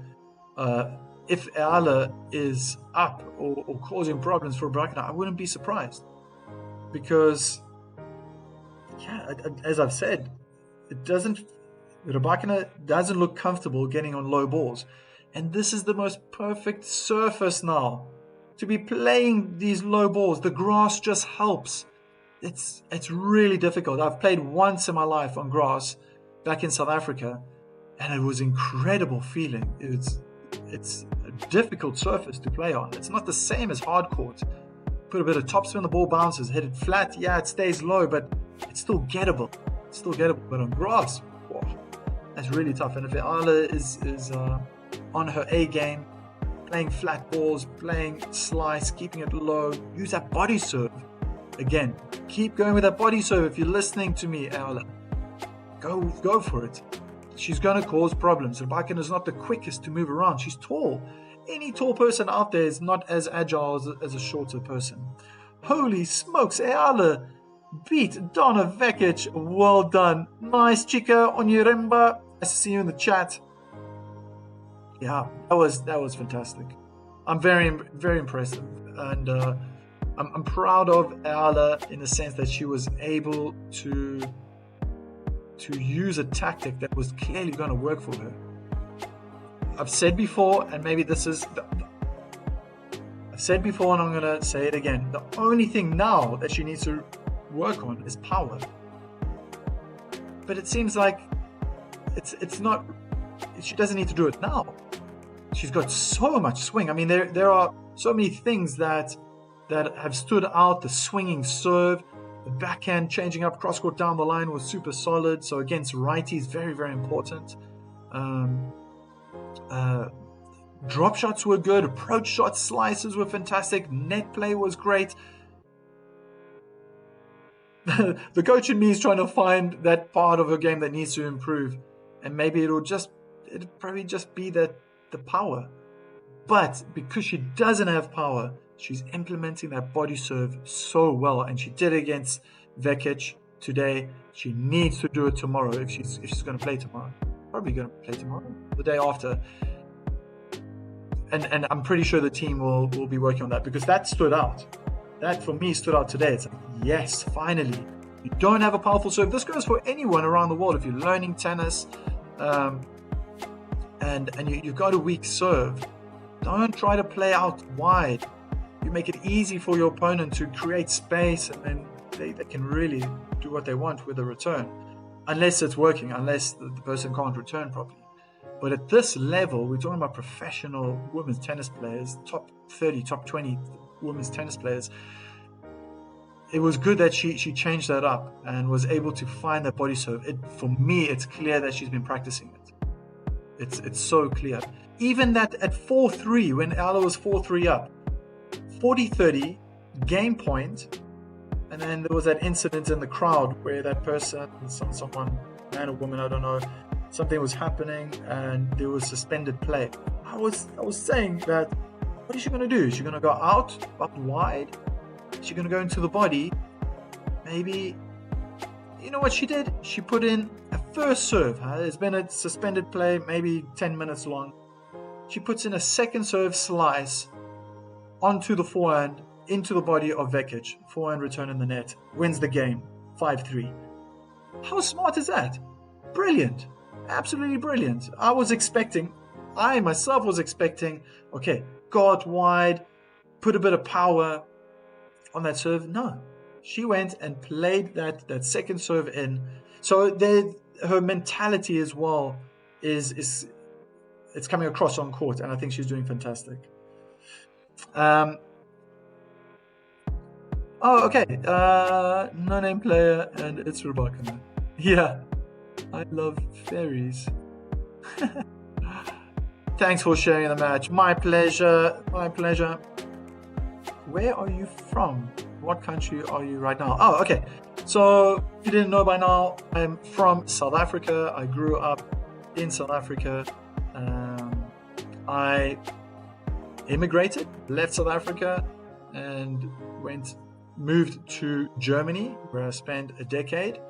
if Eala is up or causing problems for Rybakina, I wouldn't be surprised. Because, yeah, as I've said, Rybakina doesn't look comfortable getting on low balls. And this is the most perfect surface now to be playing these low balls. The grass just helps. It's really difficult. I've played once in my life on grass back in South Africa, and it was incredible feeling. It's a difficult surface to play on. It's not the same as hard court. Put a bit of topspin, the ball bounces, hit it flat, yeah, it stays low, but it's still gettable. But on grass, whoa, that's really tough. And if Eala is on her A game, playing flat balls, playing slice, keeping it low, use that body serve. Again, keep going with that body serve. If you're listening to me, Eala, go for it. She's going to cause problems. Rybakina is not the quickest to move around. She's tall. Any tall person out there is not as agile as a shorter person. Holy smokes, Eala beat Donna Vekic. Well done. Nice, Chica Onyeremba. Nice to see you in the chat. Yeah, that was fantastic. I'm very, very impressed. And I'm proud of Eala in the sense that she was able to use a tactic that was clearly going to work for her. I've said before, and maybe this is I've said before, and I'm going to say it again. The only thing now that she needs to work on is power. But it seems like it's not. She doesn't need to do it now. She's got so much swing. I mean, there are so many things that have stood out. The swinging serve, the backhand changing up cross court down the line was super solid. So against righties, very, very important. Drop shots were good. Approach shot slices were fantastic. Net play was great. The coach in me is trying to find that part of her game that needs to improve, and maybe it'll probably just be the power. But because she doesn't have power, she's implementing that body serve so well, and she did it against Vekic today. She needs to do it tomorrow if she's going to play tomorrow. Probably going to play tomorrow, the day after. And I'm pretty sure the team will be working on that, because that stood out. That for me stood out today. It's like, yes, finally. You don't have a powerful serve. This goes for anyone around the world. If you're learning tennis, and you've got a weak serve, don't try to play out wide. You make it easy for your opponent to create space, and then they can really do what they want with the return. Unless it's working, unless the person can't return properly. But at this level, we're talking about professional women's tennis players, top 30, top 20 women's tennis players. It was good that she changed that up and was able to find that body serve. For me, it's clear that she's been practicing it. It's so clear. Even that at 4-3, when Eala was 4-3 up, 40-30, game point, and then there was that incident in the crowd where that person, someone, man or woman, I don't know, something was happening and there was suspended play. I was saying that, what is she going to do? Is she going to go out wide? Is she going to go into the body? Maybe. You know what she did? She put in a first serve. There's been a suspended play, maybe 10 minutes long. She puts in a second serve slice onto the forehand, into the body of Vekic. Forehand return in the net. Wins the game. 5-3. How smart is that? Brilliant. Absolutely brilliant. I myself was expecting, okay, go out wide, put a bit of power on that serve. No. She went and played that second serve in. So her mentality as well is it's coming across on court, and I think she's doing fantastic. Okay. No name player, and it's Rebecca. Yeah. I love fairies. Thanks for sharing the match. My pleasure. My pleasure. Where are you from? What country are you right now? Oh, okay. So, if you didn't know by now, I'm from South Africa. I grew up in South Africa. I immigrated, left South Africa, and moved to Germany, where I spent a decade.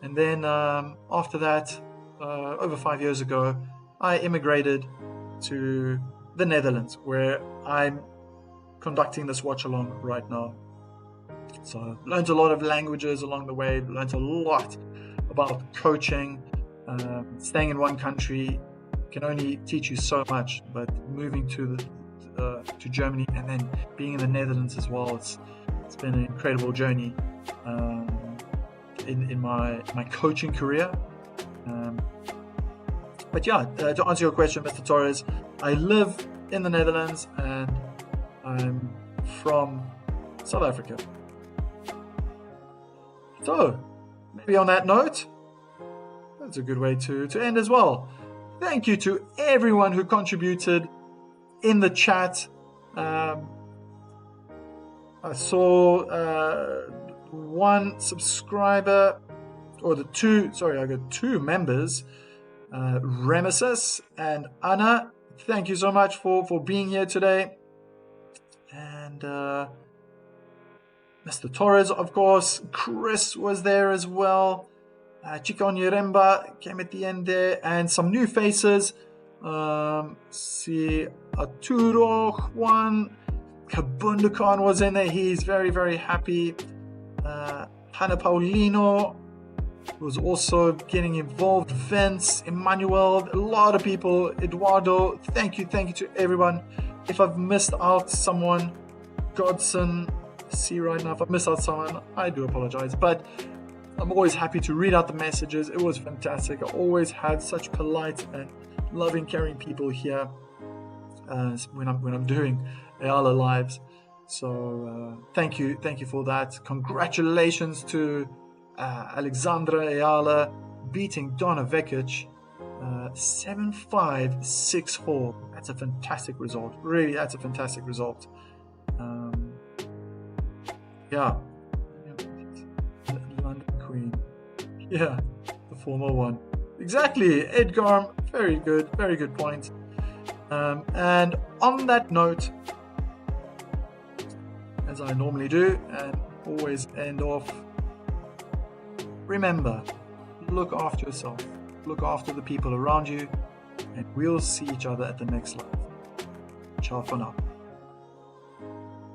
And then after that, over 5 years ago, I immigrated to the Netherlands, where I'm conducting this watch-along right now. So learned a lot of languages along the way, learned a lot about coaching. Staying in one country can only teach you so much, but moving to Germany and then being in the Netherlands as well, it's been an incredible journey in my coaching career. But yeah, to answer your question, Mr. Torres, I live in the Netherlands and I'm from South Africa. So, maybe on that note, that's a good way to end as well. Thank you to everyone who contributed in the chat. I saw one subscriber, I got two members, Remesis and Anna. Thank you so much for being here today. And Mr. Torres, of course. Chris was there as well. Chico Nyeremba came at the end there. And some new faces. See Arturo, Juan, Kabunda Khan was in there. He's very, very happy. Hannah Paulino was also getting involved. Vince, Emmanuel, a lot of people. Eduardo, thank you to everyone. If I've missed out someone, Godson, see right now, if I've missed out someone, I do apologize. But I'm always happy to read out the messages. It was fantastic. I always had such polite and loving, caring people here when I'm doing Eala lives. So thank you for that. Congratulations to Alexandra Eala beating Donna Vekic 7-5, 6-4. That's a fantastic result. Really, that's a fantastic result. Yeah. London Queen. Yeah, the former one. Exactly, Edgar. Very good point. And on that note, as I normally do, and always end off, remember, look after yourself, look after the people around you, and we'll see each other at the next live. Ciao for now.